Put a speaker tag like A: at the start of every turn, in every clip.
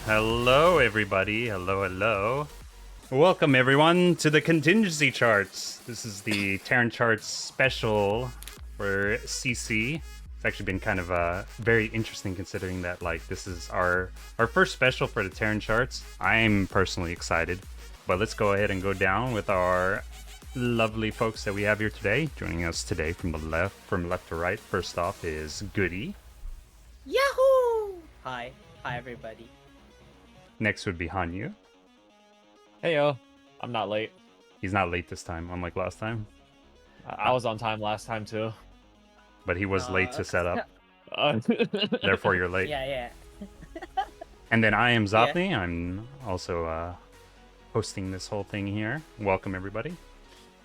A: Hello, everybody. Hello. Welcome, everyone, to the Contingency Charts. This is the Terran Charts special for CC. It's actually been kind of very interesting considering that, this is our first special for the Terran Charts. I'm personally excited. But let's go ahead and go down with our lovely folks that we have here today. Joining us today from left to right. First off is Goody.
B: Yahoo! Hi everybody.
A: Next would be Hanyu.
C: Hey yo, I'm not late.
A: He's not late this time, unlike last time.
C: I was on time last time too.
A: But he was late to set up. Therefore, you're late.
B: Yeah.
A: And then I am Zafang. Yeah. I'm also hosting this whole thing here. Welcome, everybody.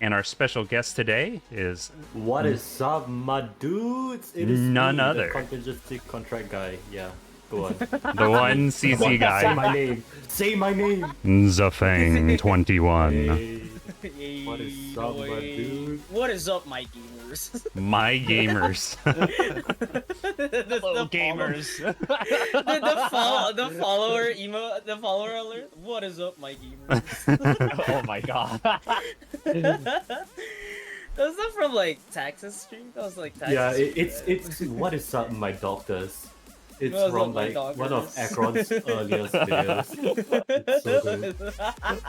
A: And our special guest today is...
D: What is up, my dudes? It is
A: none
D: me,
A: other.
D: The Contingency Contract guy. Yeah, go on.
A: The one CC guy.
D: Say my name. Say my name.
A: Zafang 21.
D: Hey. What is up, my dude?
B: What is up, my gamers?
A: My gamers.
C: Hello, gamers.
B: The follower alert. What is up, my gamers?
C: Oh my god.
B: Was that from Texas stream? That was Texas.
D: Yeah,
B: stream,
D: it's what is up, my doctors? It's
B: What is
D: from
B: up, my doctors?
D: one of Akron's earliest videos. It's so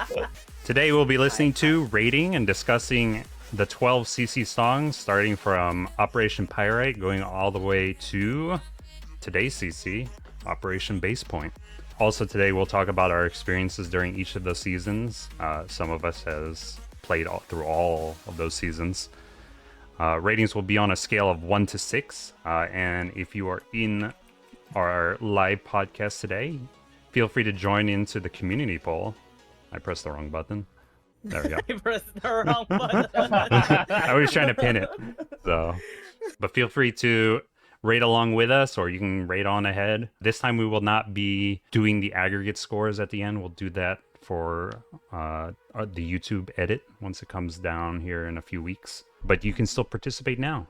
D: good.
A: Today we'll be listening to, rating, and discussing the 12 CC songs, starting from Operation Pyrite, going all the way to today's CC, Operation Basepoint. Also today we'll talk about our experiences during each of those seasons. Some of us has played through all of those seasons. Ratings will be on a scale of 1 to 6. And if you are in our live podcast today, feel free to join into the community poll. I pressed the wrong button. There we go.
B: I pressed the wrong button.
A: I was trying to pin it. But feel free to rate along with us, or you can rate on ahead. This time we will not be doing the aggregate scores at the end. We'll do that for the YouTube edit once it comes down here in a few weeks. But you can still participate now.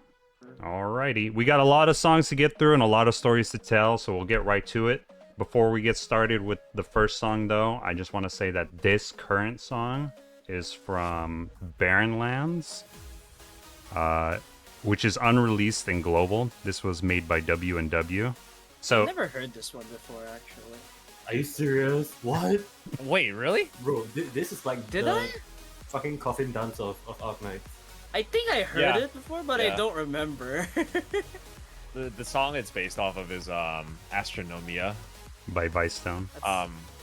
A: Alrighty. We got a lot of songs to get through and a lot of stories to tell, so we'll get right to it. Before we get started with the first song, though, I just want to say that this current song is from Barren Lands, which is unreleased and global. This was made by W&W. So
B: I've never heard this one before, actually.
D: Are you serious? What?
C: Wait, really?
D: Bro, this is like
B: Did
D: the
B: I?
D: fucking coffin dance of Arknights.
B: I think I heard
C: Yeah.
B: it before, but I
C: Yeah.
B: don't remember.
C: The song it's based off of is Astronomia.
A: by Vicestone.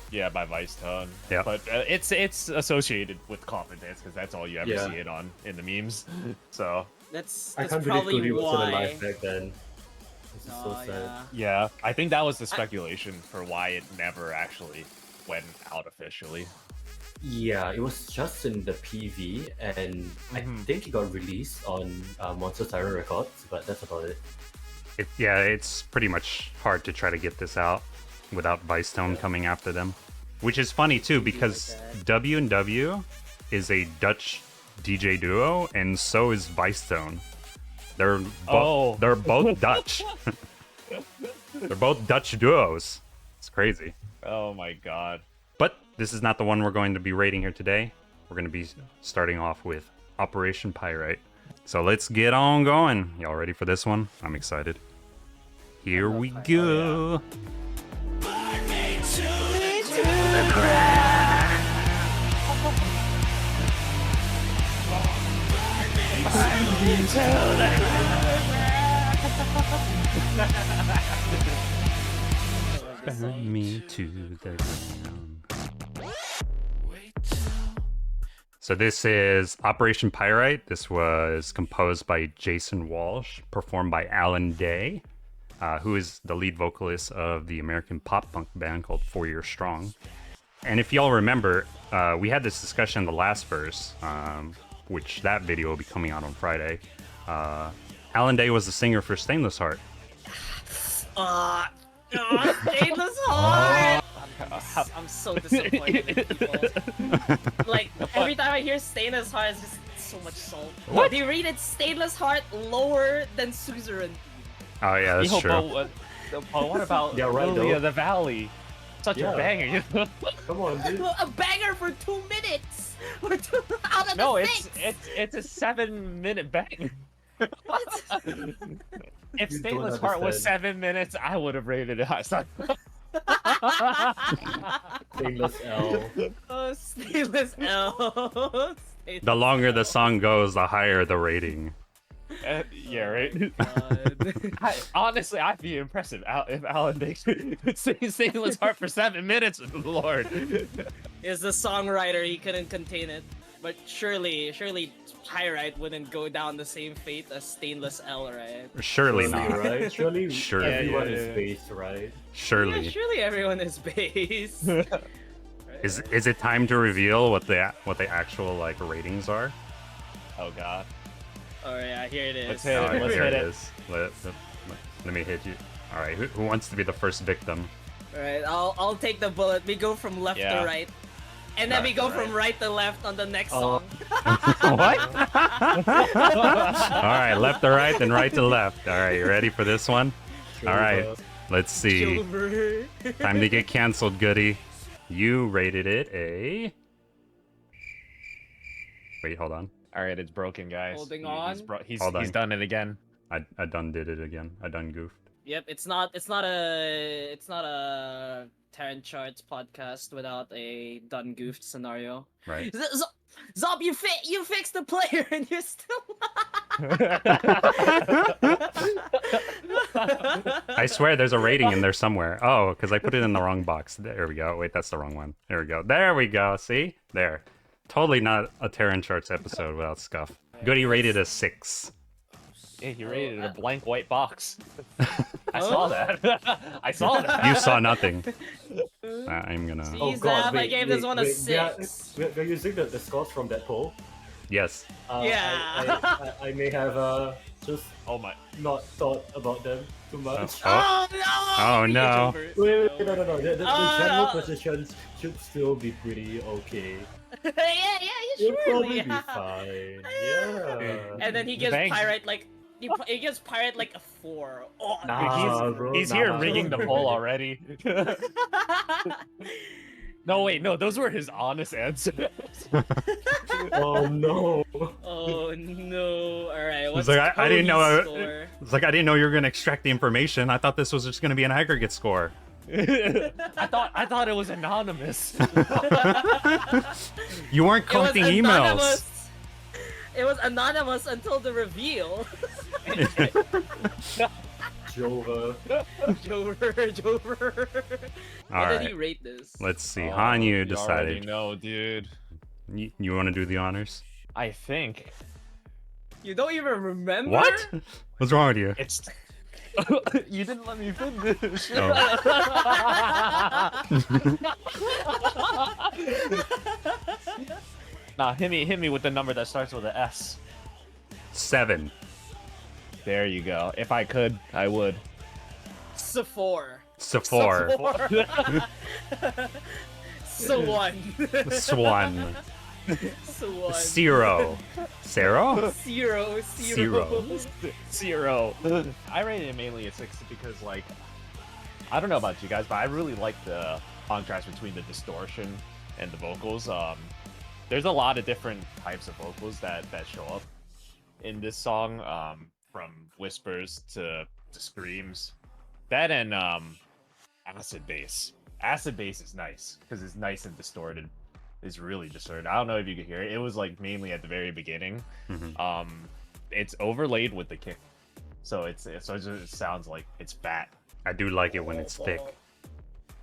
C: Yeah, by Vicestone.
A: Yeah.
C: But it's associated with coffin dance because that's all you ever
D: Yeah.
C: see it on in the memes. So
B: That's
D: I can't believe
B: probably
D: Cody was still
B: why.
D: alive back then. This is so
B: Oh,
D: sad.
B: yeah.
C: yeah, I think that was the speculation for why it never actually went out officially.
D: Yeah, it was just in the PV, and I think it got released on Monster Siren Records, but that's about it.
A: It's pretty much hard to try to get this out without Vicestone coming after them. Which is funny, too, because W&W is a Dutch DJ duo, and so is Vicestone. They're both Dutch. They're both Dutch duos. It's crazy.
C: Oh my god.
A: But this is not the one we're going to be rating here today. We're going to be starting off with Operation Pyrite. So let's get on going. Y'all ready for this one? I'm excited. Here we go.
E: Burn me to the ground. Burn me to the
A: Burn me to the ground. So this is Operation Pyrite. This was composed by Jason Walsh, performed by Alan Day, who is the lead vocalist of the American pop punk band called 4 Year Strong. And if y'all remember, we had this discussion in the last verse, which that video will be coming out on Friday. Alan Day was the singer for Stainless Heart.
B: Stainless Heart! I'm so disappointed in people. Every time I hear Stainless Heart, it's just so much salt.
A: What?
B: They rated Stainless Heart lower than Suzerain.
A: Oh yeah, that's true.
C: But what about
D: Yeah, right,
C: Lily
D: though.
C: of the Valley? Such
D: Yeah.
C: a banger, you know?
D: Come on, dude.
B: A banger for 2 minutes. Out of
C: No,
B: the
C: it's
B: 6.
C: a 7-minute bang. If
D: You
C: Stainless
D: don't
C: Heart was
D: understand.
C: 7 minutes, I would have rated it high.
D: Stainless L.
B: Oh, Stainless L.
A: The longer the song goes, the higher the rating.
C: Yeah, right.
B: God.
C: Honestly, I'd be impressive if Alan makes Stainless Heart for 7 minutes. Lord.
B: Is the songwriter, he couldn't contain it. But surely Pyrite wouldn't go down the same fate as Stainless L, right?
A: Surely not.
D: Right? Surely
A: Surely.
D: everyone
C: Yeah,
D: is
C: yeah.
D: based, right?
A: Surely.
B: Yeah, surely everyone is base.
A: Is it time to reveal what the actual like ratings are?
C: Oh God.
B: Oh yeah, here it is.
C: Let's hit it.
A: Alright,
C: Let's
A: here
C: hit
A: it
C: it.
A: is. Let me hit you. All right, who wants to be the first victim?
B: Alright, I'll take the bullet. We go from left
C: Yeah.
B: to right. And then we
A: Left
B: go
A: to
B: from right to left on the next
D: Oh.
B: song.
A: What? All right, left to right, then right to left. All right, you ready for this one? All right, let's see.
B: Silver.
A: Time to get canceled, Goody. You rated it a. Wait, hold on.
C: All right, it's broken, guys.
B: Holding
C: He's
B: on.
A: Hold on.
C: he's done it again.
A: I done did it again. I done goofed.
B: Yep, it's not a Terran Charts podcast without a done goofed scenario.
A: Right.
B: Zob, you fixed the player and you're still
A: I swear there's a rating in there somewhere. Oh, because I put it in the wrong box. There we go. Wait, that's the wrong one. There we go. There we go. See? There. Totally not a Terran Charts episode without scuff. Goody rated a 6.
C: Yeah, he rated a blank white box. I saw that. I saw that.
A: You saw nothing. I'm gonna.
B: See, Zab, I gave this one a 6.
D: We're using the scores from that poll.
A: Yes.
B: Yeah.
D: I may have just
C: Oh my.
D: not thought about them too much.
A: Oh.
B: Oh no!
A: Oh, no.
D: Wait, no. The general
B: no.
D: positions should still be pretty okay.
B: yeah,
D: You'll
B: you
D: probably
B: surely.
D: be fine. Yeah.
B: And then he gives
C: Bangs.
B: Pyrite like he gives Pyrite like a 4. Oh,
D: Nah, bro,
C: He's
D: nah,
C: here
D: nah.
C: rigging the poll already. No, wait, no, those were his honest answers.
D: Oh no.
B: Oh no! All right, what's
A: like, I didn't know
B: Cody's
A: I-
B: score?
A: It's like I didn't know you were gonna extract the information. I thought this was just gonna be an aggregate score.
C: I thought it was anonymous.
A: You weren't
B: It was
A: collecting emails.
B: anonymous. It was anonymous until the reveal.
D: Jover.
B: Jover.
A: All
B: What did he
A: right.
B: rate this?
A: Let's see.
C: Oh,
A: Han, you
C: already
A: decided.
C: know, dude.
A: You want to do the honors?
C: I think
B: You don't even remember?
A: What? What's wrong with you?
C: it's. You didn't let me finish.
A: Oh.
C: Nah, hit me with the number that starts with an S.
A: 7.
C: There you go. If I could, I would.
B: Sephora.
A: Sephora.
B: Swan.
A: Swan.
B: Swan.
A: 0. Zero?
B: Zero.
C: Zero. I rated it mainly a 6 because, like, I don't know about you guys, but I really like the contrast between the distortion and the vocals. There's a lot of different types of vocals that show up in this song, from whispers to screams. That and acid bass. Acid bass is nice because it's nice and distorted. It's really distorted. I don't know if you could hear it. It was like mainly at the very beginning.
A: Mhm.
C: It's overlaid with the kick, so it just sounds like it's fat.
A: I do like it when it's thick.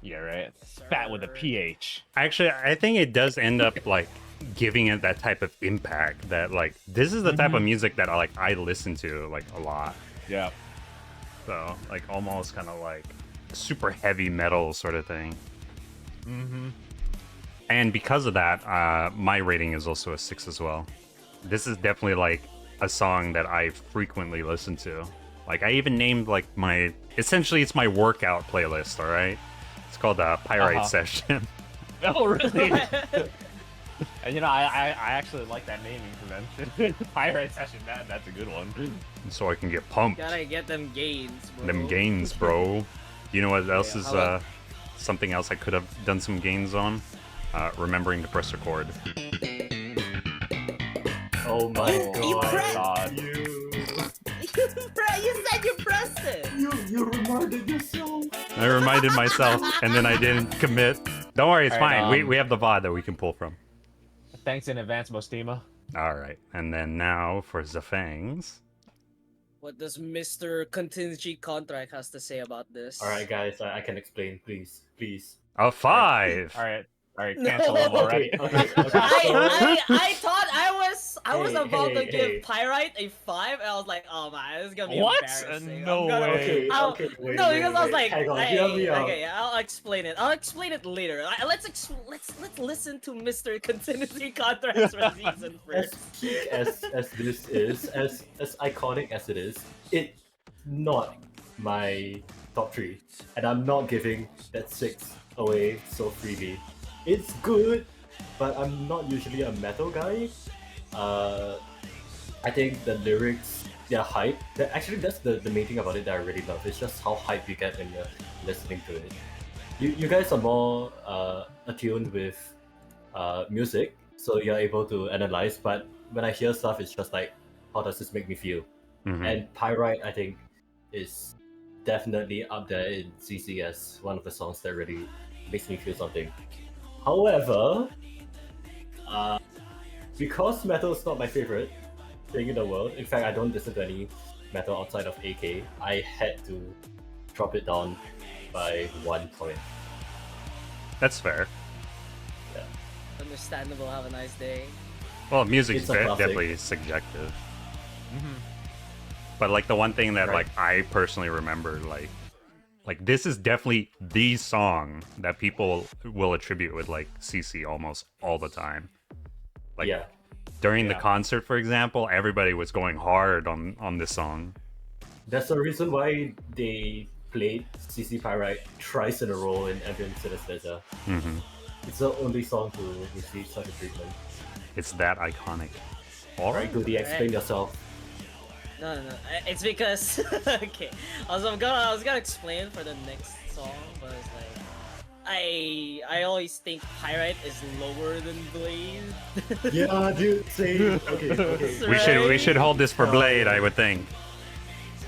C: Yeah, right. Fat with a pH.
A: Actually, I think it does end up like giving it that type of impact that like this is the type of music that I listen to like a lot.
C: Yeah.
A: So like almost kind of like super heavy metal sort of thing.
C: Mm-hmm.
A: And because of that, my rating is also a 6 as well. This is definitely like a song that I frequently listen to. Like I even named like essentially it's my workout playlist. All right, it's called Pyrite Session.
C: Oh, really? And you know, I actually like that naming convention. Pyrite Session. That's a good one.
A: So I can get pumped.
B: Gotta get them gains, bro.
A: Them gains, bro. You know what else is
B: how about
A: something else I could have done some gains on. Remembering to press record.
D: Oh my
B: You pressed-
C: God.
B: You said you pressed it!
D: You reminded yourself.
A: I reminded myself, and then I didn't commit. Don't worry, it's
C: All right,
A: fine. We have the VOD that we can pull from.
C: Thanks in advance, Mostima.
A: Alright, and then now for Zafang's.
B: What does Mr. Contingency Contract has to say about this?
D: Alright, guys, I can explain, please.
A: A 5!
C: Alright,
B: No.
C: cancel them already.
D: Okay.
B: I thought I was
D: Hey,
B: about to
D: hey.
B: give Pyrite a 5, and I was like, oh man, this is gonna be
C: What?
B: embarrassing.
C: No
B: I'm gonna-
C: way.
D: Okay, wait,
B: no,
D: wait,
B: because I was
D: wait.
B: like,
D: Hang on,
B: hey,
D: hear me out.
B: okay, I'll explain it. I'll explain it later. Let's listen to Mr. Contingency Contract's reason
D: As
B: first.
D: peak as this is, as iconic as it is, it's not my top 3. And I'm not giving that 6 away so freely. It's good, but I'm not usually a metal guy. I think the lyrics, they're hype. Actually, that's the main thing about it that I really love. It's just how hype you get when you're listening to it. You guys are more attuned with music, so you're able to analyze. But when I hear stuff, it's just like, how does this make me feel?
A: Mhm.
D: And Pyrite, I think, is definitely up there in CC as one of the songs that really makes me feel something. However, because metal is not my favorite thing in the world, in fact, I don't listen to any metal outside of AK, I had to drop it down by 1 point.
A: That's fair.
B: Understandable. Have a nice day.
A: Well, music's
D: It's a classic.
A: definitely subjective. But like the one thing that
D: Right.
A: like I personally remember, like this is definitely the song that people will attribute with like CC almost all the time. Like
D: Yeah.
A: during the
D: Yeah.
A: concert, for example, everybody was going hard on this song.
D: That's the reason why they played CC Pyrite thrice in a row in Ambient Synesthesia.
A: Hmm
D: It's the only song to receive such a treatment.
A: It's that iconic.
D: Alright, Goody, explain yourself.
B: No. It's because okay. I was gonna explain for the next song, but it's like I always think Pyrite is lower than Blade.
D: Yeah, dude, same. Okay.
A: We should hold this for Blade, I would think.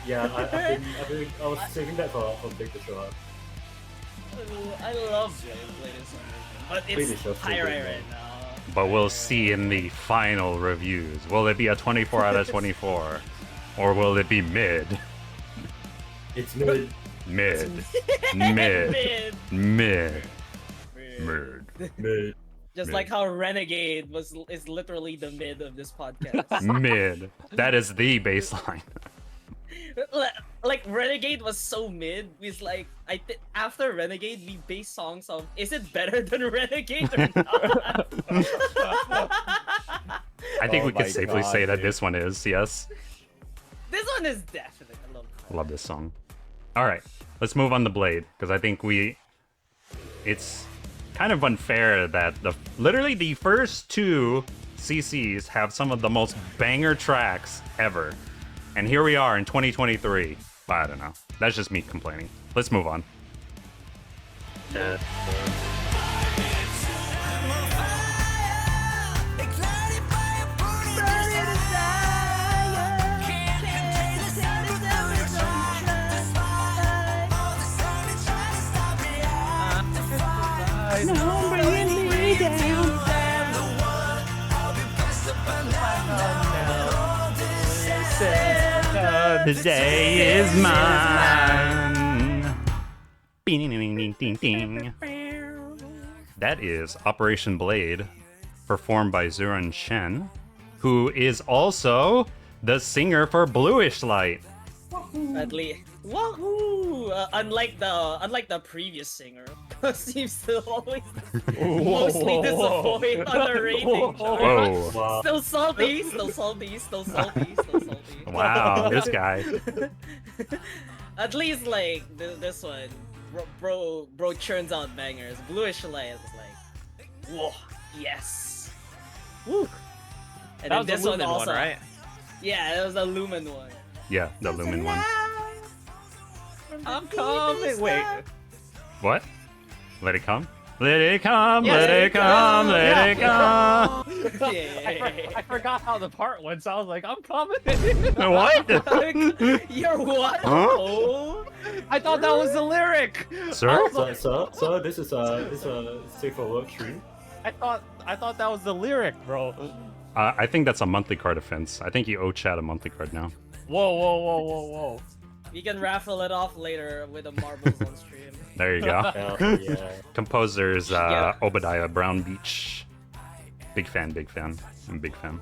D: Yeah, I was saving that for Blake to show up.
B: I love Blade is amazing, but
D: Blade
B: it's
D: is just so
B: Pyrite
D: good, man.
B: right now.
A: But we'll see in the final reviews. Will it be a 24 out of 24? Or will it be mid?
D: It's mid.
A: Mid.
B: Mid.
A: Mid.
B: Mid.
D: Mid.
B: Just
A: Mid.
B: like how Renegade is literally the mid of this podcast.
A: Mid. That is the baseline.
B: Like Renegade was so mid. It's like after Renegade we base songs of is it better than Renegade or not?
A: I think
C: Oh
A: we could
C: my
A: safely
C: God,
A: say that
C: dude.
A: this one is, yes.
B: This one is definite. I love it.
A: I love this song. Alright, let's move on to Blade, because I think it's kind of unfair that literally the first 2 CCs have some of the most banger tracks ever. And here we are in 2023. But I don't know. That's just me complaining. Let's move on. The day is mine. Ding, ding, ding, ding, ding. That is Operation Blade, performed by Zuran Chen, who is also the singer for Bluish Light.
B: At least, wahoo! Unlike the previous singer, who seems to always mostly disappoint on the rating chart.
A: Whoa.
D: Wow.
B: Still salty.
A: Wow, this guy.
B: At least like this one, bro churns out bangers. Bluish Light is like, whoa, yes, woo. And
C: That was
B: then
C: the
B: this one
C: Lumen
B: also,
C: one, right?
B: Yeah, that was the Lumen one.
A: Yeah, the Lumen one.
C: I'm coming. Wait.
A: What? Let it come. Let it come,
B: Yeah,
A: let it come, let it come.
C: I forgot how the part went, so I was like, I'm coming.
A: What?
B: You're what?
A: Huh?
B: Oh.
C: I thought that was the lyric.
A: Sir?
D: So this is a safe for work stream.
C: I thought that was the lyric, bro.
A: I think that's a monthly card offense. I think you owe Chad a monthly card now.
C: Whoa.
B: We can raffle it off later with the marbles on stream.
A: There you go.
D: Hell yeah.
A: Composer's
B: Yeah.
A: Obadiah Brown Beach. Big fan. I'm a big fan.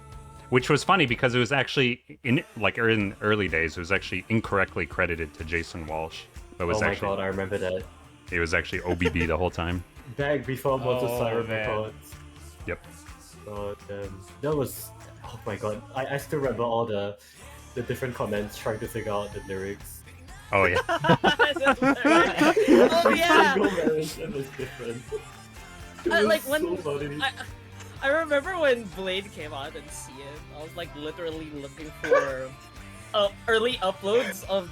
A: Which was funny because it was actually in early days, it was actually incorrectly credited to Jason Walsh. It was
D: Oh my
A: actually
D: god, I remember that.
A: it was actually OBB the whole time.
D: Back before Monster
C: Oh,
D: Siren
C: man.
D: Records.
A: Yep.
D: So that was, oh my god, I still remember all the different comments trying to figure out the lyrics.
A: Oh yeah.
B: Oh yeah.
D: Single mention was different. It was
B: Like
D: so
B: when
D: funny.
B: I remember when Blade came out and see it, I was like literally looking for early uploads of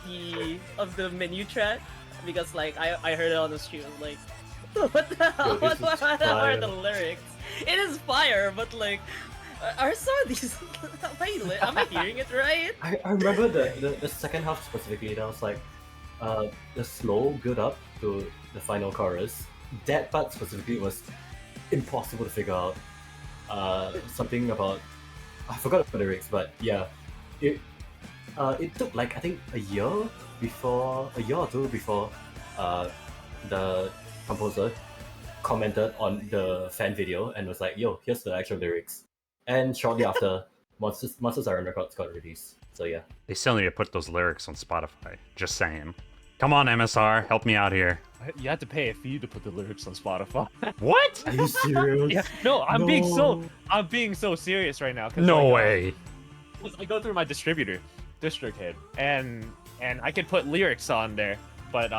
B: the menu chat because like I heard it on the stream. I was like, what the hell?
D: Yo, this
B: What
D: is
B: are
D: fire.
B: the lyrics? It is fire, but like, are some of these? Am I hearing it right?
D: I remember the second half specifically, and I was like, the slow build up to the final chorus. That part specifically was impossible to figure out. Something about, I forgot the lyrics, but yeah, it took like I think a year or two before the composer commented on the fan video and was like, "Yo, here's the actual lyrics." And shortly after, Monster Siren Records got released. So yeah.
A: They still need to put those lyrics on Spotify. Just saying. Come on, MSR, help me out here.
C: You had to pay a fee to put the lyrics on Spotify.
A: What?
D: Are you serious?
C: Yeah, no, I'm being
D: No.
C: so serious right now. 'Cause,
A: No
C: like,
A: way.
C: 'cause I go through my district head, and I could put lyrics on there, but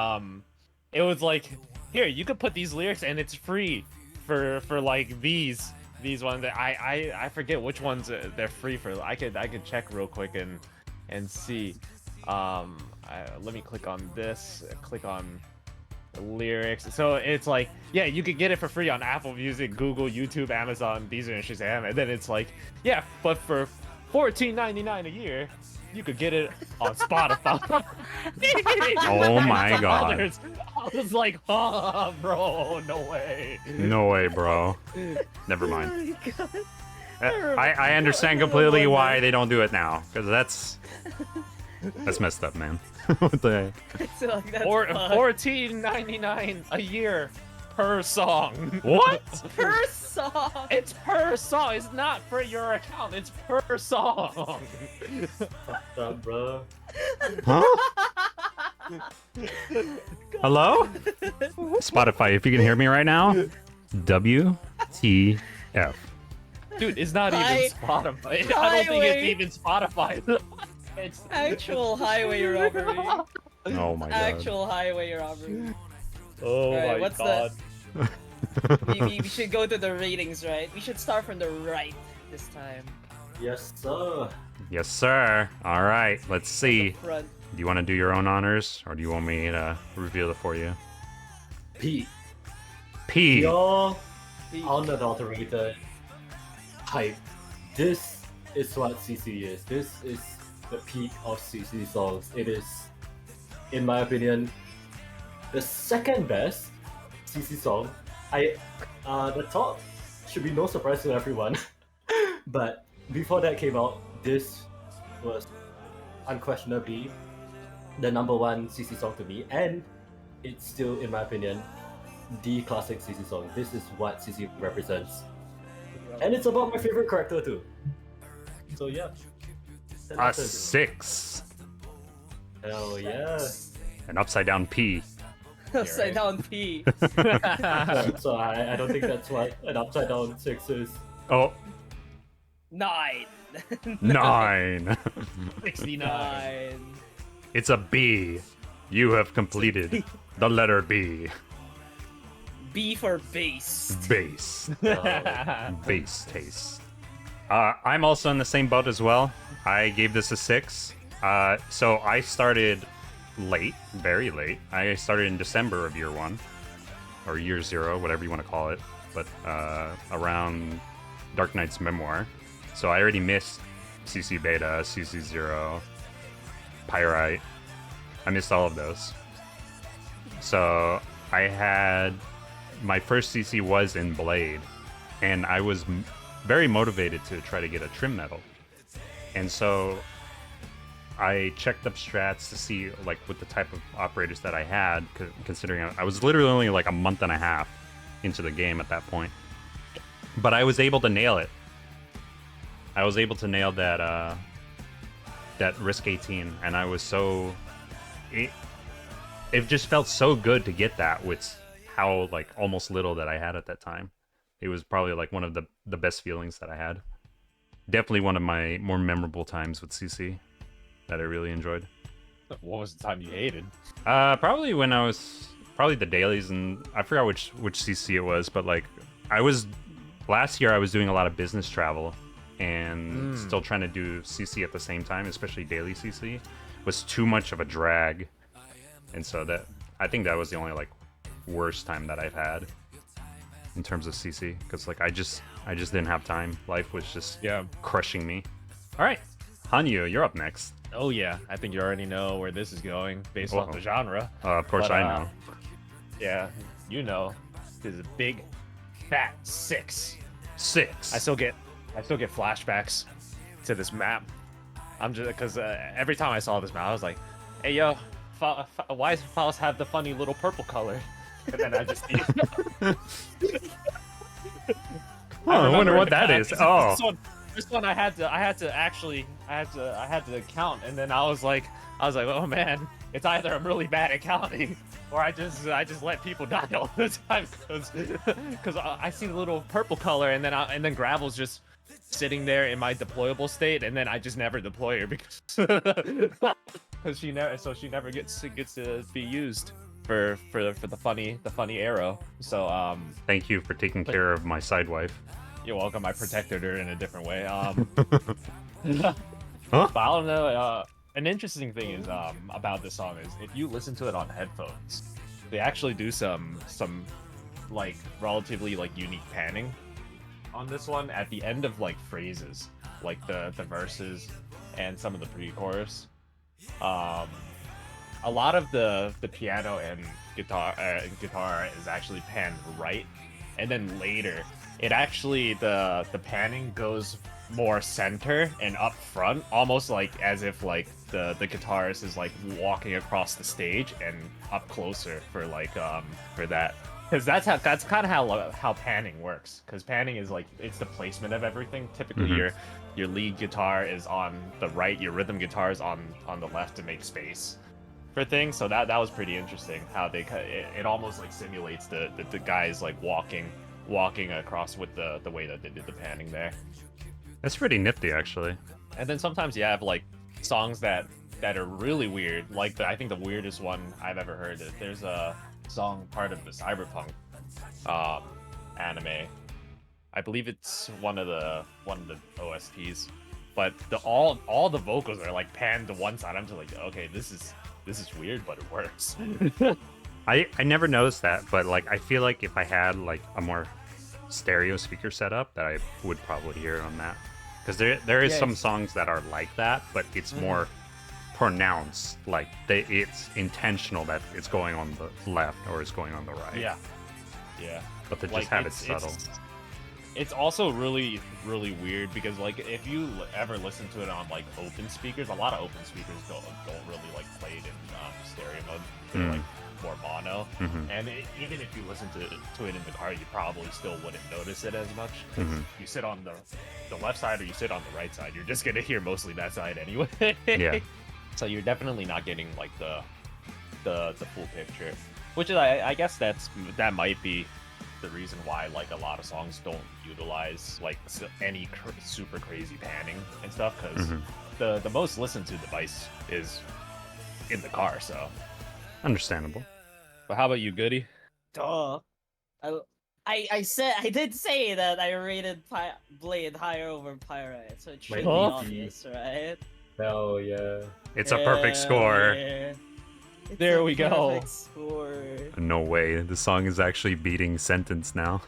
C: it was like, here, you could put these lyrics and it's free for like these ones. That I forget which ones they're free for. I could check real quick and see. Let me click on this. Click on lyrics. So it's like, yeah, you could get it for free on Apple Music, Google, YouTube, Amazon, Deezer, and Shazam. And then it's like, yeah, but for $14.99 a year, you could get it on Spotify.
A: Oh my god.
C: Others. I was like, oh, bro, no way.
A: No way, bro. Never
B: Oh
A: mind.
B: my god.
A: I understand completely why they don't do it now, because that's messed up, man. What the heck?
B: So, like, that's
C: Or
B: fucked.
C: $14.99 a year per song.
A: What?
B: Per song.
C: It's per song. It's not for your account. It's per song.
D: Fucked up, bro.
A: Huh? Hello? Spotify, if you can hear me right now, WTF.
C: Dude, it's not
B: Hi-
C: even Spotify. I don't think
B: highway.
C: it's even Spotify. It's
B: Actual highway robbery.
A: Oh my god.
B: Actual highway robbery.
C: Oh
B: Alright,
C: my
B: what's
C: god.
B: We should go to the ratings, right? We should start from the right this time.
D: Yes, sir.
A: Yes, sir. All right, let's see.
B: Front.
A: Do you want to do your own honors, or do you want me to reveal it for you?
D: P.
A: P.
D: Your unadulterated hype. This is what CC is. This is the peak of CC songs. It is, in my opinion, the second best CC song. The top should be no surprise to everyone. But before that came out, this was unquestionably the number one CC song to me, and it's still, in my opinion, the classic CC song. This is what CC represents, and it's about my favorite character too. So yeah, 10
A: A
D: out of 10.
A: 6.
D: Hell yeah!
A: An upside down P.
B: Upside down P.
D: So I don't think that's what an upside down 6 is.
A: Oh,
B: 9.
A: 9.
C: 69.
B: 9.
A: It's a B. You have completed the letter B.
B: B for base.
A: Base. Base taste. I'm also in the same boat as well. I gave this a 6. So I started late, very late. I started in December of year 1. or year 0, whatever you want to call it, but around Dark Knight's memoir. So I already missed CC Beta, CC 0, Pyrite. I missed all of those. So I had my first CC was in Blade, and I was very motivated to try to get a trim medal. And so I checked up strats to see like what the type of operators that I had, considering I was literally only like a month and a half into the game at that point. But I was able to nail it. I was able to nail that that risk 18, and I was so it just felt so good to get that with how like almost little that I had at that time. It was probably like one of the best feelings that I had. Definitely one of my more memorable times with CC that I really enjoyed.
C: What was the time you hated?
A: Probably when I was the dailies, and I forgot which CC it was, but like last year I was doing a lot of business travel and still trying to do CC at the same time, especially daily CC was too much of a drag. And so that I think that was the only like worst time that I've had in terms of CC, because like I just didn't have time. Life was just crushing me. All right, Hanyu, you're up next.
C: Oh yeah, I think you already know where this is going based on the genre.
A: Of course, I know.
C: Yeah, you know, this is a big, fat 6.
A: 6.
C: I still get flashbacks to this map. I'm just because every time I saw this map, I was like, "Hey yo, why does Faust have the funny little purple color?" And then I just
A: I wonder what that is.
C: This one I had to count, and then I was like, oh man, it's either I'm really bad at counting, or I just let people die all the time because I see the little purple color, and then Gravel's just sitting there in my deployable state, and then I just never deploy her because she never gets to be used for the funny arrow. So
A: thank you for taking care of my side wife.
C: You're welcome. I protected her in a different way.
A: Huh?
C: But I don't know. An interesting thing is about this song is if you listen to it on headphones, they actually do some like relatively like unique panning on this one at the end of like phrases, like the verses and some of the pre-chorus. A lot of the piano and guitar is actually panned right, and then later it actually the panning goes more center and up front, almost like as if like the guitarist is like walking across the stage and up closer for like for that, because that's kind of how panning works, because panning is like it's the placement of everything. Typically your lead guitar is on the right, your rhythm guitar is on the left to make space for things. So that was pretty interesting how they it almost like simulates the guys like walking across with the way that they did the panning there.
A: That's pretty nifty, actually.
C: And then sometimes you have like songs that are really weird. Like I think the weirdest one I've ever heard. There's a song part of the Cyberpunk anime. I believe it's one of the OSTs. But all the vocals are like panned to one side. I'm just like, okay, this is weird, but it works.
A: I never noticed that, but like I feel like if I had like a more stereo speaker setup, that I would probably hear it on that, because there is some songs that are like that, but it's more pronounced, like it's intentional that it's going on the left or it's going on the right.
C: Yeah
A: But they just have it subtle.
C: It's also really, really weird because like if you ever listen to it on like open speakers, a lot of open speakers don't really like play it in stereo mode. They're like more mono, and even if you listen to it in the car, you probably still wouldn't notice it as much. You sit on the left side or you sit on the right side, you're just gonna hear mostly that side anyway.
A: Yeah.
C: So you're definitely not getting like the full picture, which is I guess that might be the reason why like a lot of songs don't utilize like any super crazy panning and stuff, because the most listened to device is in the car. So
A: Understandable.
C: but how about you, Goody?
B: Duh. I did say that I rated Blade higher over Pyrite, so it should be obvious, right?
D: Hell yeah.
A: It's a perfect score.
B: Yeah. It's
C: There
B: a
C: we go.
B: perfect score.
A: No way. The song is actually beating Sentence now.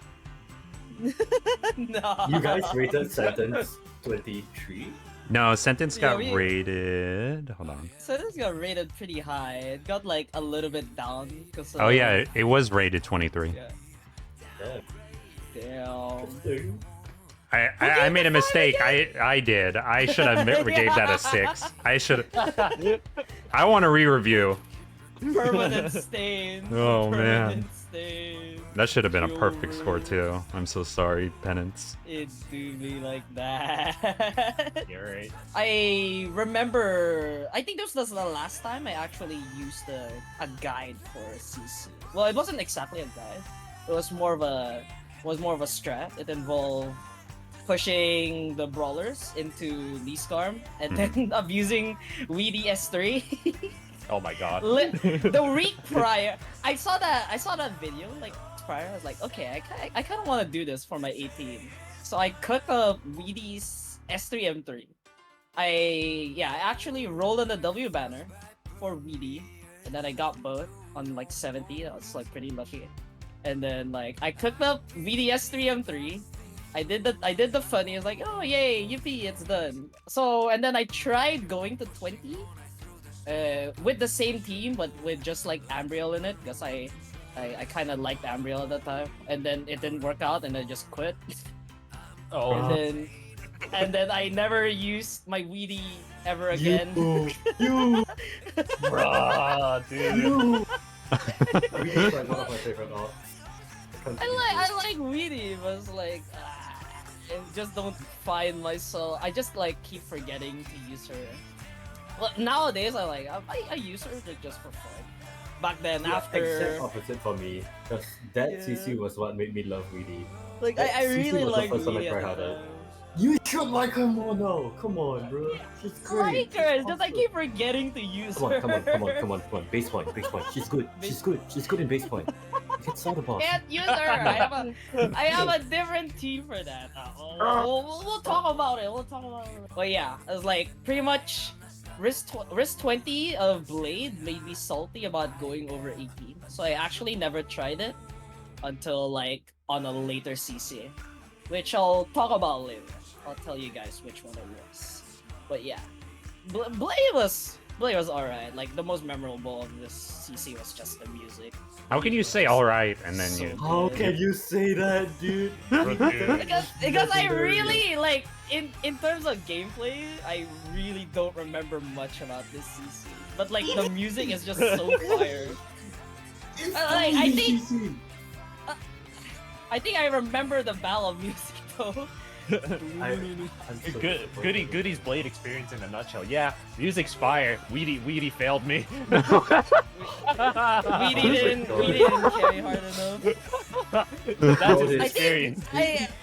B: No.
D: You guys rated Sentence 23?
A: No, Sentence
B: Yeah,
A: got
B: we-
A: rated. Hold on.
B: So this got rated pretty high. It got like a little bit down because.
A: Oh yeah, it was rated 23.
B: Yeah.
D: Damn.
B: Damn.
A: I made a mistake. I did. I should have gave that a 6. I want to re-review.
B: Permanent stain.
A: Oh, man.
B: Permanent stain.
A: That should have been a perfect score too. I'm so sorry, Penance.
B: It do me like that.
C: You're right.
B: I remember. I think this was the last time I actually used a guide for CC. Well, it wasn't exactly a guide. It was more of a strat. It involved pushing the brawlers into Leescarm and then abusing Weedy S3.
C: Oh my god.
B: The week prior, I saw that video like prior. I was like, okay, I kind of want to do this for my 18. So I cooked up Weedy's S3 M3. I actually rolled on the W banner for Weedy, and then I got both on like 70. I was like pretty lucky. And then like I cooked up Weedy S3 M3. I did the funny. I was like, oh yay, yippee, it's done. So and then I tried going to 20. With the same team, but with just like Ambriel in it, because I kind of liked Ambriel at the time, and then it didn't work out, and I just quit.
C: Oh.
B: And then I never used my Weedy ever again.
D: You.
C: Bruh, dude.
D: You. Weedy is like one of my favorite arcs.
B: I like Weedy, but it's like I just don't find myself. I just like keep forgetting to use her. Well, nowadays I use her just for fun. Back then, after
D: Exact opposite for me, because that CC was what made me love Weedy.
B: like
D: That
B: I
D: CC
B: really
D: was the
B: like
D: first one I
B: Weedy at
D: tried
B: the
D: out.
B: time.
D: You should like her more now. Come on, bro. She's
B: I
D: great.
B: like her, it's just I
D: Awesome.
B: keep forgetting to use
D: Come
B: her.
D: on. Basepoint. She's good. She's good in Basepoint. You can sell the boss.
B: Can't use her. I have a different team for that. We'll talk about it. But yeah, it was like pretty much risk 20 of Blade made me salty about going over 18. So I actually never tried it until like on a later CC, which I'll talk about later. I'll tell you guys which one it was. But yeah, Blade was alright. Like the most memorable of this CC was just the music.
A: How can you say all right and then
B: So
A: you?
D: How can you say that, dude?
B: Because I really like in terms of gameplay, I really don't remember much about this CC. But like the music is just so fire. I think I remember the battle music though.
C: Goody's Blade experience in a nutshell. Yeah, music's fire. Weedy failed me.
B: We didn't carry hard enough.
C: That's his
D: I
C: experience.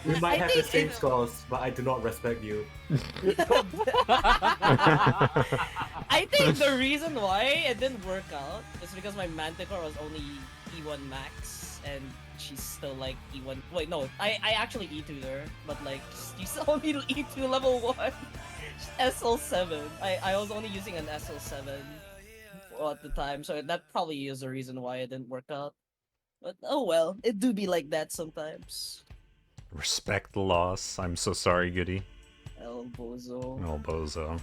D: We might have the
B: think
D: same
B: it-
D: scores, but I do not respect you.
B: I think the reason why it didn't work out is because my Manticore was only E1 max and she's still like E1. Wait, no, I actually E2'd her, but like she's only E2 level 1. SL7. I was only using an SL7 at the time, so that probably is the reason why it didn't work out. But oh well, it do be like that sometimes.
A: Respect the loss. I'm so sorry, Goody.
B: El bozo.
A: Oh, bozo.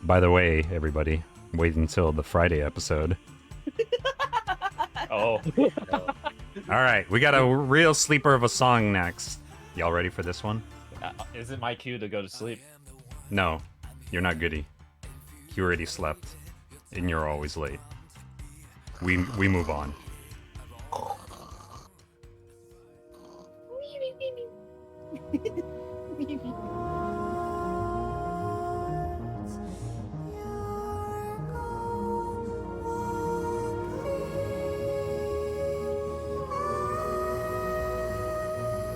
A: By the way, everybody, wait until the Friday episode.
C: Oh.
A: All right, we got a real sleeper of a song next. Y'all ready for this one?
C: Is it my cue to go to sleep?
A: No, you're not Goody. You already slept, and you're always late. We move on.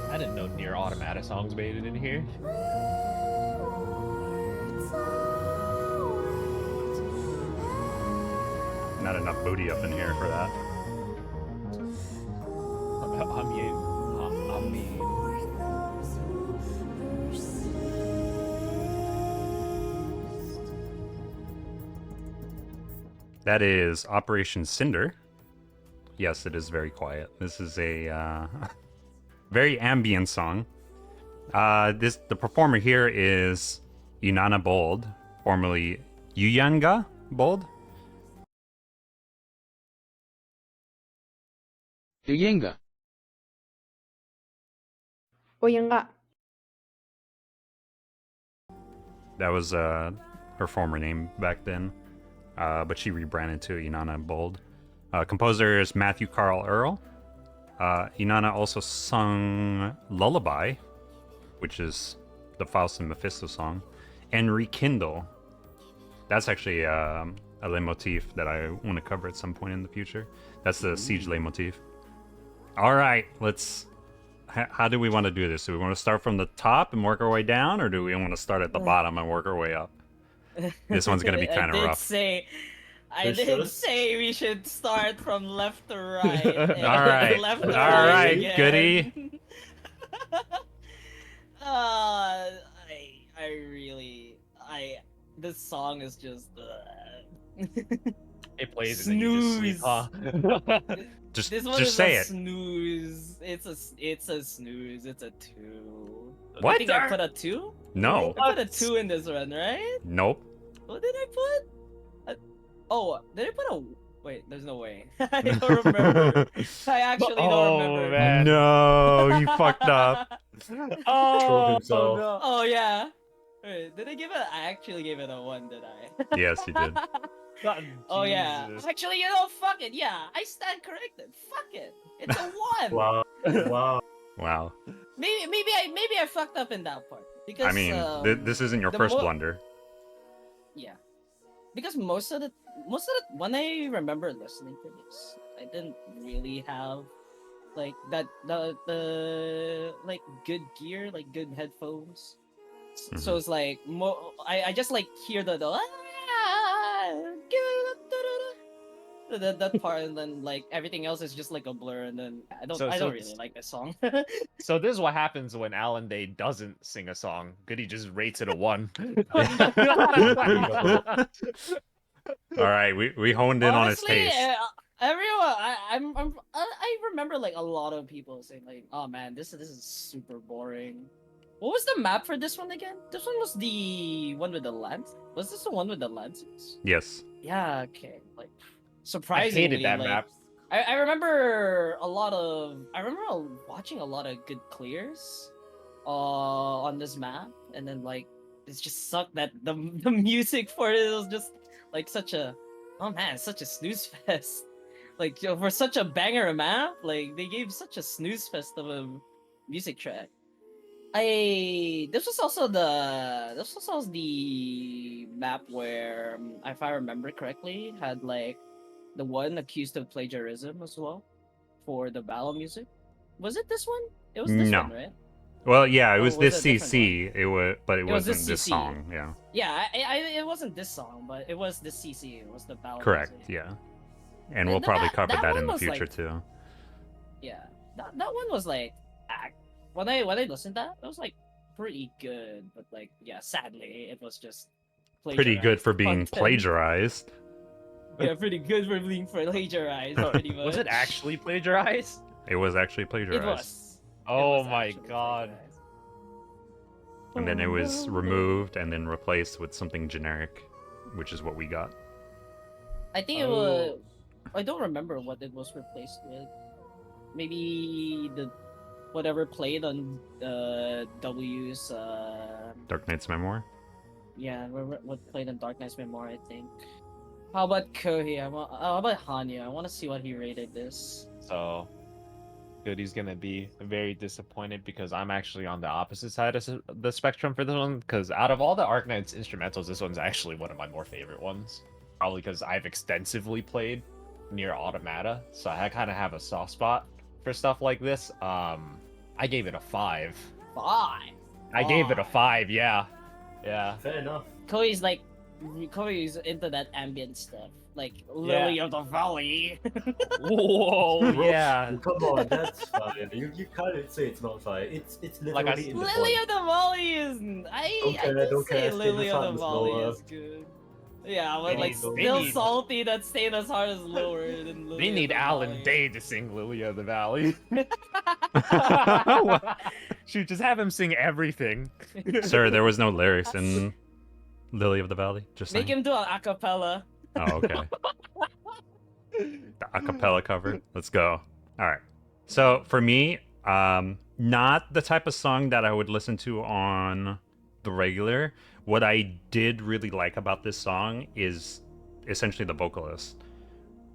C: I didn't know near automatic songs made it in here.
A: Not enough booty up in here for that.
C: I mean,
A: That is Operation Cinder. Yes, it is very quiet. This is a very ambient song. The performer here is Inanna Bold, formerly Yuyanga Bold.
E: Yuyenga.
F: Oyanga.
A: That was her former name back then, but she rebranded to Inanna Bold. Composer is Matthew Carl Earl. Inanna also sung Lullaby, which is the Faust and Mephisto song, and Rekindle. That's actually a leitmotif that I want to cover at some point in the future. That's the Siege leitmotif. All right, let's... How do we want to do this? Do we want to start from the top and work our way down, or do we want to start at the bottom and work our way up? This one's going to be kind of rough.
B: I did say we should start from left to right. And
A: All right.
B: left to
A: All
B: right,
A: right,
B: again.
A: goody.
B: This song is just.
C: It plays and then you just sleep, huh?
A: Just
B: This one
A: just
B: is
A: say
B: a
A: it.
B: snooze. It's a snooze. It's a 2.
A: What?
B: I think I put a 2.
A: No.
B: I put a 2 in this one, right?
A: Nope.
B: What did I put? Did I put a? Wait, there's no way. I don't remember. I actually don't remember.
C: Man.
A: No, you fucked up.
C: Oh,
D: himself.
C: no.
B: Oh yeah. Wait, did I give it? I actually gave it a 1, did I?
A: Yes, you did.
B: Oh yeah.
C: Jesus.
B: Actually, fuck it. Yeah, I stand corrected. Fuck it. It's a 1.
D: Wow. Wow.
A: Wow.
B: Maybe I fucked up in that part because
A: I mean, this isn't your
B: the
A: first
B: mo-
A: blunder.
B: yeah, because most of the when I remember listening to this, I didn't really have like that the like good gear, like good headphones. So it's like I just like hear the that part, and then like everything else is just like a blur, and then I don't really like this song.
C: So this is what happens when Alan Day doesn't sing a song. Goody just rates it a 1.
A: All right, we honed in on his
B: Honestly,
A: taste.
B: everyone, I remember like a lot of people saying like, "Oh man, this is super boring." What was the map for this one again? This one was the one with the lens. Was this the one with the lenses?
A: Yes.
B: Yeah. Okay. Like,
C: I
B: surprisingly,
C: hated that
B: like,
C: map.
B: I remember I remember watching a lot of good clears, on this map, and then like it just sucked that the music for it was just like such a, oh man, such a snooze fest. Like for such a banger map, like they gave such a snooze fest of a music track. This was also the map where, if I remember correctly, had like the one accused of plagiarism as well for the battle music. Was it this one? It was this
A: No.
B: one, right?
A: Well, yeah, it
B: Or
A: was
B: was
A: this
B: it a different
A: CC. It was, but it
B: was
A: wasn't
B: this
A: this
B: CC.
A: song. Yeah.
B: Yeah, it wasn't this song, but it was the CC. It was the battle
A: Correct.
B: music.
A: Yeah. And
B: Th-
A: we'll probably
B: that-
A: cover
B: that
A: that
B: one
A: in the
B: was,
A: future
B: like,
A: too.
B: Yeah, that one was like, when I listened to that, it was like pretty good, but like, yeah, sadly, it was just
A: Pretty good for being
B: content.
A: plagiarized.
B: Yeah, pretty good for being plagiarized. Pretty much.
C: Was it actually plagiarized?
A: It was actually plagiarized.
B: It was.
C: Oh
B: was
C: my
B: actually
C: god.
B: plagiarized.
A: And then it was removed and then replaced with something generic, which is what we got.
B: I think it was. I don't remember what it was replaced with. Maybe the whatever played on W's.
A: Dark Knight's Memoir.
B: Yeah, what played on Dark Knight's Memoir, I think. How about Kohi? How about Hanya? I want to see what he rated this.
C: So, Goody's gonna be very disappointed because I'm actually on the opposite side of the spectrum for this one. Because out of all the Arknights instrumentals, this one's actually one of my more favorite ones. Probably because I've extensively played near Automata, so I kind of have a soft spot for stuff like this. I gave it a 5.
B: 5.
C: I gave it a 5. Yeah.
D: Fair enough.
B: Koi's into that ambient stuff, like Lily of the Valley.
C: Whoa. Yeah.
D: Come on, that's fine. You can't say it's not fine. It's literally
C: Like I
D: in the
B: Lily
D: point.
B: of the Valley is. I
D: Don't
B: can
D: care,
B: say
D: stay
B: Lily
D: the
B: of
D: sun
B: the
D: is
B: Valley
D: lower.
B: is good. Yeah, but like
C: They
B: still
C: need-
B: salty that Stay in Us Heart is lower than Lily
C: They
B: of
C: need
B: the
C: Alan
B: Valley.
C: Day to sing Lily of the Valley. Shoot, just have him sing everything.
A: Sir, there was no lyrics in Lily of the Valley. Just
B: Make
A: saying.
B: him do an acapella.
A: Oh, okay. The acapella cover. Let's go. All right. So for me, not the type of song that I would listen to on the regular. What I did really like about this song is essentially the vocalist.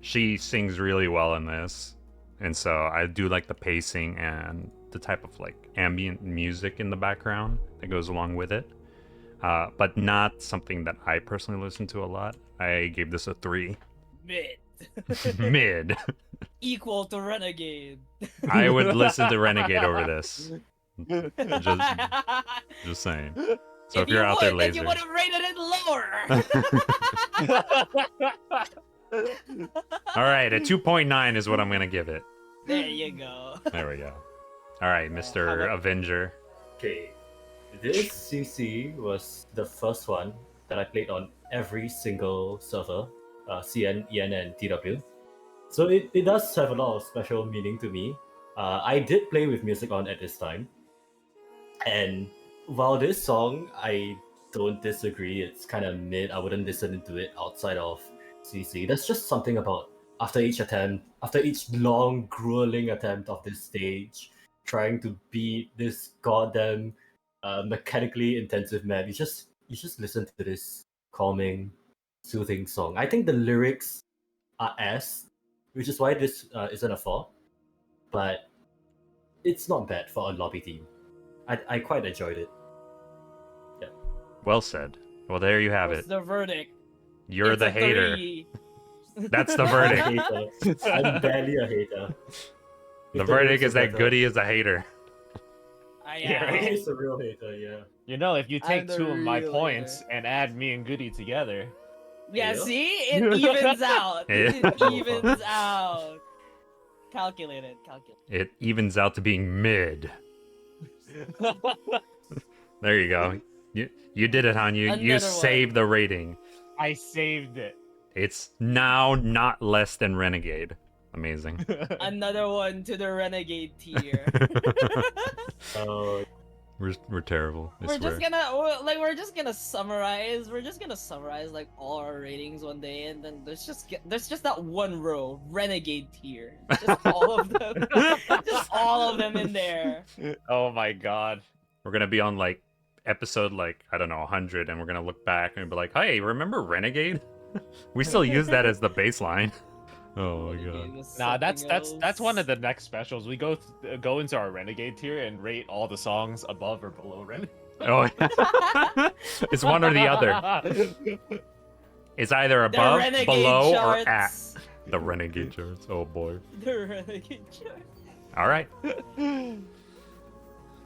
A: She sings really well in this, and so I do like the pacing and the type of like ambient music in the background that goes along with it. But not something that I personally listen to a lot. I gave this a 3.
B: Mid.
A: Mid.
B: Equal to Renegade.
A: I would listen to Renegade over this. Just saying. So if you're out there,
B: then you
A: laser.
B: would have rated it lower.
A: All right, a 2.9 is what I'm gonna give it.
B: There you go.
A: There we go. All right,
B: how
A: Mr.
B: about-
A: Avenger.
D: Okay, this CC was the first one that I played on every single server, CN, EN, and TW. So it does have a lot of special meaning to me. I did play with music on at this time. And while this song, I don't disagree, it's kind of mid. I wouldn't listen to it outside of CC. There's just something about after each long, grueling attempt of this stage, trying to beat this goddamn mechanically intensive map, you just listen to this calming, soothing song. I think the lyrics are ass, which is why this isn't a 4, but it's not bad for a lobby team. I quite enjoyed it.
A: Well said. Well, there you have
B: What's
A: it.
B: the verdict?
A: You're
B: It's
A: the
B: a
A: hater.
B: 3.
A: That's the
D: I'm a
A: verdict.
D: hater. I'm barely a hater.
A: The
D: If
A: verdict
D: lyrics
A: is
D: are
A: that
D: better,
A: Goody is a hater.
C: Yeah, right.
D: He's a real hater, yeah.
C: You know, if you take
B: I'm the
C: 2 of my
B: real
C: points
B: hater.
C: and add me and Goody together,
B: Yeah,
D: Yeah.
B: see? It evens out.
A: Yeah.
B: It evens out. Calculated.
A: It evens out to being mid. There you go. You did it, Han. You
B: Another one.
A: saved the rating.
C: I saved it.
A: It's now not less than Renegade. Amazing.
B: Another one to the Renegade tier.
D: Uh,
A: We're terrible. I
B: We're
A: swear.
B: just gonna summarize. We're just gonna summarize like all our ratings one day, and then there's just that one row, Renegade tier. Just all of them. Just all of them in there.
C: Oh my god.
A: We're gonna be on like episode like I don't know 100, and we're gonna look back and be like, "Hey, remember Renegade? We still use that as the baseline." Oh my god.
C: Nah, that's one of the next specials. We go into our Renegade tier and rate all the songs above or below Renegade.
A: Oh, it's one or the other. It's either
B: The
A: above,
B: Renegade
A: below, or at
B: Charts.
A: the Renegade Charts. Oh boy.
B: The Renegade Charts.
A: All right.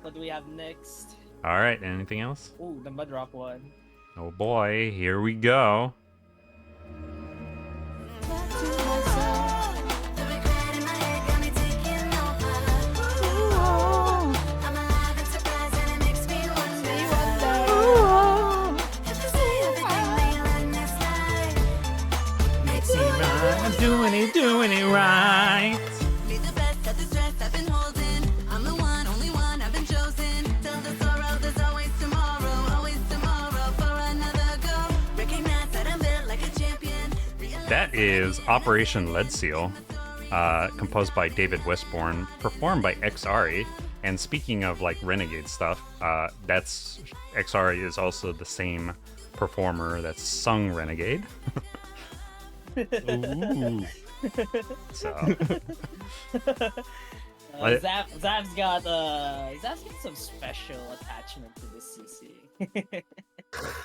B: What do we have next?
A: All right. Anything else?
B: Ooh, the Mudrock one.
A: Oh boy. Here we go. Doing it right.
E: Be the best at this dress I've been holding. I'm the one, only one, I've been chosen. Till the sorrow, there's always tomorrow for another go. Recognize that I'm built like a champion.
A: That is Operation Lead Seal, composed by David Westbourne, performed by XRE. And speaking of like Renegade stuff, that's XRE is also the same performer that sung Renegade. Ooh. So What?
B: Zav's got some special attachment to this CC.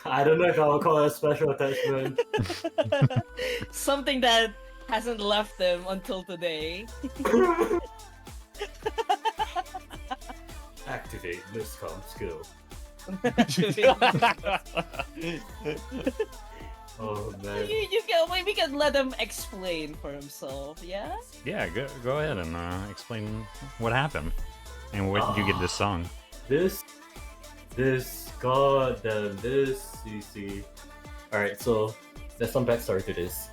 D: I don't know if I would call it a special attachment.
B: Something that hasn't left him until today.
D: Activate miscom skill. Oh man.
B: We can let him explain for himself, yeah?
A: yeah, go ahead and explain what happened and where did you get this song?
D: This goddamn this CC. Alright, so there's some backstory to this.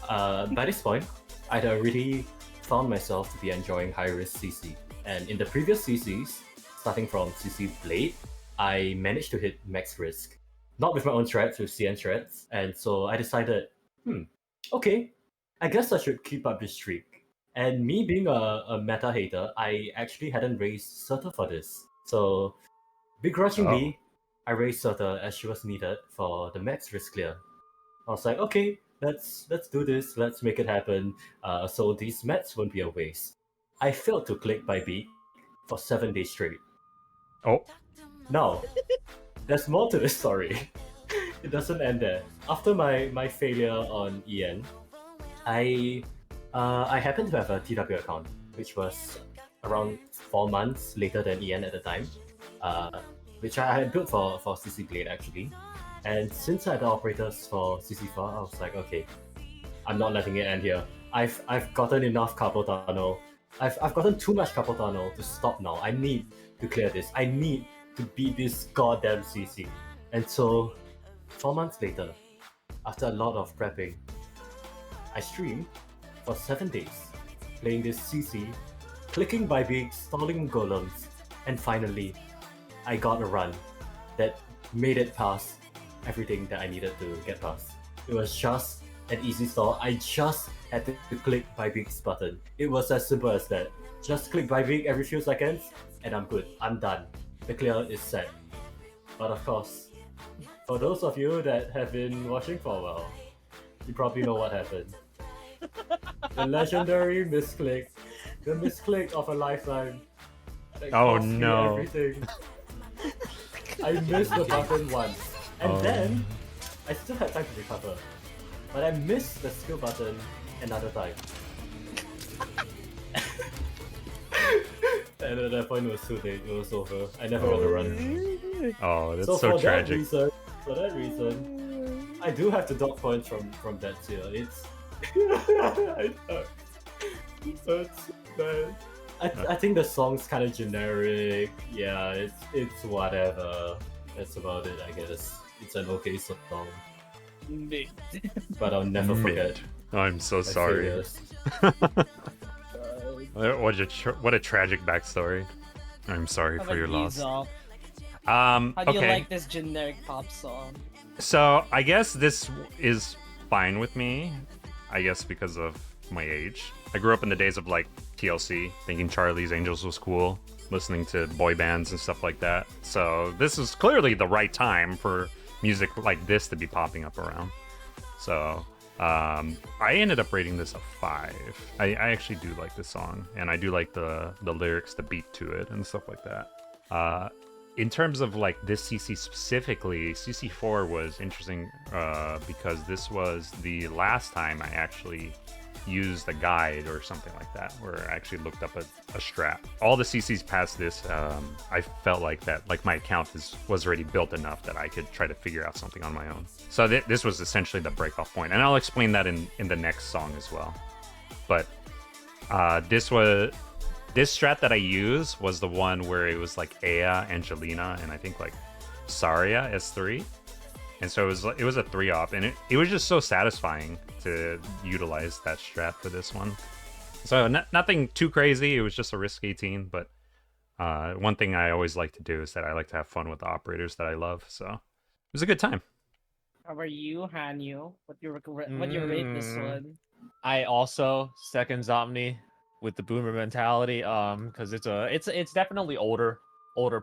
D: By this point, I'd already found myself to be enjoying high-risk CC. And in the previous CCs, starting from CC Blade, I managed to hit max risk. Not with my own strats, with CN strats. And so I decided, okay, I guess I should keep up this streak. And me being a meta hater, I actually hadn't raised Surta for this. So, begrudgingly, I raised Surta as she was needed for the max risk clear. I was like, okay, let's do this, let's make it happen, so these mats won't be a waste. I failed to click by beat for 7 days straight.
A: Oh,
D: Now, there's more to this story. It doesn't end there. After my failure on EN, I happened to have a TW account, which was around 4 months later than EN at the time, which I had built for CC Blade actually. And since I had the operators for CC4, I was like, okay, I'm not letting it end here. I've gotten enough carpal tunnel. I've gotten too much carpal tunnel to stop now. I need to clear this. I need to beat this goddamn CC. And so, 4 months later, after a lot of prepping, I streamed for 7 days, playing this CC, clicking by beaks, stalling golems, and finally, I got a run that made it past everything that I needed to get past. It was just an easy stall. I just had to click by beaks button. It was as simple as that. Just click by beak every few seconds, and I'm good. I'm done. The clear is set. But of course, for those of you that have been watching for a while, you probably know what happened. The legendary misclick. The misclick of a lifetime. That
A: Oh,
D: cost me
A: no.
D: everything. I missed the button once. And then, I still had time to recover. But I missed the skill button another time. And at that point it was too late, it was over. I never got to run.
A: oh, that's
D: So
A: so
D: for
A: tragic.
D: For that reason, I do have to dock points from that tier. It's it's bad. I think the song's kind of generic. Yeah, it's whatever. That's about it, I guess. It's an okay song, but I'll never forget.
A: I'm so
D: my
A: sorry.
D: failures.
A: What a tragic backstory. I'm sorry
B: How
A: for
B: about
A: your
B: you,
A: loss.
B: Zop?
A: How
B: How do you like this generic pop song?
A: So I guess this is fine with me. I guess because of my age. I grew up in the days of like TLC, thinking Charlie's Angels was cool, listening to boy bands and stuff like that. So this is clearly the right time for music like this to be popping up around. So I ended up rating this a 5. I actually do like this song, and I do like the lyrics, the beat to it, and stuff like that. In terms of like this CC specifically, CC4 was interesting because this was the last time I actually used a guide or something like that, where I actually looked up a strat. All the CCs past this, I felt like that, like my account was already built enough that I could try to figure out something on my own. So this was essentially the breakoff point, and I'll explain that in the next song as well. But this strat that I used was the one where it was like Aya, Angelina, and I think like Saria S3. And so it was a 3-op, and it was just so satisfying to utilize that strat for this one. So nothing too crazy, it was just a risk 18, but one thing I always like to do is that I like to have fun with the operators that I love, so it was a good time.
B: How about you, Hanyu? What you rate this one?
C: I also second Zomni with the boomer mentality, because it's definitely older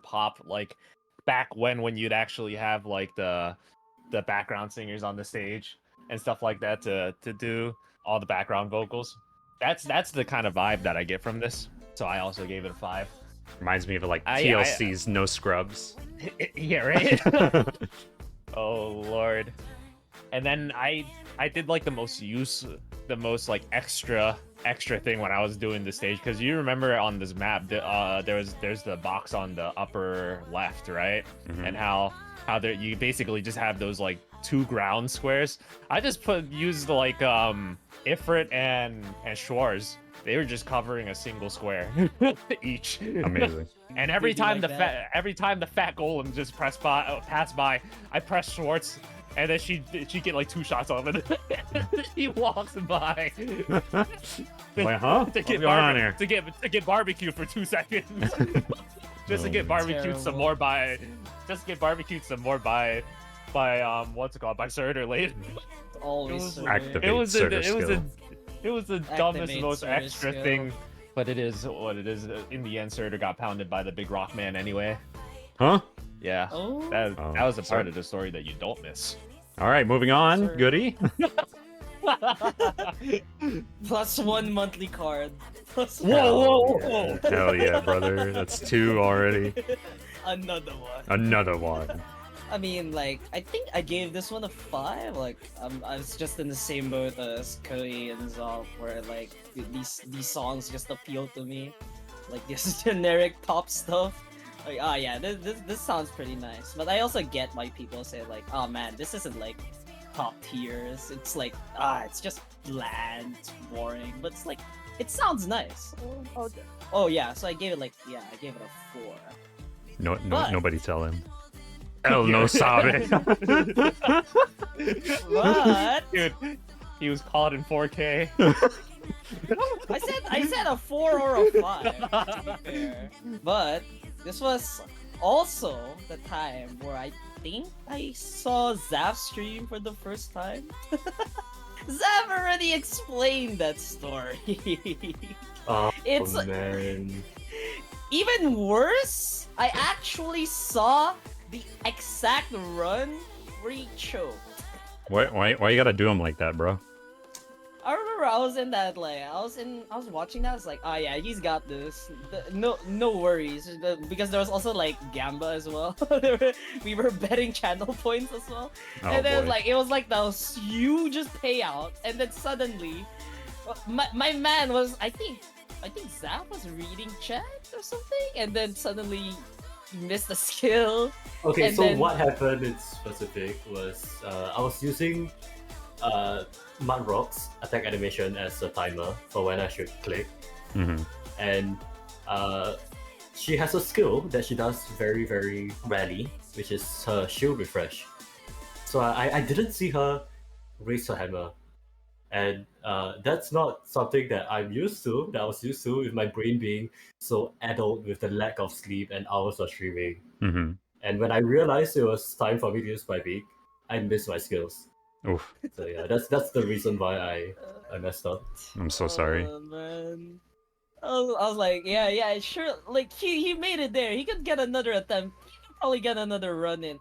C: pop, like back when you'd actually have like the background singers on the stage and stuff like that to do all the background vocals. That's the kind of vibe that I get from this. So I also gave it a 5.
A: Reminds me of like TLC's No Scrubs.
C: Yeah, right. Oh lord. And then I did like the most like extra thing when I was doing the stage, because you remember on this map there's the box on the upper left, right?
A: Mm-hmm.
C: And how there you basically just have those like 2 ground squares. I just used like Ifrit and Schwarz. They were just covering a single square each.
A: Amazing.
C: And every
B: Did you
C: time
B: like
C: the fat golem just passed by, I pressed Schwartz and then she get like 2 shots off, and he walks by.
A: Like, huh?
C: to get
A: What's going on here?
C: to get barbecued for 2 seconds. Just to get barbecued some more by what's it called, by Cinder later.
B: Always
A: Activate
C: It was
A: Cinder
C: the
A: skill.
C: dumbest,
B: Activate
C: most
B: Cinder
C: extra
B: skill.
C: thing, but it is what it is. In the end, Cinder got pounded by the big rock man anyway.
A: Huh?
C: Yeah,
B: Oh.
C: that
A: Oh,
C: was a
A: sorry.
C: part of the story that you don't miss.
A: All right, moving on.
B: Sir.
A: Goody.
B: +1 monthly card. Plus
C: Whoa!
A: Hell yeah, brother. That's 2 already.
B: Another one.
A: Another one.
B: I mean, like, I think I gave this one a 5. Like, I was just in the same boat as Koi and Zop, where like these songs just appeal to me, like this generic pop stuff. Like, oh yeah, this sounds pretty nice. But I also get why people say like, oh man, this isn't like top tiers. It's like, it's just bland, it's boring. But it's like, it sounds nice. Oh yeah, so I gave it a 4. But-
A: Nobody tell him. El no sabe.
B: But
C: Dude, he was caught in 4K.
B: I said a 4 or a 5, to be fair. But this was also the time where I think I saw Zaf stream for the first time. Zaf already explained that story.
D: Oh
B: It's-
D: man.
B: Even worse, I actually saw the exact run where he choked.
A: Why you gotta do him like that, bro?
B: I remember I was in that, like, I was watching that. I was like, oh yeah, he's got this. No worries, because there was also like Gamba as well. We were betting channel points as well,
A: Oh,
B: and then
A: boy.
B: like it was like the hugest payout, and then suddenly, my man was, I think Zap was reading chat or something, and then suddenly he missed the skill.
D: Okay,
B: And
D: so
B: then-
D: what happened in specific was I was using Mud Rock's attack animation as a timer for when I should click,
A: Hmm.
D: and she has a skill that she does very, very rarely, which is her shield refresh. So I didn't see her raise her hammer, and that's not something that I was used to, with my brain being so addled with the lack of sleep and hours of streaming.
A: Hmm.
D: And when I realized it was time for me to use my beak, I missed my skills.
A: Oof.
D: So yeah, that's the reason why I messed up.
A: I'm so sorry.
B: Oh, man. I was like, yeah, sure. Like he made it there. He could get another attempt. He could probably get another run in.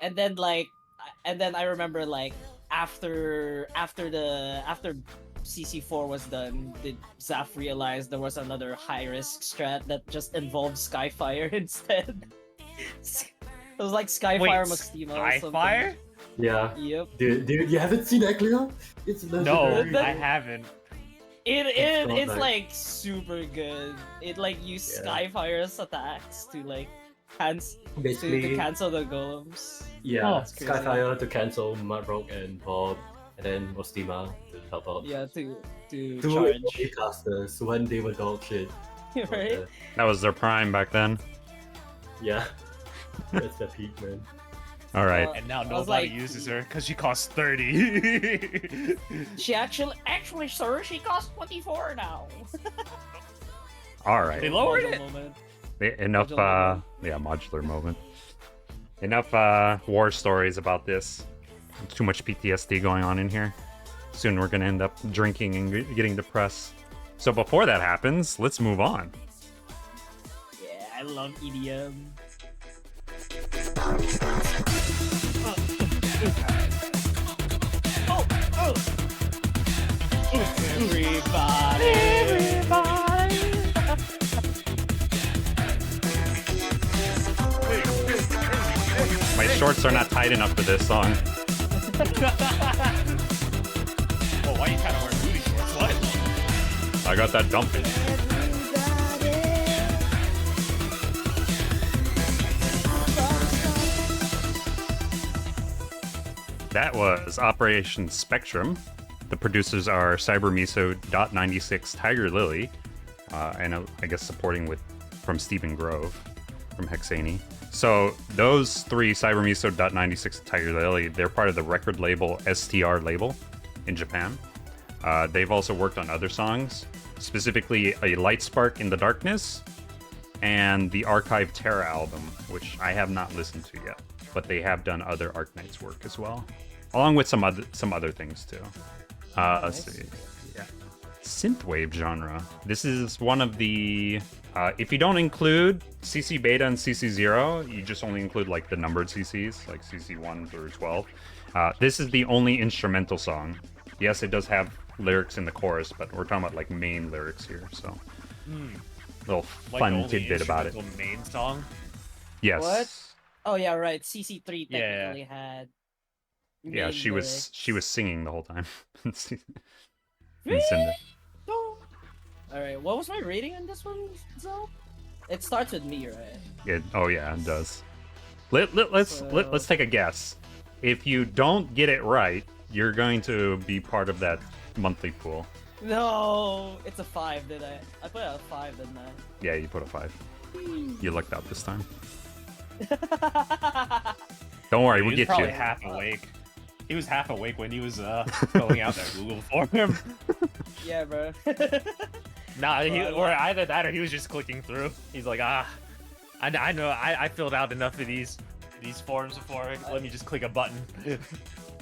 B: And then I remember like after CC4 was done, did Zaf realize there was another high risk strat that just involved Skyfire instead? It was like Skyfire Maxima or something.
C: Skyfire?
D: Yeah.
B: Yep.
D: Dude, you haven't seen that clear? It's
C: No,
D: legendary.
C: I haven't.
B: It's
D: not
B: like super good. It like use
D: Yeah.
B: Skyfire's attacks to like to
D: Basically,
B: cancel the golems.
D: yeah,
C: Oh,
B: that's crazy.
D: Skyfire to cancel Mudrock and Bob, and then Ostima to help out.
B: Yeah, to
D: Two
B: charge.
D: casters when they were dog shit.
B: Right?
A: That was their prime back then.
D: Yeah. That's the peak, man.
A: All right.
B: Uh,
C: And now
B: I was
C: nobody
B: like-
C: uses her because she costs 30.
B: She actually, sir, she costs 24 now.
A: All right.
C: They lowered
B: Module
C: it.
B: moment.
A: Enough.
B: Modular moment.
A: Yeah, modular moment. Enough war stories about this. Too much PTSD going on in here. Soon we're gonna end up drinking and getting depressed. So before that happens, let's move on.
B: Yeah, I love EDM. Everybody.
A: My shorts are not tight enough for this song.
C: Well, why are you kind of wearing booty shorts? What?
A: I got that dumping. That was Operation Spectrum. The producers are CyberMiso.96 Tiger Lily, and I guess supporting from Stephen Grove from Hexani. So those three, Cybermiso, 96, Tiger Lily, they're part of the record label STR label in Japan. They've also worked on other songs, specifically a Light Spark in the Darkness and the Archive Terra album, which I have not listened to yet, but they have done other Arknights work as well, along with some other things too. Let's see. Yeah. Synthwave genre. This is one of the if you don't include CC Beta and CC 0, you just only include like the numbered CCs, like CC 1 through 12. This is the only instrumental song. Yes, it does have lyrics in the chorus, but we're talking about like main lyrics here, so little
C: Like
A: fun
C: the only
A: tidbit about it.
C: instrumental main song.
A: Yes.
B: What? Oh yeah, right. CC3
C: Yeah.
B: technically had.
A: Yeah,
B: main
A: she
B: lyrics.
A: was singing the whole time. in
B: Really?
A: Cinder.
B: All right. What was my rating on this one, Zo? It starts with me, right?
A: Oh yeah, it does. Let's take a guess. If you don't get it right, you're going to be part of that monthly pool.
B: No, it's a 5. Did I? I put a 5, didn't
A: Yeah, you put a 5. You lucked out this time.
B: I?
A: Don't worry,
C: He
A: we'll
C: was
A: get
C: probably
A: you.
C: half awake. He was half awake when he was filling out that Google form.
B: Yeah, bro.
C: Nah,
B: Well,
C: or either that or he was just clicking through. He's like, I know, I filled out enough of these forms before. Let me just click a button.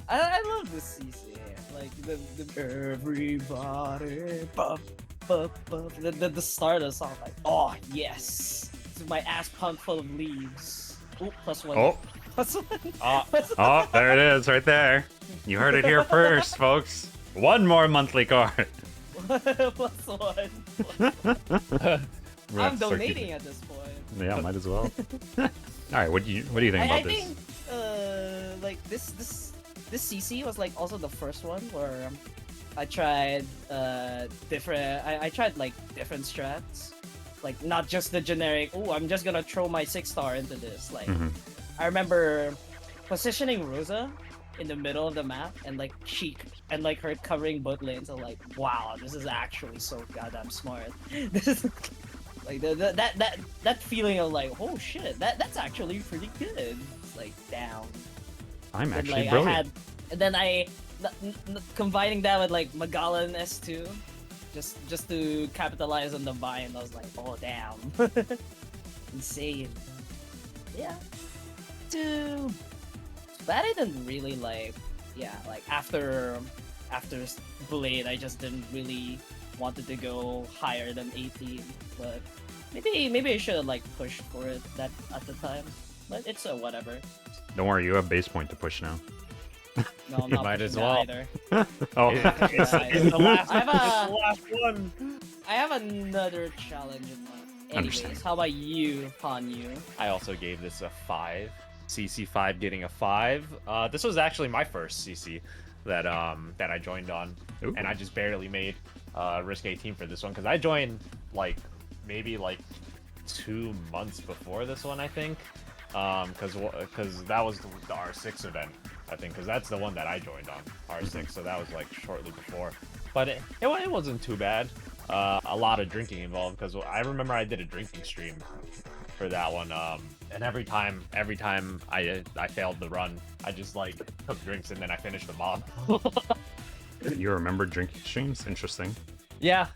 B: I love this CC. Like the everybody, bup, bup, bup. The start of the song, like, oh yes, this is my ass pumped full of leaves. Ooh, +1.
A: Oh,
B: +1.
A: oh, there it is, right there. You heard it here first, folks. One more monthly card.
B: +1. I'm
A: Let's start
B: donating
A: keeping-
B: at this point.
A: Yeah, might as well. All right, what do you think about
B: I
A: this?
B: think like this CC was like also the first one where I tried different. I tried like different strats, like not just the generic. Oh, I'm just gonna throw my 6-star into this. Like I remember positioning Rosa in the middle of the map and like her covering both lanes. I'm like, wow, this is actually so goddamn smart. This is like that feeling of like, oh shit, that's actually pretty good. It's like, damn.
A: I'm
B: And,
A: actually
B: like,
A: brilliant.
B: and then combining that with like Magalan S2, just to capitalize on the bind. I was like, oh damn, insane. Yeah. But I didn't really like, like after Blade, I just didn't really wanted to go higher than 18. But maybe I should have like pushed for it that at the time. But it's whatever.
A: Don't worry, you have Basepoint to push now.
B: No, I'm not
C: Might
B: pushing
C: as
B: that
C: well.
B: either.
A: Oh,
C: It's the last,
B: I have
C: it's the last one.
B: I have another challenge in mind. Anyways,
A: Understand.
B: how about you, Hanyu?
C: I also gave this a 5. CC5 getting a 5. This was actually my first CC that I joined on,
A: Ooh.
C: and I just barely made Risk 18 for this one because I joined like maybe like 2 months before this one, I think, because that was the R6 event, I think, because that's the one that I joined on, R6, so that was like shortly before. But it wasn't too bad. A lot of drinking involved because I remember I did a drinking stream for that one, and every time I failed the run, I just like took drinks and then I finished the mob.
A: you remember drinking streams? Interesting.
C: Yeah,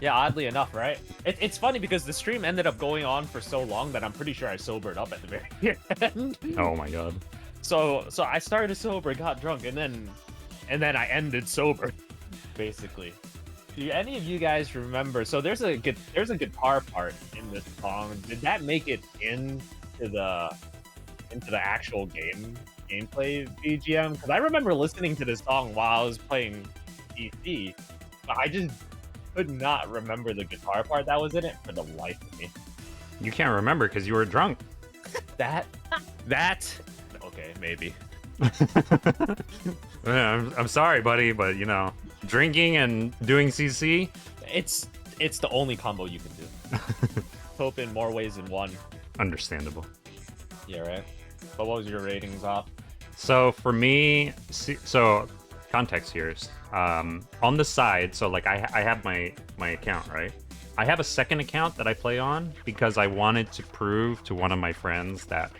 C: oddly enough, right? It's funny because the stream ended up going on for so long that I'm pretty sure I sobered up at the very end.
A: Oh my god.
C: So I started sober, got drunk, and then I ended sober, basically. Do any of you guys remember? So there's a guitar part in this song. Did that make it into the actual gameplay BGM? Because I remember listening to this song while I was playing PC, but I just could not remember the guitar part that was in it for the life of me.
A: You can't remember because you were drunk.
C: That. Okay, maybe.
A: I'm sorry, buddy, but you know, drinking and doing CC.
C: It's the only combo you can do. Hope in more ways than one.
A: Understandable.
C: Yeah, right. But what was your ratings off?
A: So for me, so context here is on the side. So like I have my account, right? I have a second account that I play on because I wanted to prove to one of my friends that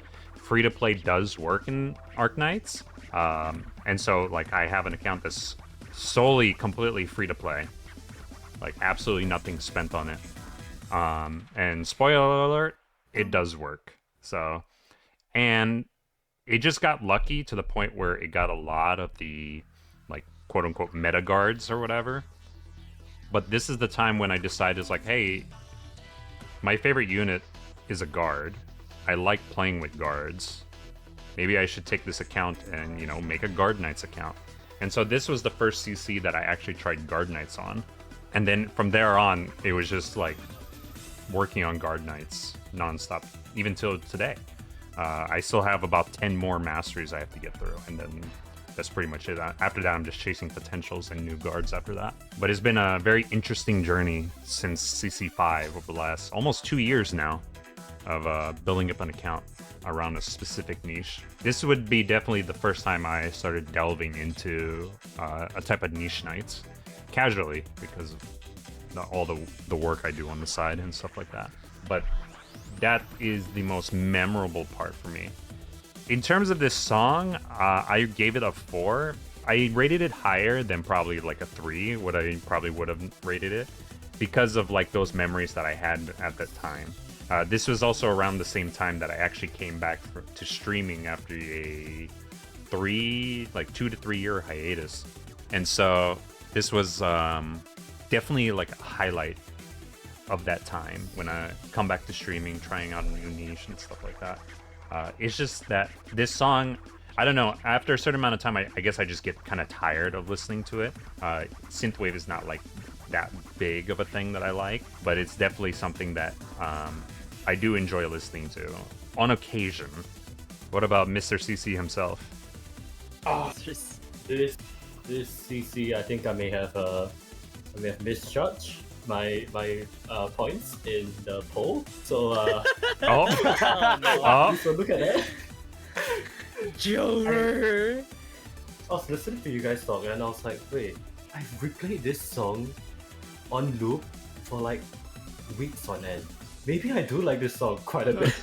A: free to play does work in Arknights, and so like I have an account that's solely completely free to play, like absolutely nothing spent on it. And spoiler alert, it does work. So, and it just got lucky to the point where it got a lot of the like quote unquote meta guards or whatever. But this is the time when I decided, it's like, hey, my favorite unit is a guard. I like playing with guards. Maybe I should take this account and, you know, make a Guard Knights account. And so this was the first CC that I actually tried Guard Knights on. And then from there on, it was just like working on Guard Knights nonstop, even till today. I still have about 10 more masteries I have to get through, and then that's pretty much it. After that, I'm just chasing potentials and new guards after that. But it's been a very interesting journey since CC5 over the last almost 2 years now of building up an account around a specific niche. This would be definitely the first time I started delving into a type of niche knights casually, because of all the work I do on the side and stuff like that. But that is the most memorable part for me. In terms of this song, I gave it a 4. I rated it higher than probably like a 3, what I probably would have rated it, because of like those memories that I had at that time. This was also around the same time that I actually came back to streaming after a 2 to 3 year hiatus. And so this was definitely like a highlight of that time when I come back to streaming, trying out a new niche and stuff like that. It's just that this song, I don't know, after a certain amount of time, I guess I just get kind of tired of listening to it. Synthwave is not like that big of a thing that I like, but it's definitely something that I do enjoy listening to on occasion. What about Mr. CC himself?
D: Oh, this CC, I think I may have misjudged my points in the poll. So so look at that.
B: Joker.
D: I was listening to you guys talk and I was like, wait, I've replayed this song on loop for like weeks on end. Maybe I do like this song quite a bit.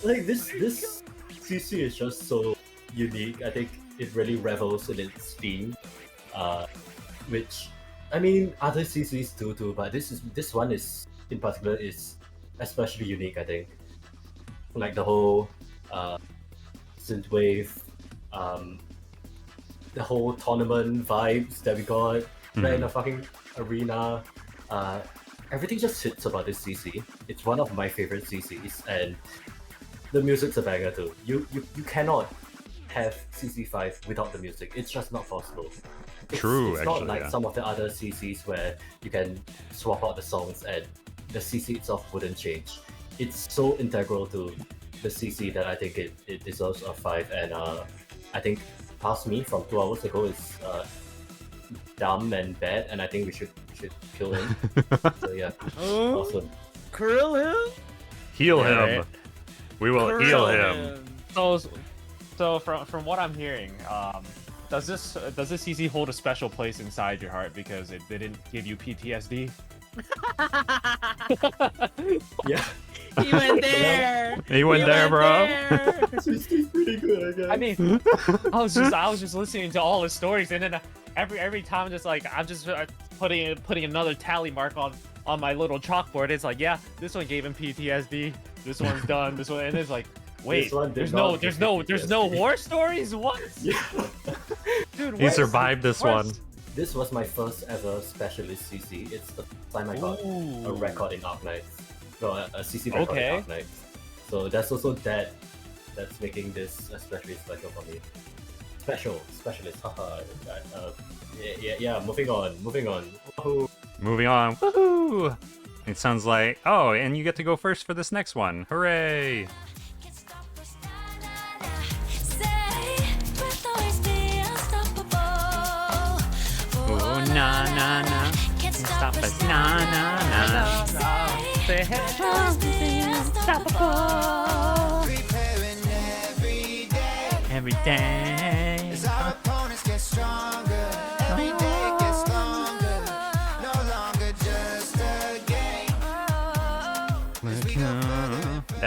D: Like this CC is just so unique. I think it really revels in its theme, which I mean other CCs do too, but this one is in particular is especially unique. I think, like the whole synthwave, the whole tournament vibes that we got right in a fucking arena. Everything just hits about this CC. It's one of my favorite CCs, and the music's a banger too. You cannot have CC5 without the music. It's just not possible. It's
A: Actually,
D: not like some of the other CCs where you can swap out the songs and the CC itself wouldn't change. It's so integral to the CC that I think it deserves a 5. And I think past me from 2 hours ago is dumb and bad, and I think we should kill him. So yeah, awesome.
B: Krill him?
A: Heal him.
C: Right.
A: We will heal him.
C: So from what I'm hearing, does this CC hold a special place inside your heart because it didn't give you PTSD?
D: Yeah.
B: He went there.
A: He went there, bro.
D: CC's pretty good, I guess.
C: I mean, I was just listening to all his stories, and then every time I'm just putting another tally mark on my little chalkboard. It's like, yeah, this one gave him PTSD. This one's done. This one, and it's like, wait, there's no war stories. What?
D: Yeah.
C: Dude,
A: He survived this one.
D: This was my first ever specialist CC. It's the time I got a record in Arknights. No, a CC record in Arknights. So that's also that's making this especially special for me. Specialist. Haha. Yeah. Moving on. Woohoo.
A: Moving on. Woohoo! It sounds like, oh, and you get to go first for this next one. Hooray! Oh, na na na. Can't stop us, na na na.
C: Say hey, unstoppable.
A: Every day.
F: As our opponents get stronger, every day gets longer. No longer just a game.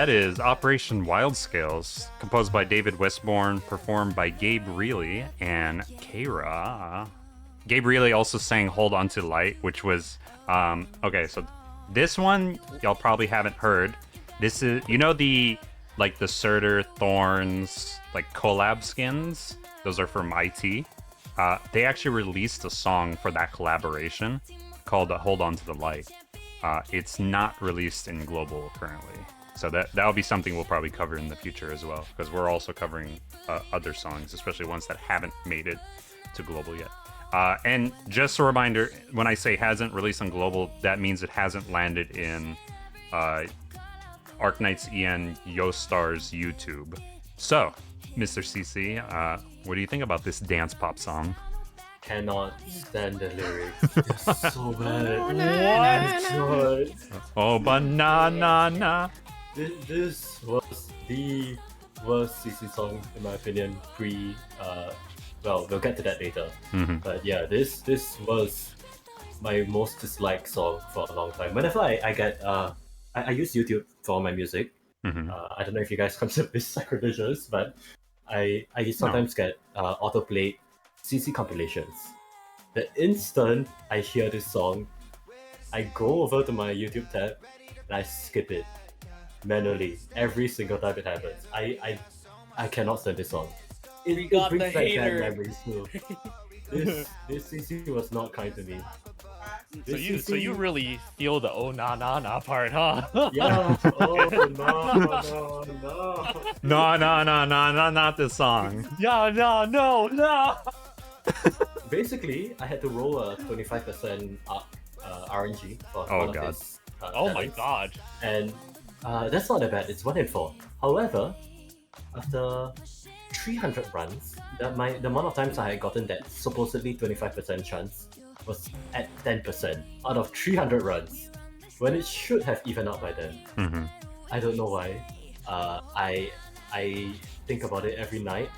A: That is Operation Wild Scales, composed by David Westbourne, performed by Gabe Reilly and Kara. Gabe Reilly also sang Hold On to Light, which was, okay, so this one y'all probably haven't heard. This is, you know, the Surtur Thorns, like collab skins? Those are from IT. They actually released a song for that collaboration called Hold On to the Light. It's not released in global currently. So that'll be something we'll probably cover in the future as well, because we're also covering other songs, especially ones that haven't made it to global yet. And just a reminder, when I say hasn't released on global, that means it hasn't landed in Arknights EN Yostar's YouTube. So, Mr. CC, what do you think about this dance pop song?
D: Cannot stand the lyrics. They're so bad. What?
A: Oh, banana.
D: This was the worst CC song in my opinion. Well, we'll get to that later.
A: Mm-hmm.
D: But yeah, this was my most disliked song for a long time. Whenever I get I use YouTube for my music.
A: Mm-hmm.
D: I don't know if you guys consider this sacrilegious, but I sometimes get autoplayed CC compilations. The instant I hear this song, I go over to my YouTube tab and I skip it manually every single time it happens. I cannot stand this song.
B: We got
D: brings
B: the
D: back bad
B: hater.
D: memories too. This CC was not kind to me.
C: So
D: This
C: you
D: CC
C: really feel the oh na na na part, huh?
D: Yeah. Oh no.
A: No, not this song.
C: Yeah, no.
D: Basically, I had to roll a 25% RNG for
A: Oh,
D: one
A: God.
D: of his
C: Oh my
D: talents.
C: god.
D: And that's not that bad. It's 1 in 4. However, after 300 runs, the amount of times I had gotten that supposedly 25% chance was at 10% out of 300 runs, when it should have evened out by then.
A: Mm-hmm.
D: I don't know why. I think about it every night.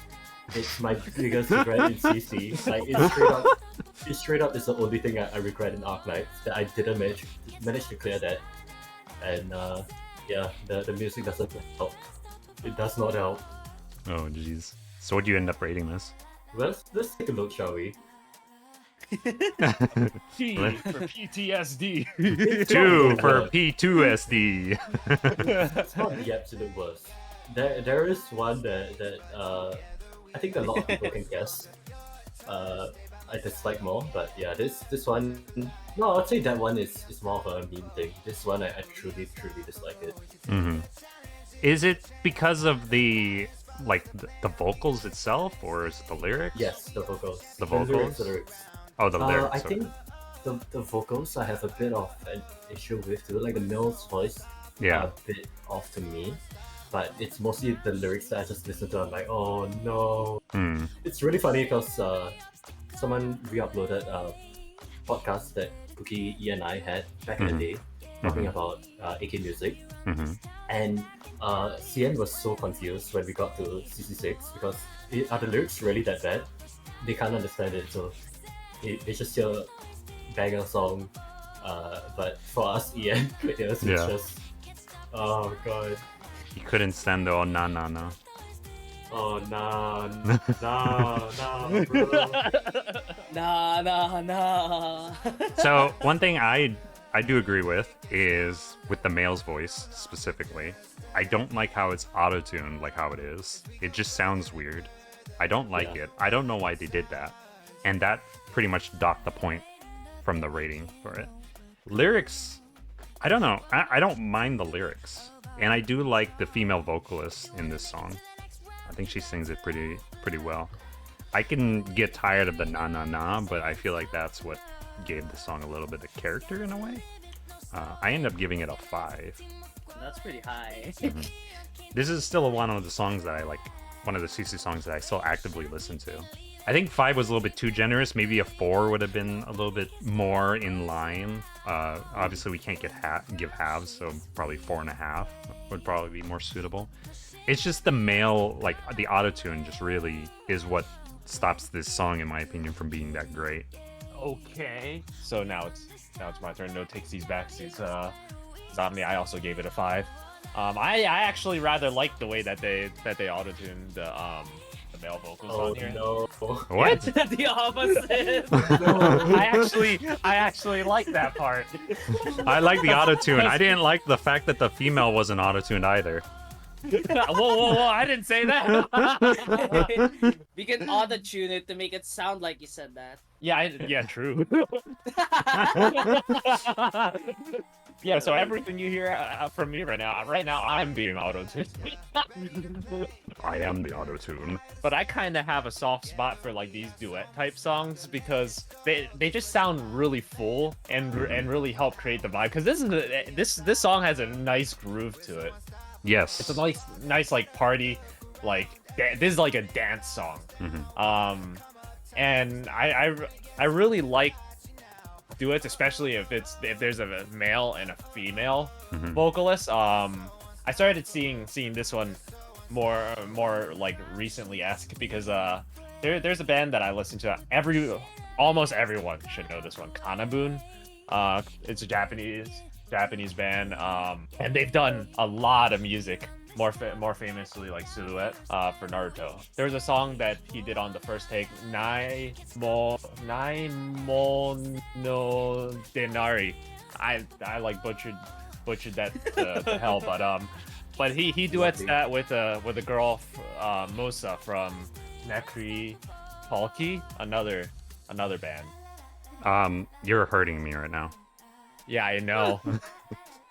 D: It's my biggest regret in CC. Like it straight up is the only thing I regret in Arknights, that I didn't manage to clear that. And yeah, the music doesn't help. It does not help.
A: Oh, jeez. So what do you end up rating this?
D: Well, let's take a look, shall we?
C: P for PTSD.
A: 2 for P2SD.
D: It's not the absolute worst. There is one that I think a lot of people can guess. I dislike more, but yeah, this one. No, I'd say that one is more of a meme thing. This one I truly dislike it.
A: Mm-hmm. Is it because of the vocals itself, or is it the lyrics?
D: Yes, the vocals.
A: The vocals?
D: The lyrics.
A: Oh, the lyrics.
D: I
A: okay.
D: think the vocals I have a bit of an issue with too. Like the male's voice,
A: Yeah.
D: a bit off to me. But it's mostly the lyrics that I just listen to. I'm like, oh no.
A: Hmm.
D: It's really funny because someone re-uploaded a podcast that Cookie E and I had back in the day, talking about AK music,
A: Mm-hmm.
D: and CN was so confused when we got to CC6 because are the lyrics really that bad? They can't understand it, so they just hear banger song. But for us EN players, it's
A: Yeah.
D: just oh god.
A: He couldn't stand the oh na.
D: Oh nah, bro.
B: Nah.
A: So one thing I do agree with is with the male's voice specifically. I don't like how it's auto-tuned like how it is. It just sounds weird. I don't like
D: Yeah.
A: it. I don't know why they did that. And that pretty much docked the point from the rating for it. Lyrics, I don't know. I don't mind the lyrics. And I do like the female vocalist in this song. I think she sings it pretty well. I can get tired of the na, but I feel like that's what gave the song a little bit of character in a way. I end up giving it a 5.
B: That's pretty high.
A: This is still one of the songs that I like, one of the CC songs that I still actively listen to. I think 5 was a little bit too generous. Maybe a 4 would have been a little bit more in line. Obviously, we can't give halves, so probably 4.5 would probably be more suitable. It's just the male, like the auto-tune just really is what stops this song, in my opinion, from being that great.
C: Okay. So now it's my turn. No takesies backsies. Zomni, I also gave it a 5. I actually rather like the way that they auto-tuned the male vocals
D: Oh
C: on here.
D: no.
A: What?
B: The opposite.
C: I actually like that part.
A: I like the auto-tune. I didn't like the fact that the female wasn't auto-tuned either.
C: Whoa! I didn't say that.
B: We can auto-tune it to make it sound like you said that.
C: Yeah, true. Yeah, so everything you hear from me right now, I'm being auto-tuned.
A: I am the auto-tune.
C: But I kind of have a soft spot for like these duet type songs because they just sound really full and really help create the vibe. Because this song has a nice groove to it.
A: Yes.
C: It's a nice like party, like this is like a dance song. And I really like duets, especially if there's a male and a female vocalist. I started seeing this one more like recently because there's a band that I listen to. Almost everyone should know this one, Kanabun. It's a Japanese band, and they've done a lot of music. More famously, like Silhouette for Naruto. There was a song that he did on the first take, Nai mo no Denari. I like butchered that to hell, but he duets that with a girl, Mosa from Nekri Palki, another band.
A: You're hurting me right now.
C: Yeah, I know.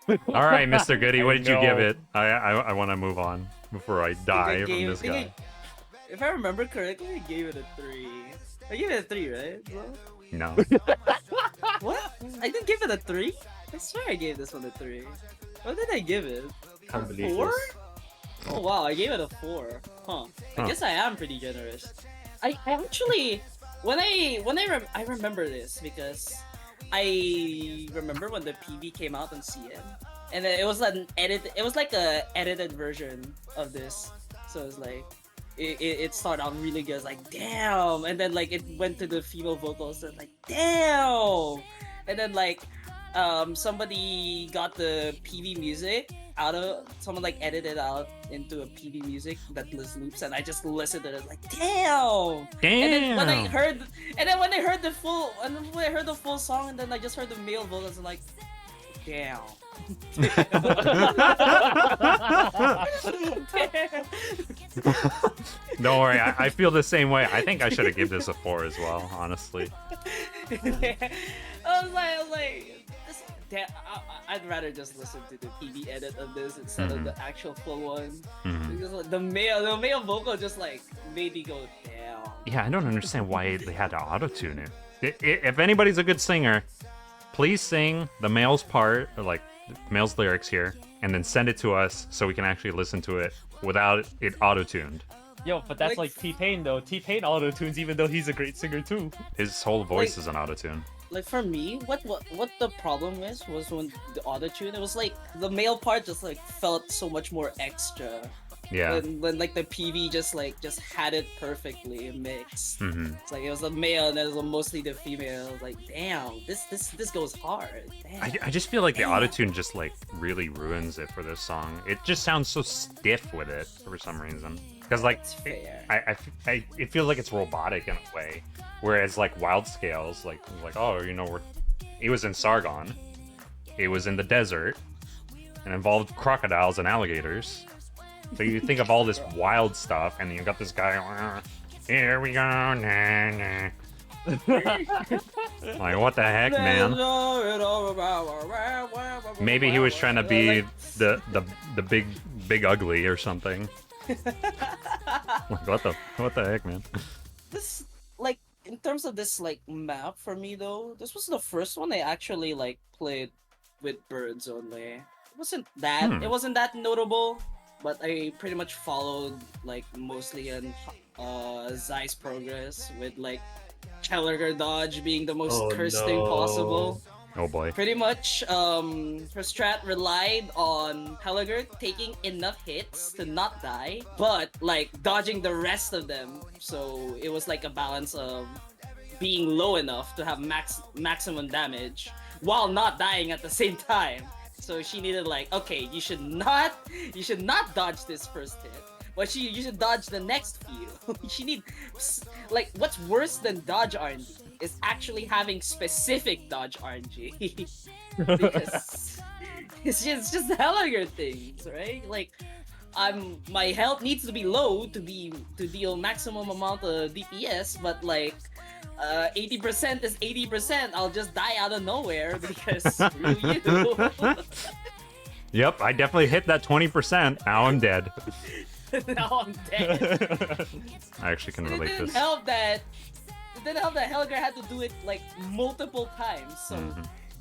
A: All right, Mr. Goody, what did you give
C: know.
A: it? I want to move on before I die from this guy.
B: If I remember correctly, I gave it a 3. I gave it a 3, right? Bro?
A: No.
B: What? I didn't give it a 3? I swear I gave this one a 3. What did I give it?
D: Can't believe
B: 4?
D: this.
B: Oh wow, I gave it a 4. Huh. I guess I am pretty generous. I actually, I remember this because I remember when the PV came out on CN, and then it was an edit. It was like a edited version of this, so it was like it started out really good. It's like damn, and then like it went to the female vocals, and like damn, and then like somebody got the PV music someone like edited out into a PV music that loops, and I just listened to it like damn. And then when I heard the full song, and then I just heard the male vocals, and like damn.
A: Don't worry, I feel the same way. I think I should have given this a 4 as well, honestly.
B: I was like, this, damn, I'd rather just listen to the PV edit of this instead of the actual full one. Because like, the male vocal just like made me go damn.
A: Yeah, I don't understand why they had to auto-tune it. If anybody's a good singer, please sing the male's part, or like the male's lyrics here, and then send it to us so we can actually listen to it without it auto-tuned.
C: Yo, but that's
B: Like-
C: like T-Pain though. T-Pain auto-tunes even though he's a great singer too.
A: His whole voice
B: Like-
A: is an auto-tune.
B: Like for me, what the problem was when the auto-tune, it was like the male part just like felt so much more extra.
A: Yeah.
B: When like the PV just had it perfectly mixed. It's like it was the male and then it was mostly the female. Like damn, this goes hard. Damn.
A: I just feel like the auto-tune just like really ruins it for this song. It just sounds so stiff with it for some reason. Because like
B: It's fair.
A: it feels like it's robotic in a way, whereas like Wild Scales, like oh, you know, it was in Sargon, it was in the desert, and involved crocodiles and alligators. So you think of all this wild stuff, and you got this guy. Here we go. Nah, nah. Like what the heck, man? Maybe he was trying to be the big ugly or something. Like what the heck, man?
B: This like in terms of this like map for me though, this was the first one I actually like played with birds only. It wasn't that notable, but I pretty much followed like mostly in Zai's progress with like Challenger dodge being the most cursed thing possible.
A: Oh boy.
B: Pretty much, her strat relied on Helliger taking enough hits to not die, but like dodging the rest of them. So it was like a balance of being low enough to have maximum damage while not dying at the same time. So she needed like, okay, you should not dodge this first hit. But you should dodge the next few. She need like what's worse than dodge RNG is actually having specific dodge RNG. Because it's just Hellinger things, right? Like my health needs to be low to deal maximum amount of DPS, but like 80% is 80%. I'll just die out of nowhere because screw you.
A: Yep, I definitely hit that 20%. Now I'm dead.
B: Now I'm dead.
A: I actually can relate
B: It
A: this.
B: didn't help that Hellinger had to do it like multiple times. So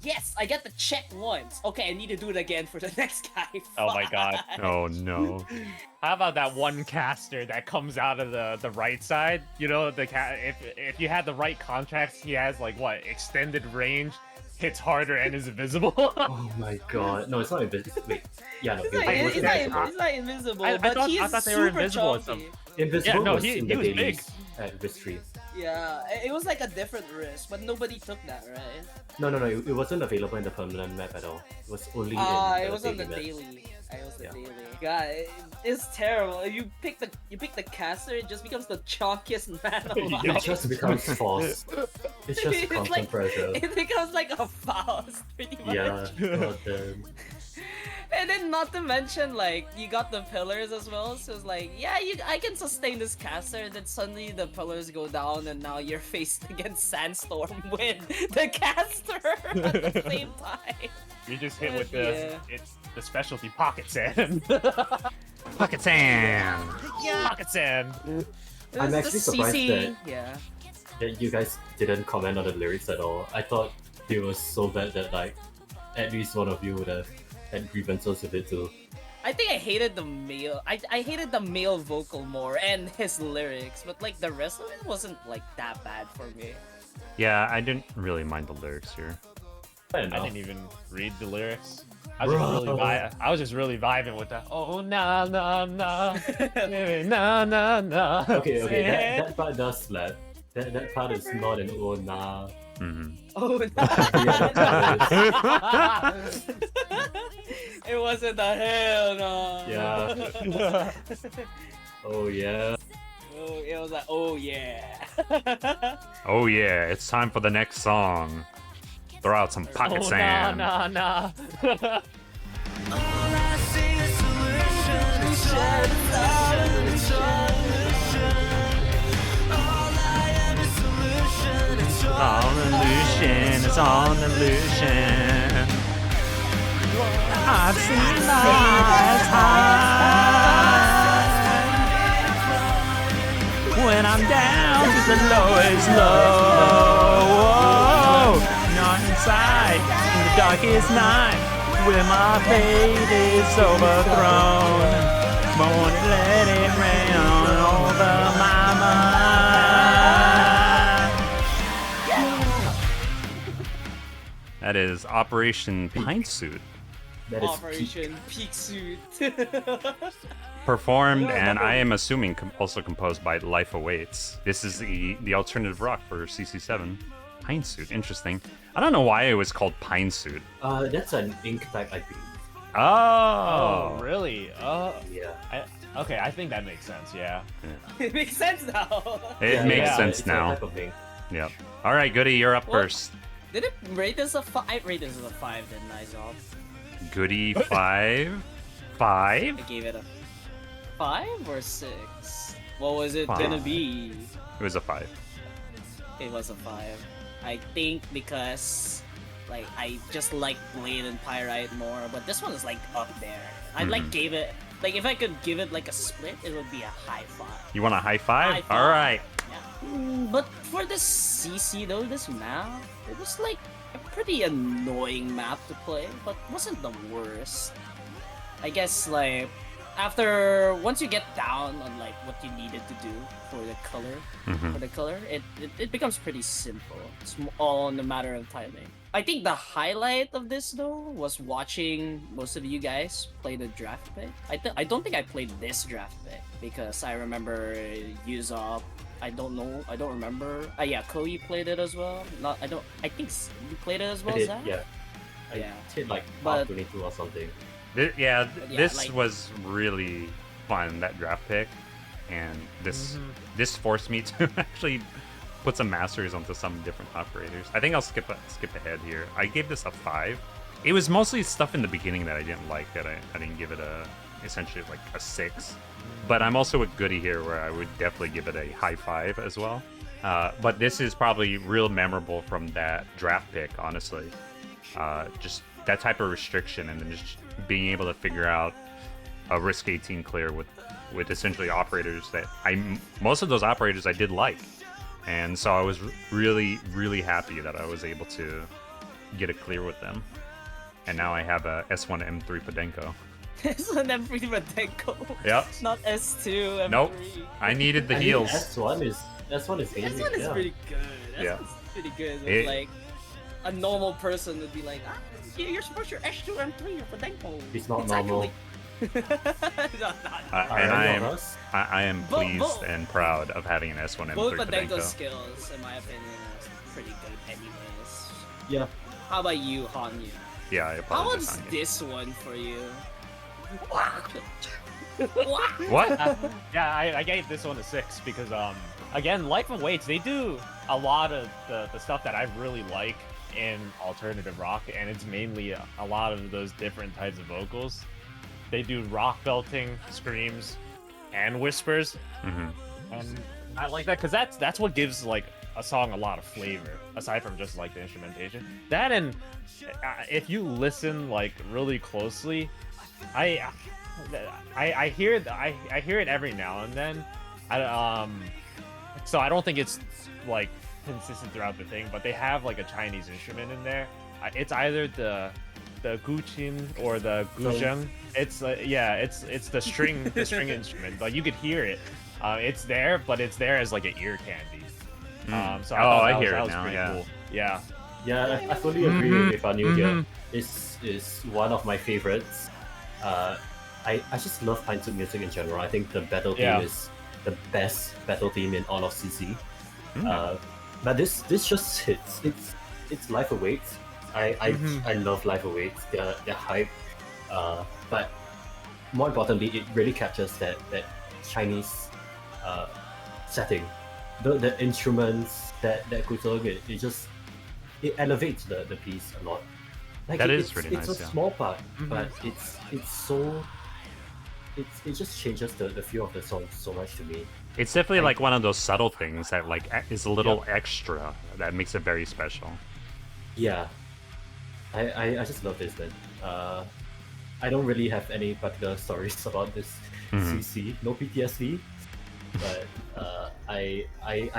B: yes, I get the check once. Okay, I need to do it again for the next guy.
C: Oh my god.
A: Oh no.
C: How about that one caster that comes out of the right side? You know, if you had the right contracts, he has like what, extended range, hits harder, and is invisible.
D: Oh my god. No, it's not invisible. Wait. Yeah, no.
B: He's not invisible,
C: I
B: but he's
C: thought they were
B: super
C: invisible at
B: chunky.
D: Invisible
C: Yeah, no,
D: was
C: he
D: in the
C: was big.
D: dailies at risk 3.
B: Yeah, it was like a different risk, but nobody took that, right?
D: No, it wasn't available in the permanent map at all. It was only in
B: It
D: the
B: was on the
D: daily map.
B: daily. It was the
D: Yeah.
B: daily. God, it's terrible. You pick the caster, it just becomes the chalkiest man alive.
D: It just becomes force. It's just
B: It's
D: constant
B: like-
D: pressure.
B: It becomes like a Faust, pretty much.
D: Yeah, god damn.
B: And then not to mention, like, you got the pillars as well, so it's like, yeah, I can sustain this caster, and then suddenly the pillars go down, and now you're faced against Sandstorm with the caster at the same time.
C: You just hit with
B: Yeah.
C: the specialty pocket sand.
A: Pocket sand.
C: Pocket sand.
D: I'm
B: The
D: actually surprised
B: CC
D: that you guys didn't comment on the lyrics at all. I thought it was so bad that like at least one of you would have had grievances with it too.
B: I think I hated the male. I hated the male vocal more and his lyrics, but like the rest of it wasn't like that bad for me.
A: Yeah, I didn't really mind the lyrics here.
D: Fair
C: I
D: enough.
C: didn't even read the lyrics. I was just really vibing with that. Oh na na na, na na na.
D: Okay, that part does slap. That part is not an oh nah.
A: Mhm.
B: Oh no!
D: Yeah, that part is.
B: It wasn't a hell no.
D: Yeah. Oh yeah.
B: Oh, it was like, oh yeah.
A: Oh yeah, it's time for the next song. Throw out some pocket
C: Oh
A: sand.
C: na na na.
A: All illusion, it's all an illusion. I've seen the highest high when I'm down to the lowest low. Not inside in the darkest night where my fate is overthrown. Won't let it rain on over my mind. That is Operation Pine Suit,
D: That is
B: Operation Peak Suit.
A: performed and I am assuming also composed by Life Awaits. This is the alternative rock for CC7. Pine Suit, interesting. I don't know why it was called Pine Suit.
D: that's an ink type, I think.
C: Oh,
A: Oh,
C: really?
D: Yeah.
C: Okay, I think that makes sense. Yeah.
B: It makes sense now.
A: It makes
C: yeah,
A: sense
D: it's
A: now.
D: A type of ink.
A: Yep. All right, Goody, you're up
B: Well-
A: first.
B: Did it rate as a 5? I rated as a 5, didn't I, Zob?
A: Goody 5.
B: I
A: 5?
B: gave it a 5 or 6? What was it
A: 5.
B: gonna be?
A: It was a 5.
B: It was a 5. I think because like I just like Blade and Pyrite more, but this one is like up there. I like gave it like if I could give it like a split, it would be a high 5.
A: You want a high 5?
B: High five.
A: All right.
B: Yeah. But for this CC though, this map, it was like a pretty annoying map to play, but wasn't the worst. I guess like once you get down on like what you needed to do for the color, it becomes pretty simple. It's all in a matter of timing. I think the highlight of this though was watching most of you guys play the draft pick. I don't think I played this draft pick because I remember Usopp. I don't remember. Yeah, Koei played it as well. I think you played it as well,
D: I did,
B: Zach?
D: yeah.
B: Yeah.
D: hit like
B: But-
D: 22 or something.
A: Yeah,
B: yeah,
A: this
B: like-
A: was really fun, that draft pick, and this forced me to actually put some masters onto some different operators. I think I'll skip ahead here. I gave this a 5. It was mostly stuff in the beginning that I didn't like, that I didn't give it essentially like a 6. But I'm also a goodie here where I would definitely give it a high 5 as well. But this is probably real memorable from that draft pick, honestly. Just that type of restriction, and then just being able to figure out a risk 18 clear with essentially operators that most of those operators I did like. And so I was really, really happy that I was able to get a clear with them. And now I have a S1 M3 Podenko.
B: It's an M3 Radenko.
A: Yep.
B: Not S2 M3.
A: Nope. I needed the
D: I mean,
A: heals.
D: S1 is easy.
B: S1 is
D: yeah.
B: pretty good.
A: Yeah.
B: S1's pretty good. With,
A: It-
B: like, a normal person would be like, you're supposed to S2 M3 or Radenko.
D: He's not
B: It's
D: normal.
A: I am
B: Both-
A: pleased
B: both-
A: and proud of having an S1 M3
B: Both
A: Podenko.
B: Radenko skills, in my opinion, are pretty good anyways.
D: Yeah.
B: How about you, Hanyu?
A: Yeah, I
B: How
A: apologize.
B: was
A: Anya.
B: this one for you?
A: What?
C: Yeah, I gave this one a 6 because again, Life Awaits, they do a lot of the stuff that I really like in alternative rock, and it's mainly a lot of those different types of vocals. They do rock belting, screams, and whispers,
A: Mhm.
C: and I like that because that's what gives like a song a lot of flavor, aside from just like the instrumentation. That, and if you listen like really closely, I hear it every now and then. So I don't think it's like consistent throughout the thing, but they have like a Chinese instrument in there. It's either the guqin or the guzheng. It's it's the string instrument. Like you could hear it. It's there, but it's there as like an ear candy. So
A: Oh, I
C: thought
A: hear
C: that
A: it
C: was
A: now,
C: pretty
A: yeah.
C: cool. Yeah.
D: Yeah, I fully agree with Anu here. Is one of my favorites. I just love Pine Soup music in general. I think the battle theme
C: Yeah.
D: is the best battle theme in all of CC.
A: Mm.
D: But this just hits. It's Life Awaits. I love Life Awaits. They're hype. But more importantly, it really captures that Chinese setting. The instruments, that guzheng, it elevates the piece a lot. Like
A: That is
D: it's,
A: really
D: it's
A: nice,
D: a
A: yeah.
D: small part, but it's so it just changes the feel of the song so much to me.
A: It's definitely like one of those subtle things that like is a little extra that makes it very special.
D: Yeah, I just love this, man. I don't really have any particular stories about this CC. No PTSD, but I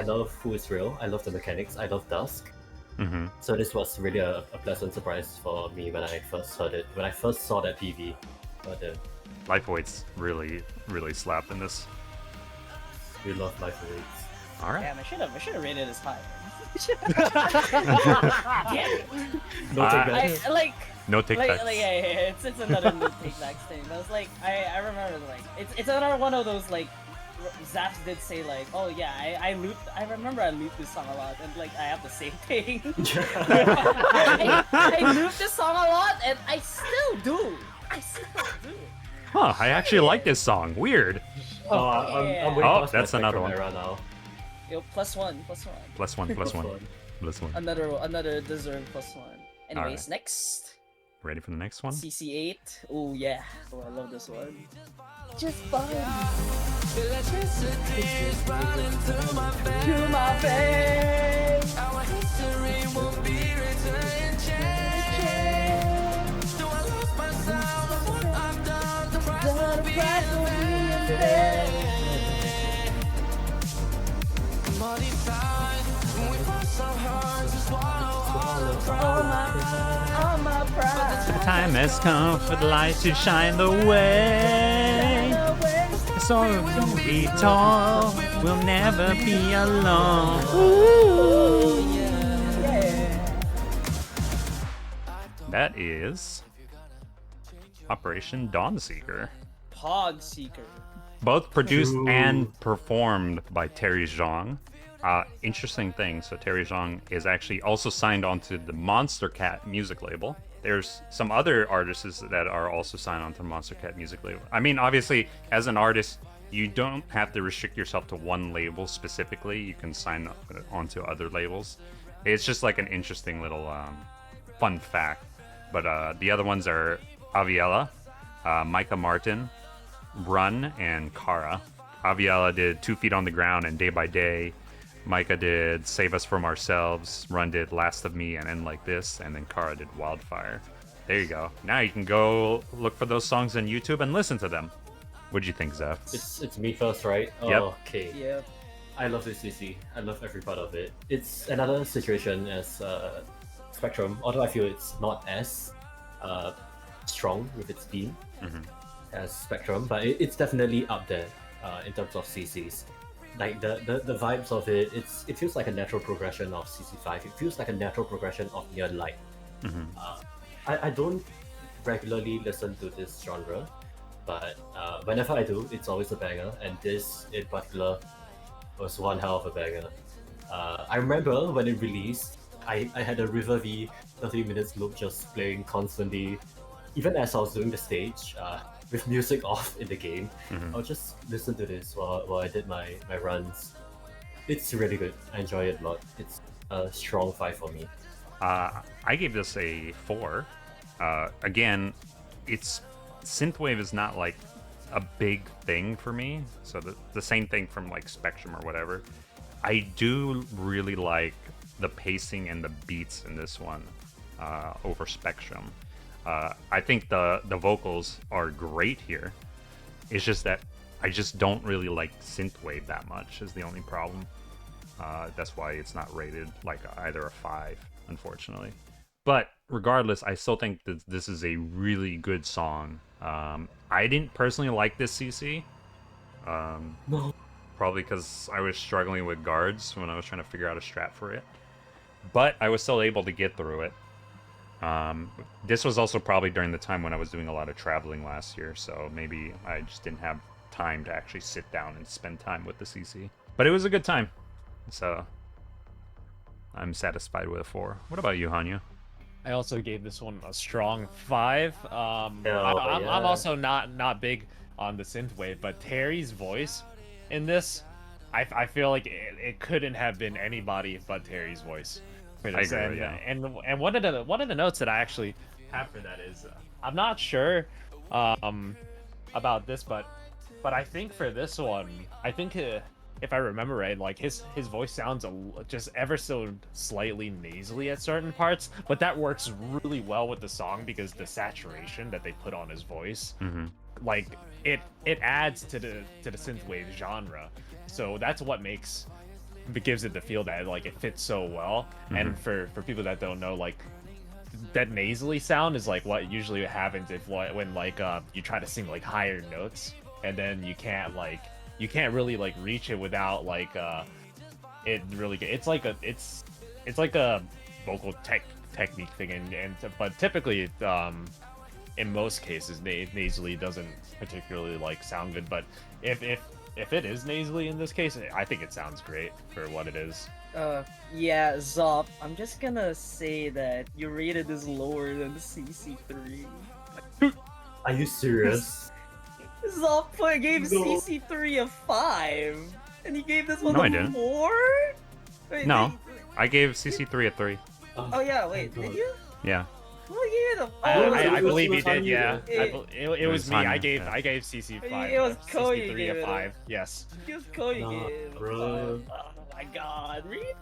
D: love Who Is Real. I love the mechanics. I love Dusk.
A: Hmm.
D: So this was really a pleasant surprise for me when I first heard it. When I first saw that PV. But
A: Life Awaits really, really slapped in this.
D: we love Life Awaits.
A: All right.
B: Damn, I should have rated this high.
D: No take back.
B: I like.
A: No tic
B: Like,
A: tacs.
B: yeah, it's another no take backs thing. But it's like I remember like it's another one of those like Zaps did say like, oh yeah, I remember I looped this song a lot, and like I have the same thing. I looped this song a lot, and I still do.
A: Huh, I actually like this song. Weird.
D: Oh, I'm way
A: Oh,
D: past my
A: that's another
D: Spectrum
A: one.
D: era now.
B: Yo, plus one.
A: Plus one. Plus one.
B: Another deserved plus one. Anyways,
A: Alright.
B: next
A: Ready for the next one?
B: CC8. Oh yeah, oh I love this one. Just fun. To my face.
F: Our history will be written in change. Do I lose myself in what I've done? The price will be in vain. Money times when we fought so hard to swallow all the pride.
B: All my pride.
A: The time has come for the light to shine the way. So don't be tall, we'll never be alone. That is Operation Dawnseeker.
B: Pod Seeker.
A: Both produced
D: Ooh.
A: and performed by Terry Zhang. Interesting thing, so Terry Zhang is actually also signed onto the Monster Cat music label. there's some other artists that are also signed onto Monster Cat music label. I mean, obviously, as an artist, you don't have to restrict yourself to one label specifically. You can sign onto other labels. It's just like an interesting little fun fact. But the other ones are Aviella, Micah Martin, Run, and Kara. Aviella did 2 Feet on the Ground and Day by Day. Micah did Save Us From Ourselves. Run did Last of Me and End Like This. And then Kara did Wildfire. There you go. Now you can go look for those songs on YouTube and listen to them. What'd you think, Zeph?
D: It's me first, right?
A: Yep.
D: Okay.
B: Yep.
D: I love this CC. I love every part of it. It's another situation as Spectrum, although I feel it's not as strong with its theme as Spectrum, but it's definitely up there in terms of CCs. Like the vibes of it, it feels like a natural progression of CC5. It feels like a natural progression of Near Light. I don't regularly listen to this genre, but whenever I do, it's always a banger, and this in particular was one hell of a banger. I remember when it released, I had a River V 30 minutes loop just playing constantly, even as I was doing the stage, with music off in the game. I'll just listen to this while I did my runs. It's really good. I enjoy it a lot. It's a strong 5 for me.
A: I gave this a 4. Again, it's synthwave is not like a big thing for me, so the same thing from like Spectrum or whatever. I do really like the pacing and the beats in this one over Spectrum. I think the vocals are great here. It's just that I just don't really like synthwave that much is the only problem. That's why it's not rated like either a 5, unfortunately. But regardless, I still think that this is a really good song. I didn't personally like this CC.
D: No.
A: Probably because I was struggling with guards when I was trying to figure out a strat for it. But I was still able to get through it. This was also probably during the time when I was doing a lot of traveling last year, so maybe I just didn't have time to actually sit down and spend time with the CC. But it was a good time, so I'm satisfied with a 4. What about you, Hanya?
C: I also gave this one a strong 5. I'm
D: yeah.
C: also not big on the synthwave, but Terry's voice in this, I feel like it couldn't have been anybody but Terry's voice. For this.
A: I agree, yeah.
C: And one of the notes that I actually have for that is I'm not sure about this, but I think for this one, I think if I remember right, like his voice sounds just ever so slightly nasally at certain parts, but that works really well with the song because the saturation that they put on his voice, like it adds to the synthwave genre. So that's what gives it the feel that like it fits so well. And for people that don't know, like that nasally sound is like what usually happens when like you try to sing like higher notes and then you can't really like reach it without like it really it's like a vocal technique thing, but typically in most cases nasally doesn't particularly like sound good, but if it is nasally in this case, I think it sounds great for what it is.
B: Yeah, Zop, I'm just gonna say that you rated this lower than CC3.
D: Are you serious?
B: Zop gave CC3 a 5, and he gave this one
A: No, I
B: a
A: didn't.
B: 4? Wait,
A: No, I gave CC3 a 3.
B: Oh yeah, wait, did you?
A: Yeah.
B: Who gave it a 4?
C: I
D: was-
C: believe
D: it
C: you
D: was
C: did,
D: Hanya,
C: yeah.
B: though.
C: It was me.
A: Hanya,
C: I gave
A: yeah.
C: CC5.
B: It was Cody
C: CC3
B: gave
C: a
B: it
C: 5. Yes.
B: Just Cody
D: Nah,
B: gave it a
D: bro.
B: 5. Oh my god, really?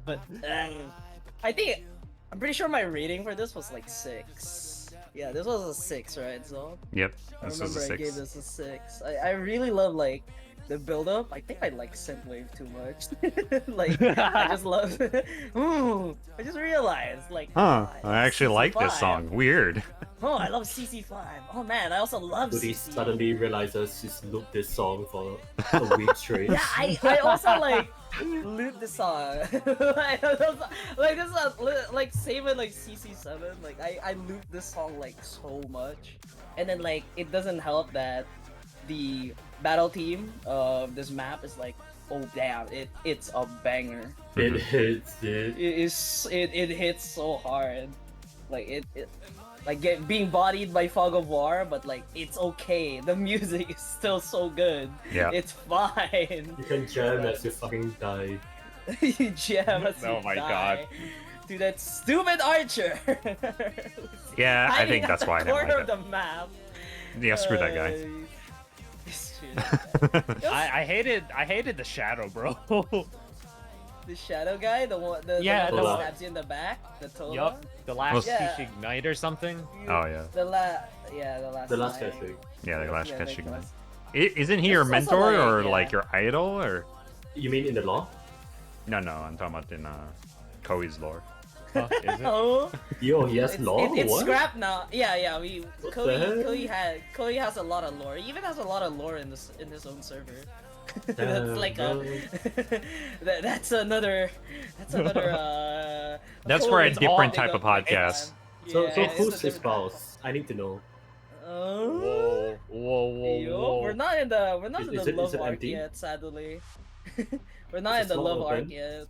B: But I'm pretty sure my rating for this was like 6. Yeah, this was a 6, right? So
A: Yep.
B: I
A: This was
B: remember
A: a
B: I gave
A: 6.
B: this a 6. I really love like the build up. I think I like synthwave too much. Like I just love. Ooh, I just realized like.
A: Huh.
B: oh,
A: I actually like this
B: CC5.
A: song. Weird.
B: Oh, I love CC5. Oh man, I also love
D: Woody
B: CC.
D: suddenly realizes he's looped this song for a week straight.
B: Yeah, I also like loop the song. like this is like same with like CC7. Like I loop this song like so much, and then like it doesn't help that the battle team of this map is like, oh damn, it's a banger.
D: It hits, dude.
B: It hits so hard. like like being bodied by fog of war, but like it's okay. The music is still so good.
A: Yeah.
B: It's fine.
D: You can jam as you fucking die.
B: You jam as
C: Oh
B: you
C: my
B: die.
C: God.
B: To that stupid archer.
A: Yeah, I
B: Hiding
A: think
B: at
A: that's
B: the
A: why I didn't
B: corner
A: like
B: of the map.
A: Yeah, screw that guy.
C: I hated the shadow, bro.
B: The shadow guy, the one, the
C: Yeah,
B: one
D: the
B: that
D: one.
B: stabs you in the back, the Tola.
C: Yup, the last
B: Yeah.
C: Fish Ignite or something.
A: Oh yeah.
B: The last
D: The last
B: guy.
D: casting.
A: Yeah, the last
B: Yeah,
A: catch
B: they
A: guy.
B: class.
A: Isn't he your
B: It's also
A: mentor
B: like,
A: or
B: yeah.
A: like your idol or?
D: You mean in the law?
A: No, I'm talking about in Koei's lore.
C: Huh, is it?
B: Oh,
D: Yo, he has law?
B: it's
D: What?
B: scrapped now. Yeah.
D: What the heck?
B: Koei has a lot of lore. He even has a lot of lore in his own server. That's
D: Damn,
B: like
D: bro.
B: that's another
A: That's
B: whole
A: for a
B: thing
A: different
B: on
A: type of
B: like,
A: podcast.
D: So
B: yeah, it's
D: who's
B: a
D: his
B: different-
D: spouse? I need to know.
B: Oh.
C: Whoa.
B: Yo, we're not in the
D: Is
B: love
D: it
B: arc
D: empty?
B: yet, sadly. We're not
D: Is
B: in
D: the
B: the
D: slot
B: love arc
D: open?
B: yet.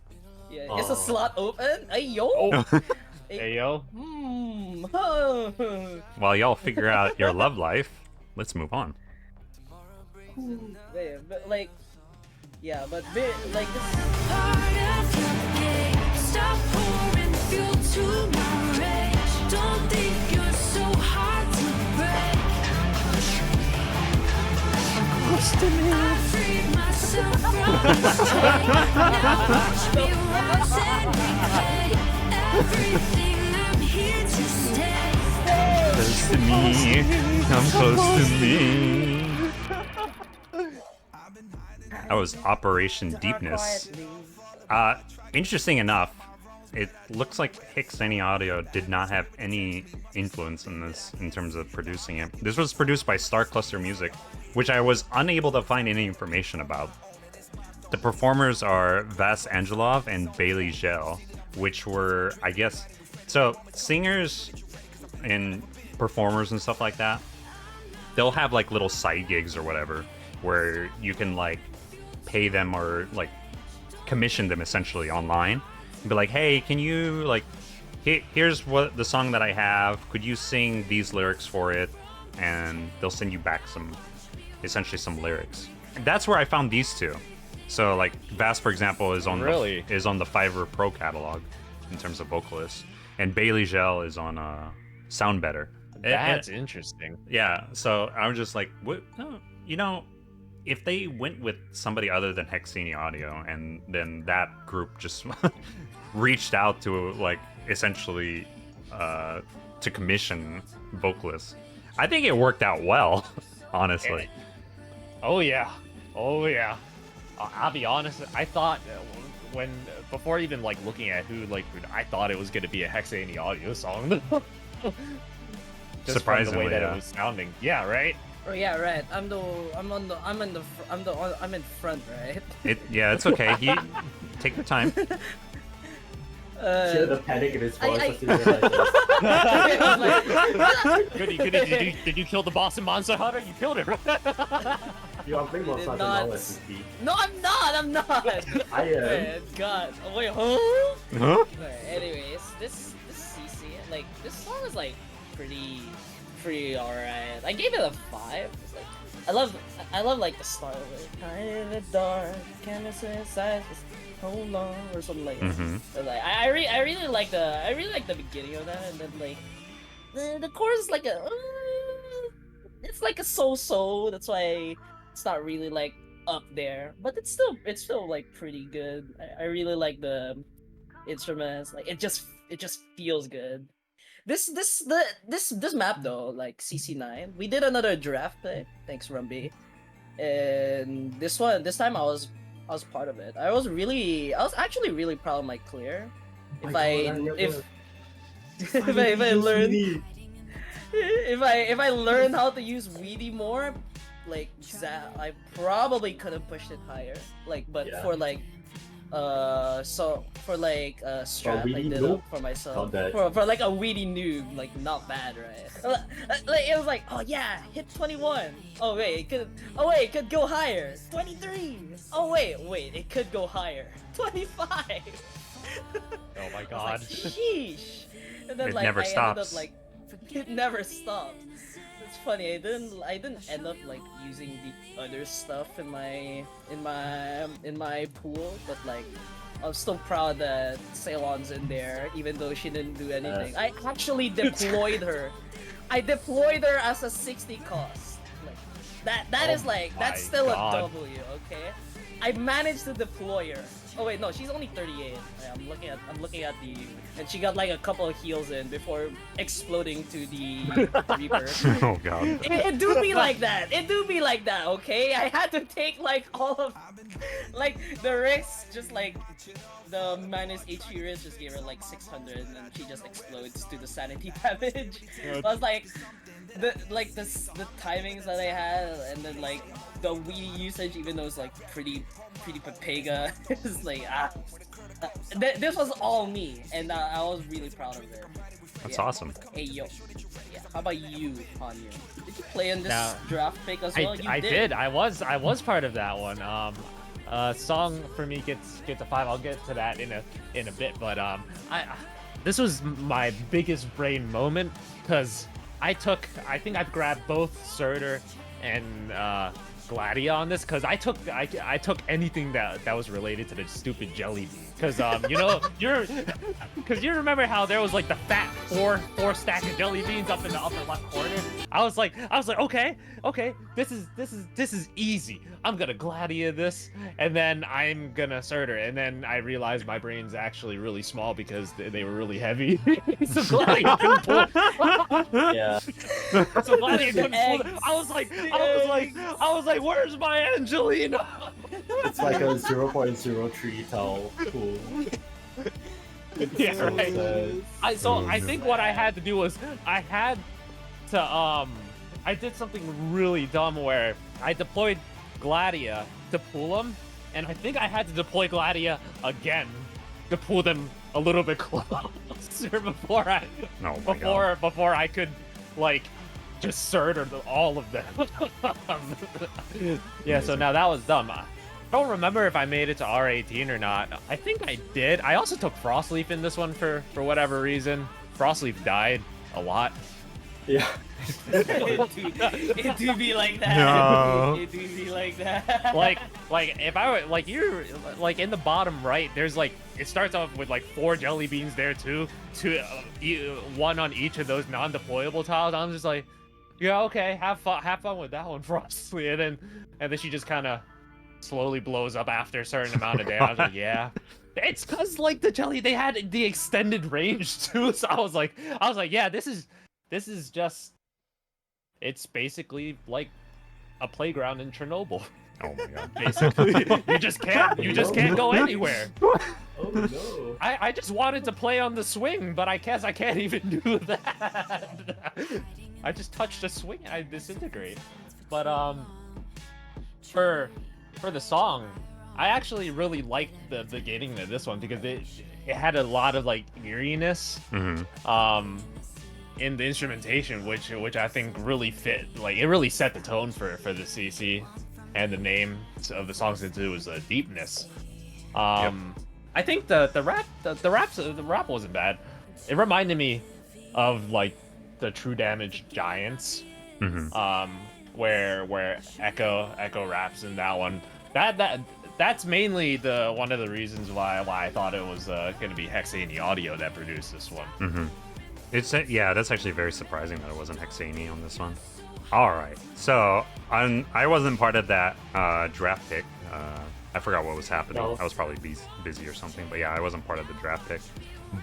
B: Yeah, is the
D: Oh.
B: slot open? Hey yo.
C: Oh.
B: Hey.
C: Hey yo.
B: Hmm.
A: While y'all figure out your love life, let's move on.
B: Yeah, but like, yeah, but like this.
E: Part of the game. Stop pouring fuel to my rage. Don't think you're so hard to break. I freed myself from the chain. Now watch me rise and reclaim everything. I'm here to stay.
A: Close to me, come close to me. That was Operation Deepness. Interesting enough, it looks like Hixany Audio did not have any influence in this in terms of producing it. This was produced by Star Cluster Music, which I was unable to find any information about. The performers are Vas Angelov and Bailey Gell, which were, I guess, so singers and performers and stuff like that, they'll have like little side gigs or whatever, where you can like pay them or like commission them essentially online. Be like, hey, can you like, here's what the song that I have. Could you sing these lyrics for it? And they'll send you back essentially some lyrics. That's where I found these two. So like Vas, for example, is on
C: Really?
A: the Fiverr Pro catalog in terms of vocalists, and Bailey Gell is on Sound Better.
C: That's interesting.
A: Yeah, so I'm just like, what? No, you know, if they went with somebody other than Hexini Audio, and then that group just reached out to like essentially to commission vocalists, I think it worked out well, honestly.
C: Oh yeah. I'll be honest. I thought before even like looking at who I thought it was gonna be a Hexani Audio song. Just
A: Surprisingly,
C: from the way that
A: yeah.
C: it was sounding. Yeah, right.
B: Oh yeah, right. I'm in front, right?
A: It's okay. Take your time.
D: Hear the panic in his voice
B: I-
D: as he realizes.
C: Goody. Did you kill the boss in Monster Hunter? You killed him.
D: You are playing more
B: did
D: Monster
B: not
D: now as we speak.
B: No, I'm not.
D: I am.
B: Man, God. Oh, wait, huh?
A: Huh?
B: Alright, anyways, this CC, like, this song is like pretty alright. I gave it a 5. It's like, I love like the start of it. Kind in the dark, canvas inside, just hold on, or something like that.
A: Mhm.
B: But, like, I really like the beginning of that, and then like the chorus is like it's like a so-so. That's why it's not really like up there, but it's still like pretty good. I really like the instruments. Like it just feels good. This map though, like CC9, we did another draft play. Thanks, Rumby. And this time I was part of it. I was actually really proud of my clear. If I learned how to use Weedy more, like I probably could have pushed it higher. Like, but
D: Yeah.
B: for like strat I
D: Weedy
B: did
D: noob?
B: up for myself.
D: Not bad.
B: For like a Weedy noob, like not bad, right? Like it was like, oh yeah, hit 21. Oh wait, it could go higher. 23. Oh wait, it could go higher. 25.
C: Oh my
B: I was
C: god.
B: like, sheesh. And then
A: It
B: like
A: never
B: I ended
A: stops.
B: up like it never stopped. It's funny. I didn't end up like using the other stuff in my pool, but like I'm still proud that Ceylon's in there, even though she didn't do anything. I actually deployed her. I deployed her as a 60 cost. Like that is like that's still
C: God.
B: a W, okay? I managed to deploy her. Oh wait, no, she's only 38. I'm looking at the, and she got like a couple of heals in before exploding to the Reaper.
A: Oh god.
B: It do be like that. It do be like that, okay? I had to take like all of, like the risks, just like the minus HP risk just gave her like 600, and then she just explodes to the sanity damage. I was like, the timings that I had, and then like the weedy usage, even though it's like pretty papega, is like this was all me, and I was really proud of it.
A: That's
B: Yeah.
A: awesome.
B: Hey yo, yeah. How about you, Hanyu? Did you play in this
C: Now,
B: draft pick as well?
C: I did. I was part of that one. Song for me gets a 5. I'll get to that in a bit. But this was my biggest brain moment because I think I grabbed both Surtur and Gladia on this because I took anything that was related to the stupid jelly bean because you remember how there was like the fat four stack of jelly beans up in the upper left corner. I was like okay, this is easy. I'm gonna Gladia this, and then I'm gonna Surtur, and then I realized my brain's actually really small because they were really heavy. So Gladia couldn't pull.
D: Yeah.
C: So Gladia couldn't pull. I was like, where's my Angelina?
D: It's like a 0.03 tau pool.
C: Yeah,
D: So
C: right.
D: sad.
C: I think what I had to do was I had to I did something really dumb where I deployed Gladia to pull them, and I think I had to deploy Gladia again to pull them a little bit closer before I could like just Surtur all of them. Yeah, so now that was dumb. I don't remember if I made it to R18 or not. I think I did. I also took Frostleaf in this one for whatever reason. Frostleaf died a lot.
D: Yeah.
B: it do be like that.
A: No.
B: It do be like that.
C: like if I were like you're like in the bottom right, there's like it starts off with like 4 jelly beans there too, one on each of those non-deployable tiles. I'm just like, yeah, okay, have fun with that one, Frostly, and then she just kind of slowly blows up after a certain amount of damage. I was like, yeah. It's cause like the jelly, they had the extended range too, so I was like, yeah, this is just, it's basically like a playground in Chernobyl.
A: Oh my god.
C: Basically, you just can't go anywhere.
D: Oh no.
C: I just wanted to play on the swing, but I guess I can't even do that. I just touched a swing, I disintegrate. But for the song, I actually really liked the beginning of this one because it had a lot of like eeriness.
A: Mm-hmm.
C: In the instrumentation, which I think really fit, like it really set the tone for the CC, and the name of the song since it was Deepness.
A: Yep.
C: I think the rap wasn't bad. It reminded me of like the True Damage Giants,
A: Mm-hmm.
C: where Echo raps in that one. That's mainly one of the reasons why I thought it was gonna be Hexani Audio that produced this one.
A: Mm-hmm. Yeah, that's actually very surprising that it wasn't Hexani on this one. All right, so I wasn't part of that draft pick. I forgot what was happening.
D: No.
A: I was probably busy or something, but yeah, I wasn't part of the draft pick.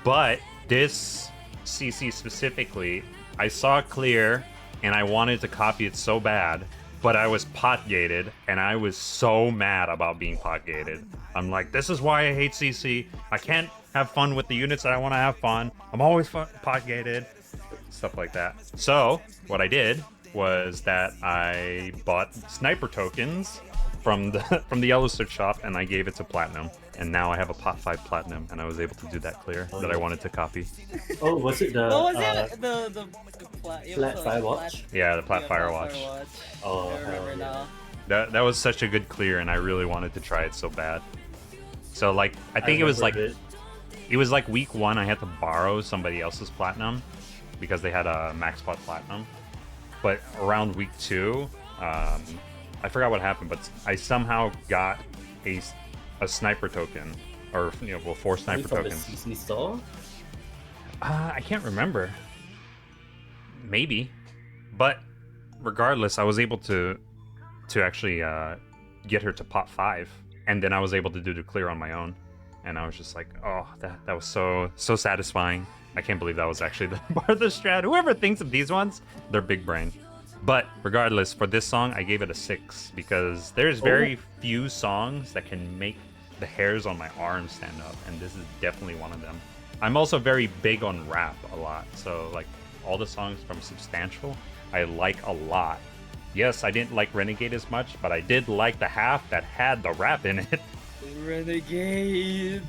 A: But this CC specifically, I saw clear, and I wanted to copy it so bad, but I was pot gated, and I was so mad about being pot gated. I'm like, this is why I hate CC. I can't have fun with the units that I want to have fun. I'm always pot gated, stuff like that. So what I did was that I bought sniper tokens from the Yellow Search shop, and I gave it to Platinum. And now I have a pot 5 Platinum, and I was able to do that clear that I wanted to copy.
D: Oh, was it the
B: What was it? The
D: Flat Firewatch?
A: Yeah, the Plat Firewatch.
D: Oh,
B: I remember
D: hell
B: now.
A: That was such a good clear, and I really wanted to try it so bad. So like, I think it was like,
D: remember
A: it was like week 1. I had to borrow somebody else's platinum because they had a max pot platinum. But around week 2, I forgot what happened, but I somehow got a sniper token, or 4 sniper
D: From the
A: tokens.
D: CC store?
A: I can't remember. Maybe, but regardless, I was able to actually get her to pot 5, and then I was able to do the clear on my own, and I was just like, oh, that was so satisfying. I can't believe that was actually the part of the strat. Whoever thinks of these ones, they're big brain. But regardless, for this song, I gave it a 6 because there's very few songs that can make the hairs on my arms stand up, and this is definitely one of them. I'm also very big on rap a lot, so like all the songs from Substantial, I like a lot. Yes, I didn't like Renegade as much, but I did like the half that had the rap in it.
B: Renegade.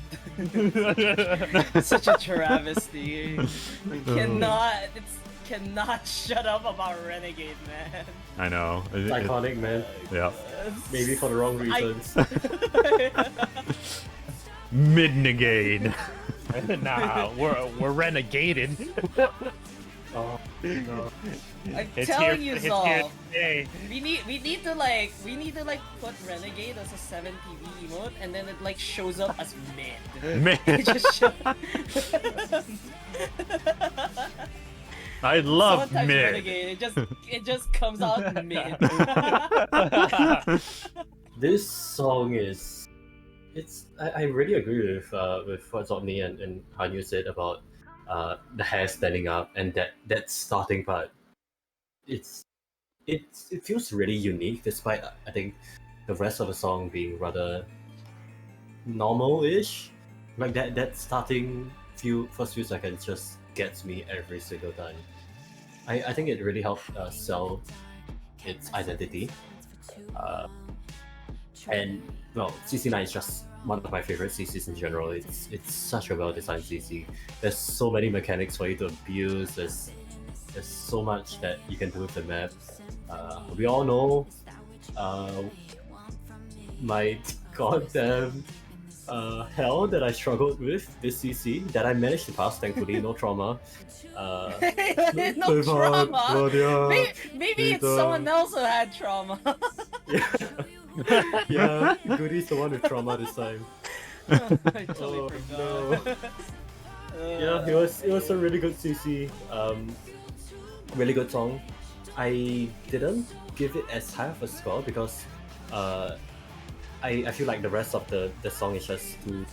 B: Such a travesty. Cannot shut up about Renegade, man.
A: I know.
D: It's iconic, man.
A: Yeah.
D: Maybe for the wrong reasons.
A: Mid-negade.
C: Nah, we're renegaded.
D: Oh, no.
B: I'm
C: It's
B: telling
C: here-
B: you,
C: it's here
B: Zol.
C: today.
B: We need to put Renegade as a 7 PV emote, and then it like shows up as mid.
A: Man,
B: It just shows.
A: I love
B: Someone types
A: mid.
B: Renegade, it just comes out mid.
D: This song is, I really agree with what Zotni and Hanyu said about the hair standing up and that starting part. It feels really unique, despite I think the rest of the song being rather normal-ish. Like that starting first few seconds just gets me every single time. I think it really helped sell its identity. And well, CC9 is just one of my favorite CCs in general. It's such a well-designed CC. There's so many mechanics for you to abuse. There's so much that you can do with the map. We all know my goddamn hell that I struggled with this CC that I managed to pass, thankfully, no trauma.
B: No trauma. Maybe it's someone else who had trauma.
D: Yeah, Goody's the one with trauma this time.
B: I totally
D: Oh,
B: forgot.
D: Yeah, it was a really good CC. Really good song. I didn't give it as high of a score because I feel like the rest of the song is just too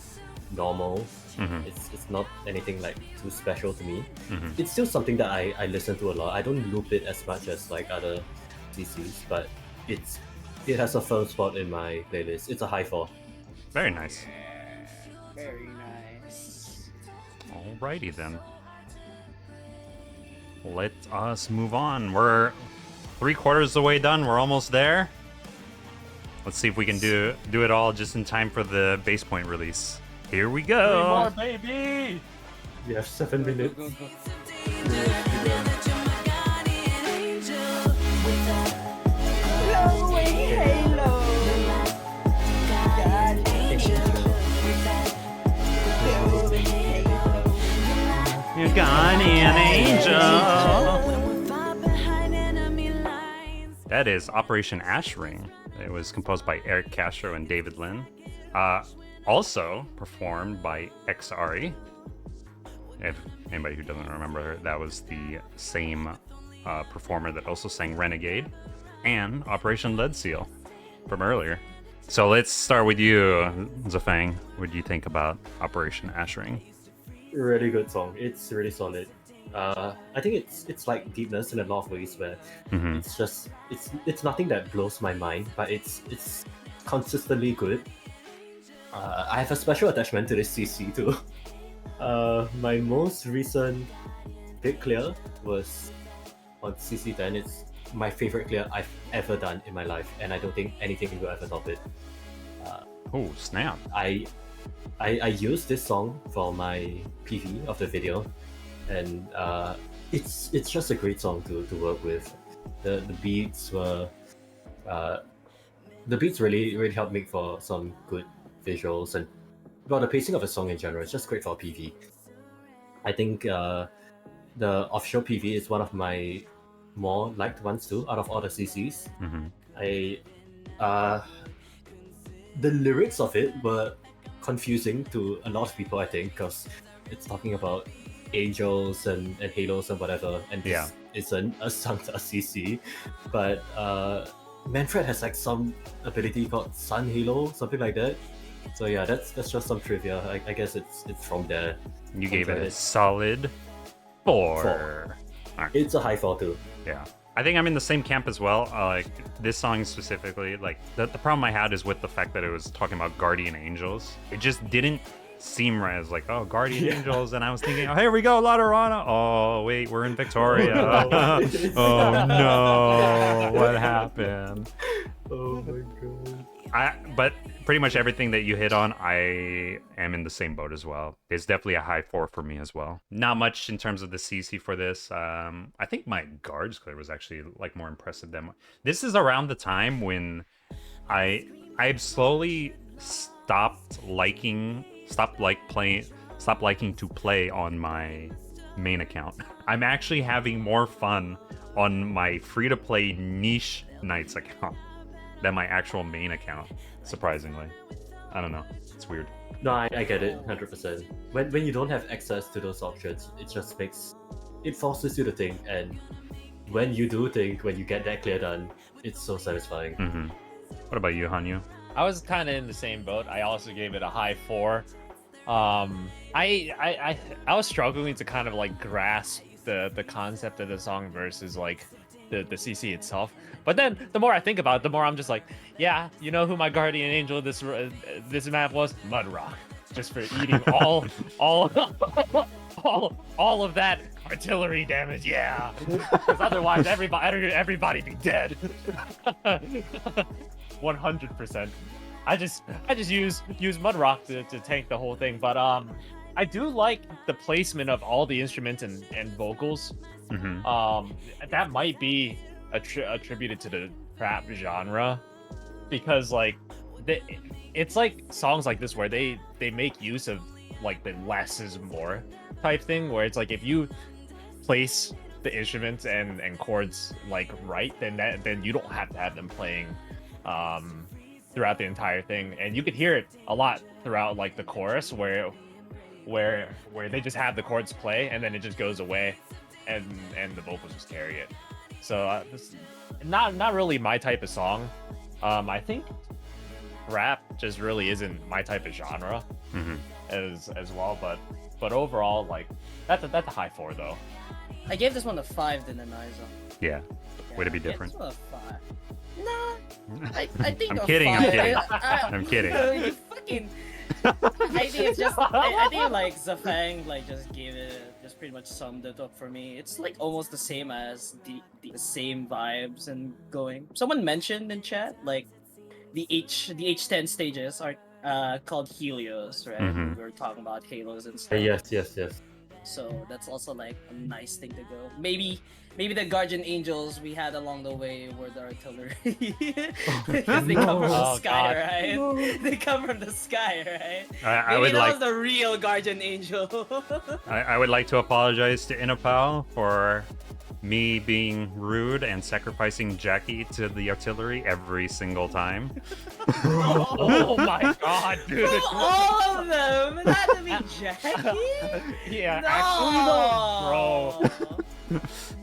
D: normal.
A: Mhm.
D: It's not anything like too special to me.
A: Mhm.
D: It's still something that I listen to a lot. I don't loop it as much as like other CCs, but it has a firm spot in my playlist. It's a high 4.
A: Very nice.
B: Very nice.
A: Alrighty then. Let us move on. We're 3/4 of the way done. We're almost there. Let's see if we can do it all just in time for the Basepoint release. Here we go.
C: Baby!
D: We have 7 minutes.
B: Go, go, go.
A: You got an angel. That is Operation Ashring. It was composed by Eric Castro and David Lin. Also performed by XRE. If anybody who doesn't remember her, that was the same performer that also sang Renegade and Operation Lead Seal from earlier. So let's start with you, Zafang. What do you think about Operation Ashring?
D: Really good song. It's really solid. I think it's like Deepness in a lot of ways, where
A: Mhm.
D: it's just it's nothing that blows my mind, but it's consistently good. I have a special attachment to this CC too. My most recent big clear was on CC10. It's my favorite clear I've ever done in my life, and I don't think anything will ever top it.
A: Oh, snap.
D: I used this song for my PV of the video, and it's just a great song to work with. The beats were the beats really helped make for some good visuals, and well, the pacing of the song in general is just great for PV. I think the official PV is one of my more liked ones too, out of all the CCs. The lyrics of it were confusing to a lot of people, I think, because it's talking about angels and halos and whatever, and this isn't a CC, but Manfred has like some ability called Sun Halo, something like that. So yeah, that's just some trivia. I guess it's from there.
A: You gave it a solid 4. Alright.
D: It's a high 4 too.
A: Yeah. I think I'm in the same camp as well. Like this song specifically, like the problem I had is with the fact that it was talking about guardian angels. It just didn't seem right. As like, oh, guardian angels, and I was thinking, oh, here we go, La Dorana. Oh wait, we're in Victoria. Oh no, what happened?
D: Oh my god.
A: But pretty much everything that you hit on, I am in the same boat as well. It's definitely a high 4 for me as well. Not much in terms of the CC for this. I think my guards clear was actually like more impressive than this is around the time when I've slowly stopped liking to play on my main account. I'm actually having more fun on my free-to-play niche Knights account than my actual main account, surprisingly. I don't know. It's weird.
D: No, I get it 100%. When you don't have access to those options, it just forces you to think, and when you do think, when you get that clear done, it's so satisfying.
A: What about you, Hanyu?
C: I was kind of in the same boat. I also gave it a high 4. I was struggling to kind of like grasp the concept of the song versus like the CC itself. But then the more I think about it, the more I'm just like, yeah, you know who my guardian angel this map was? Mudrock. Just for eating all of that artillery damage, yeah. Because otherwise everybody be dead. 100%. I just use Mudrock to tank the whole thing, but I do like the placement of all the instruments and vocals. That might be attributed to the trap genre, because like it's like songs like this where they make use of like the less is more type thing, where it's like if you place the instruments and chords like right, then you don't have to have them playing throughout the entire thing, and you could hear it a lot throughout like the chorus where they just have the chords play and then it just goes away and the vocals just carry it. So this not really my type of song. I think rap just really isn't my type of genre as well, but overall, like that's a high 4 though.
B: I gave this one a 5 than an Isa.
A: Yeah, way to be different.
B: This one a 5. Nah, I think
A: I'm
B: a
A: kidding.
B: 5.
A: I'm kidding.
B: You fucking. I think it's just. I think like Zafang like just gave it, just pretty much summed it up for me. It's like almost the same as the same vibes and going. Someone mentioned in chat like the H10 stages are called Helios, right? We were talking about halos and stuff.
D: Yes.
B: So that's also like a nice thing to go. Maybe the guardian angels we had along the way were the artillery. Because they come from the sky, right? They come from the sky, right?
A: I would
B: that
A: like
B: was the real guardian angel.
A: I would like to apologize to Inapal for me being rude and sacrificing Jackie to the artillery every single time.
C: Oh my god, dude.
B: All of them! It had to be Jackie?
C: Yeah,
B: No!
C: actually, bro.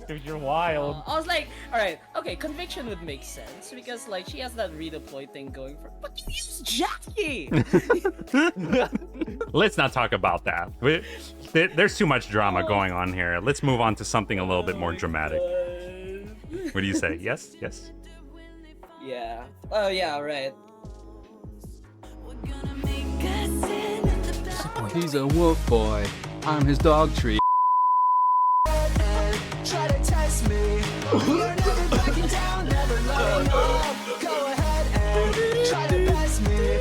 C: Dude, you're wild.
B: I was like, alright, okay, conviction would make sense because like she has that redeploy thing going for, but you use Jackie!
A: Let's not talk about that. There's too much drama going on here. Let's move on to something a little bit more dramatic. What do you say? Yes? Yes?
B: Yeah. Oh yeah, right.
G: He's a wolf boy. I'm his dog treat.
F: Try to test me. We are never backing down, never letting up. Go ahead and try to best me.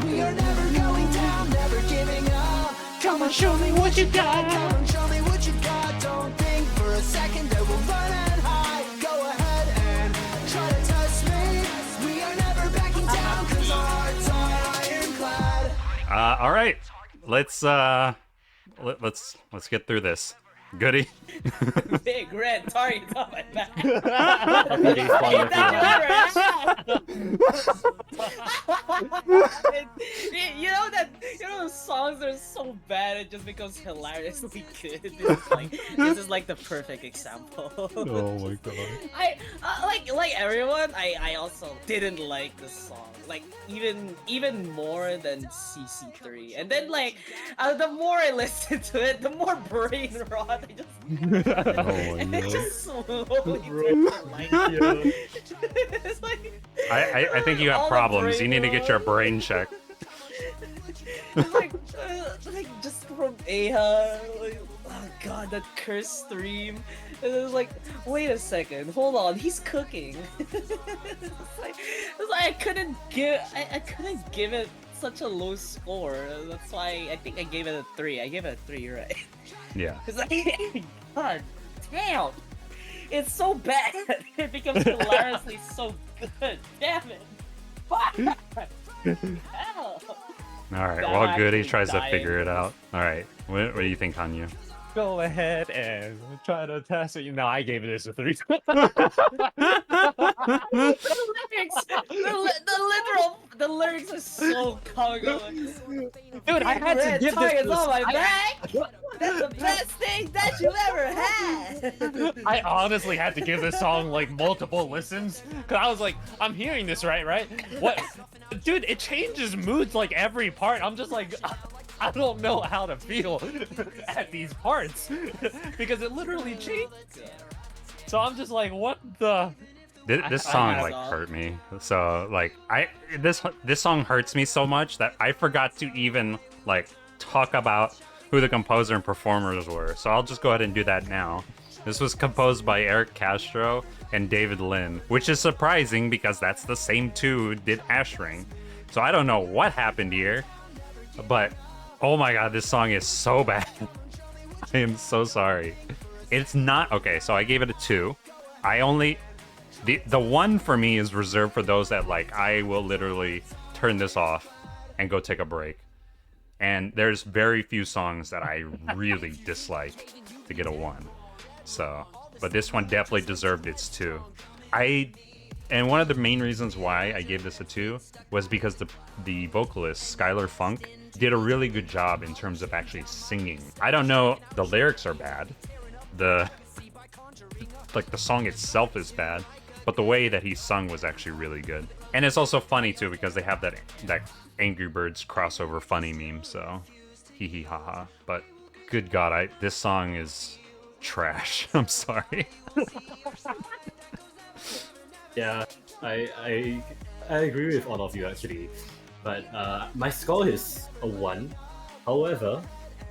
F: We are never going down, never giving up. Come on, show me what you got. Come on, show me what you got. Don't think for a second that we'll run and hide. Go ahead and try to test me. We are never backing down, cause our hearts are ironclad.
A: All right. let's get through this. Goody.
B: Big red targets on my back.
D: Okay, spoiler
B: You know those songs are so bad it just becomes hilariously good. This is like the perfect example.
A: Oh my god.
B: I like everyone. I also didn't like the song, like even more than CC3. And then like the more I listened to it, the more brain rot I just. It just slowly turned to like. It's like
A: I think you
B: all
A: have
B: the
A: problems. You
B: brain
A: need to get your
B: rot.
A: brain checked.
B: It's like just from Aha, like, oh god, that cursed stream. And it was like, wait a second, hold on, he's cooking. it's like I couldn't give it such a low score. That's why I think I gave it a 3. I gave it a 3, right?
A: Yeah.
B: It's like, god damn, it's so bad. It becomes hilariously so good. Damn it. Fuck. Hell.
A: All right.
B: I'm
A: Well, Goody
B: actually
A: tries to
B: dying
A: figure it
B: for
A: out. All right. What do you think, Hanyu?
C: Go ahead and try to test it. No, I gave this a 3.
B: The lyrics are so comical.
C: Dude, I had to give
B: targets
C: this.
B: on my back. That's the best thing that you ever had.
C: I honestly had to give this song like multiple listens because I was like, I'm hearing this right? What, dude? It changes moods like every part. I'm just like, I don't know how to feel at these parts because it literally changed. So I'm just like, what the?
A: This song
B: I
A: like
B: know.
A: hurt me. So like this song hurts me so much that I forgot to even like talk about who the composer and performers were. So I'll just go ahead and do that now. This was composed by Eric Castro and David Lin, which is surprising because that's the same two who did Ashring. So I don't know what happened here, but oh my god, this song is so bad. I am so sorry. It's not okay. So I gave it a 2. The 1 for me is reserved for those that like I will literally turn this off and go take a break. And there's very few songs that I really dislike to get a 1. So, but this one definitely deserved its 2. And one of the main reasons why I gave this a 2 was because the vocalist Skylar Funk did a really good job in terms of actually singing. I don't know, the lyrics are bad. The song itself is bad, but the way that he sung was actually really good. And it's also funny too because they have that Angry Birds crossover funny meme, so hee hee ha ha. But good god, this song is trash. I'm sorry.
D: Yeah, I agree with all of you actually, but my score is a 1. However,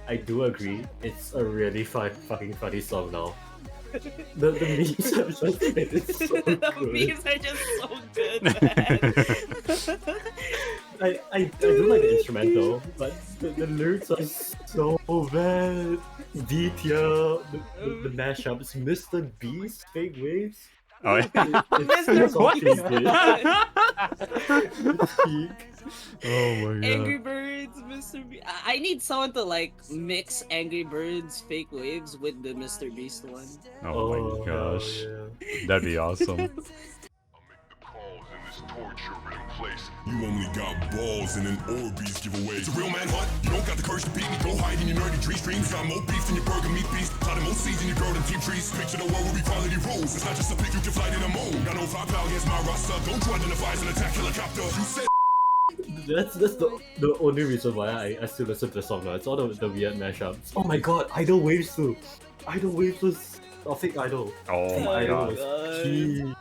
D: I do agree it's a really fucking funny song now. The memes have just made it so
B: The
D: good.
B: memes are just so good, man.
D: I do like the instrumental, but the lyrics are so bad. D tier, the mashups, Mr. Beast, Fake Waves.
A: Oh, yeah.
D: It's so fucking good. It's peak.
A: Oh my god.
B: Angry Birds, Mr. Beast. I need someone to like mix Angry Birds Fake Waves with the Mr. Beast one.
A: Oh my gosh.
D: yeah.
A: That'd be awesome.
H: You only got balls and an Orbeez giveaway. It's a real man hunt. You don't got the courage to beat me. Go hide in your nerdy tree streams. Got more beef than your burger meat beast. Plotting more seeds than your girl than team trees. Picture the world where equality rules. It's not just a pick, you can fly to the moon. Got no firepower against my roster. Don't try to identify as an attack helicopter. You said
D: That's the only reason why I still listen to the song now. It's all the weird mashups. Oh my god, Idol Waves too. Idol Waves was a fake idol.
A: Oh my
D: Idol
A: god.
D: was key.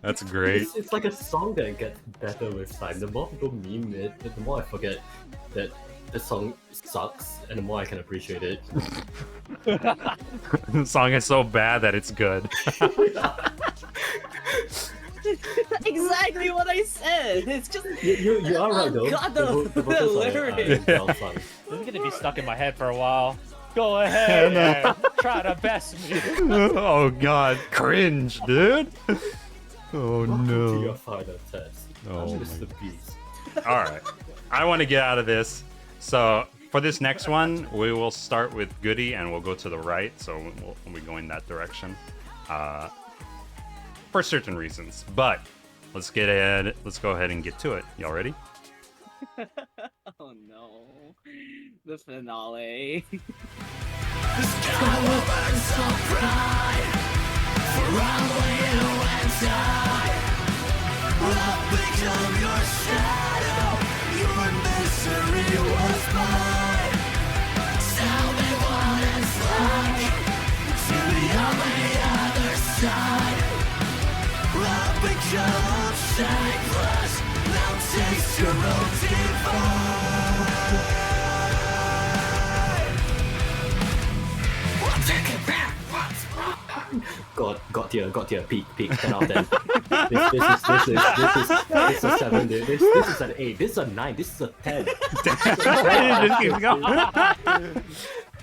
A: That's great.
D: It's like a song that gets better with time. The more people meme it, the more I forget that the song sucks, and the more I can appreciate it.
A: The song is so bad that it's good.
B: Exactly what I said. It's just
D: You are right though.
B: God,
D: the vocals are
B: lyrics.
D: well sung.
C: This is gonna be stuck in my head for a while. Go ahead and try to best me.
A: Oh god, cringe, dude. Oh
D: Welcome to your
A: no.
D: final test.
A: Oh
D: I'm
A: my
D: Mr. Beast.
A: All right, I want to get out of this. So for this next one, we will start with Goody and we'll go to the right. So we'll be going that direction for certain reasons. But let's go ahead and get to it. Y'all ready?
B: Oh no. The finale.
D: Got here, peak, 10 out of 10. This is a 7, dude. This is an 8, this is a 9, this is a 10.
A: Just keep going.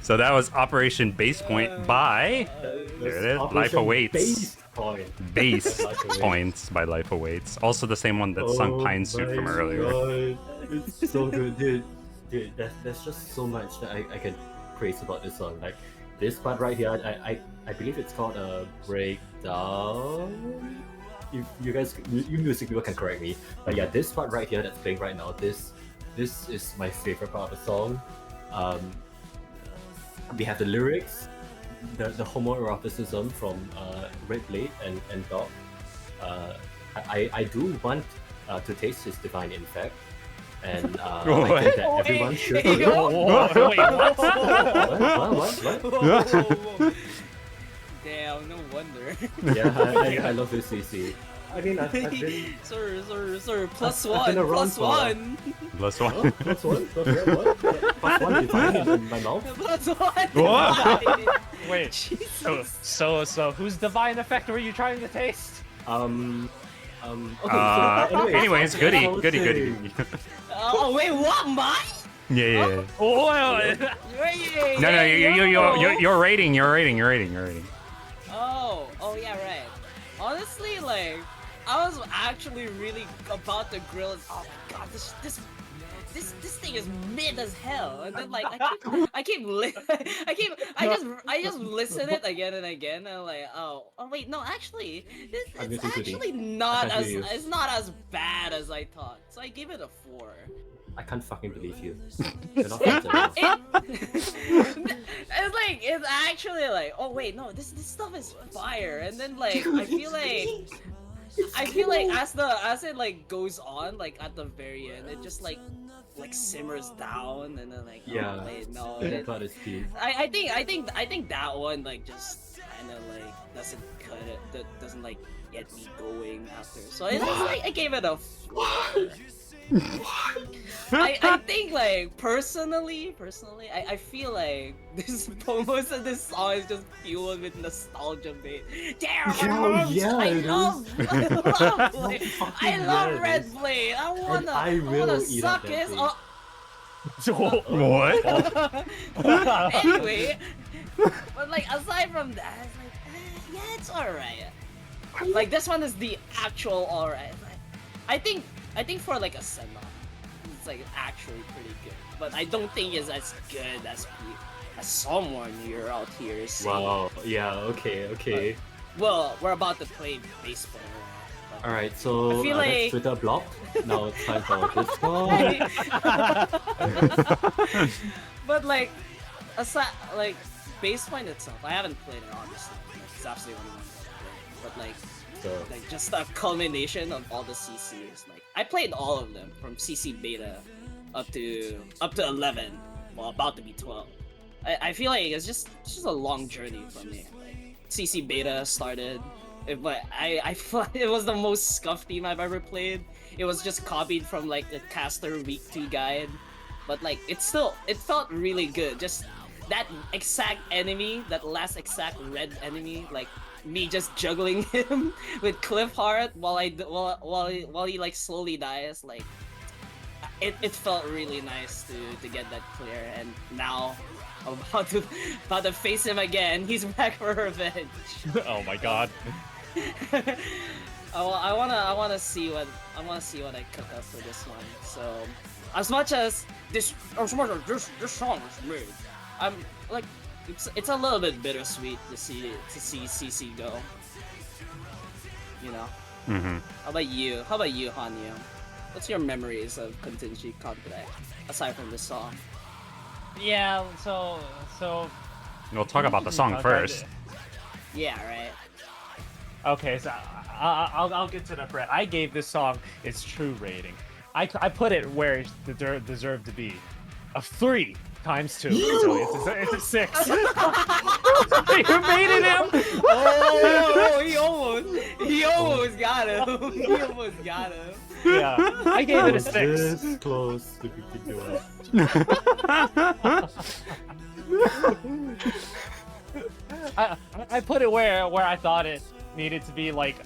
A: So that was Operation Basepoint by there it is, Life Awaits. Base Points by Life Awaits. Also the same one that sung Pine Suit from earlier.
D: God. It's so good, dude. Dude, there's just so much that I can praise about this song. Like this part right here, I believe it's called a breakdown. If you guys, you music people can correct me, but yeah, this part right here that's playing right now, this is my favorite part of the song. We have the lyrics, the homoeroticism from Red Blade and Dog. I do want to taste his divine, in fact. And I think that everyone should.
C: Wait,
D: What?
B: Damn, no wonder.
D: Yeah, I love this CC. I mean, I've been...
B: Sir, plus
D: I've been
B: one,
D: around
B: plus
D: for-
B: one.
A: Plus one.
D: Oh, plus one? What? Plus one divine in my mouth?
B: Plus one.
A: What?
C: Wait.
B: Jesus.
C: So whose divine effect were you trying to taste?
D: Okay, so
A: Anyways, Goody.
B: Oh, wait, what? Mine?
A: Yeah.
C: Oh,
A: No, you're rating.
B: Oh, yeah, right. Honestly, like, I was actually really about to grill it. Oh my god, this thing is mid as hell. And then like I just listen it again and again. And I'm like, oh wait, no, actually,
D: I'm
B: it's
D: missing
B: actually
D: Goody.
B: not
D: I
B: as
D: can't hear you.
B: it's not as bad as I thought. So I give it a 4.
D: I can't fucking believe you. You're not friends anymore.
B: It's actually like, oh wait, no, this stuff is fire. And then like I feel like as it like goes on, like at the very end, it just like simmers down, and then like,
D: Yeah.
B: oh wait, no,
D: That part is peak.
B: I think that one like just kind of like doesn't cut it, that doesn't like get me going after. So it's like I gave it a 4. I think like personally, I feel like most of this song is just fueled with nostalgia bait. Damn, I love Blade. I love Red Blade. I wanna
D: will eat up
B: suck
D: that
B: his.
D: thing.
A: What?
B: Anyway, but like aside from that, it's like yeah, it's alright. Like this one is the actual alright. Like, I think for like a send-off, it's like actually pretty good. But I don't think it's as good as someone here out here is saying.
D: Wow. Yeah. Okay.
B: Well, we're about to play baseball.
D: All right. So
B: I feel
D: that's
B: like-
D: Twitter blocked. Now it's time for this one.
B: But like, aside like Basepoint itself, I haven't played it honestly. It's absolutely one of my but like.
D: So,
B: Like just a culmination of all the CCs. Like I played all of them from CC beta up to 11, well about to be 12. I feel like it's just a long journey for me. Like CC beta started, but I thought it was the most scuffed team I've ever played. It was just copied from like the caster week 2 guide, but like it felt really good. Just that exact enemy, that last exact red enemy, like me just juggling him with Cliff Heart while he like slowly dies, like it felt really nice to get that clear. And now I'm about to face him again. He's back for revenge.
C: Oh my god.
B: I wanna see what I cook up for this one. So as much as this song is made. I'm like, it's a little bit bittersweet to see CC go. You know.
A: Mm-hmm.
B: How about you, Hanyo? What's your memories of Contingency Contract aside from this song?
C: Yeah, so
A: We'll talk about the song first.
B: Yeah, right.
C: Okay, so I'll get to the bread. I gave this song its true rating. I put it where it deserved to be, a 3 times 2. So it's a 6. You rated him.
B: Oh, he almost got him. He almost got him.
C: Yeah, I gave it a 6.
D: This close to picking you up.
C: I put it where I thought it needed to be. Like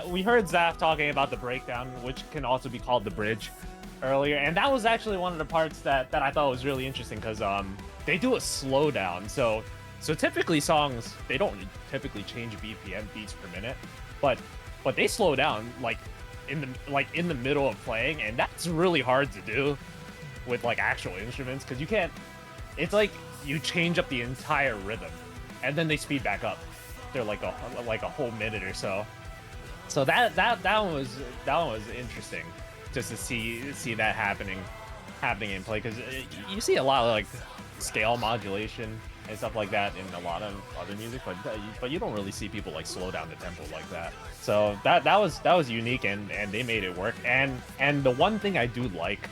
C: we heard Zaf talking about the breakdown, which can also be called the bridge, earlier, and that was actually one of the parts that I thought was really interesting because they do a slowdown. So typically songs, they don't typically change BPM, beats per minute, but they slow down in the middle of playing, and that's really hard to do with like actual instruments because you can't. It's like you change up the entire rhythm, and then they speed back up. They're like a whole minute or so. So that one was interesting, just to see that happening in play, because you see a lot of like scale modulation and stuff like that in a lot of other music, but you don't really see people like slow down the tempo like that. So that was unique, and they made it work. And the one thing I do like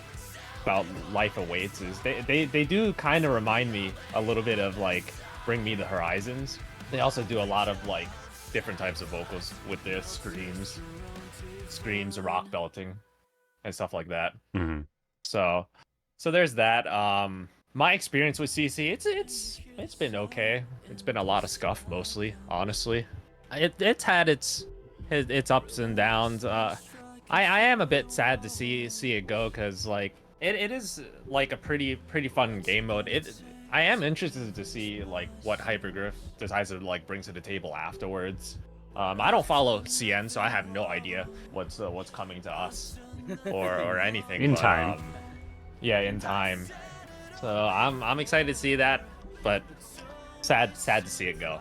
C: about Life Awaits is they do kind of remind me a little bit of like Bring Me the Horizons. They also do a lot of like different types of vocals with their screams, rock belting, and stuff like that.
A: Mm-hmm.
C: So there's that. My experience with CC, it's been okay. It's been a lot of scuff mostly, honestly. It's had its ups and downs. I am a bit sad to see it go, because like it is like a pretty fun game mode. I am interested to see like what Hypergriff decides to like bring to the table afterwards. I don't follow CN, so I have no idea what's coming to us or anything.
A: In time.
C: Yeah, in time. So I'm excited to see that, but sad to see it go.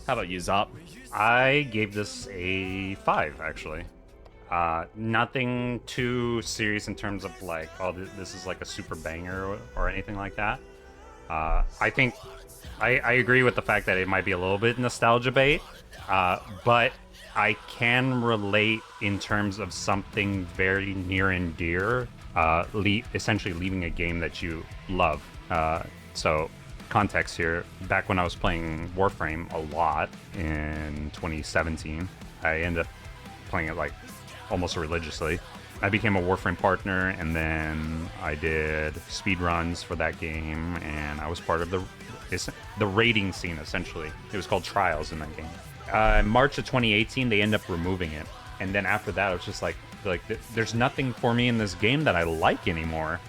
C: How about you, Zop?
A: I gave this a 5, actually. Nothing too serious in terms of like, oh, this is like a super banger or anything like that. I think I agree with the fact that it might be a little bit nostalgia bait, but I can relate in terms of something very near and dear, essentially leaving a game that you love. So context here, back when I was playing Warframe a lot in 2017, I ended up playing it like almost religiously. I became a Warframe partner, and then I did speedruns for that game, and I was part of the raiding scene, essentially. It was called Trials in that game. March of 2018, they end up removing it, and then after that, I was just like there's nothing for me in this game that I like anymore.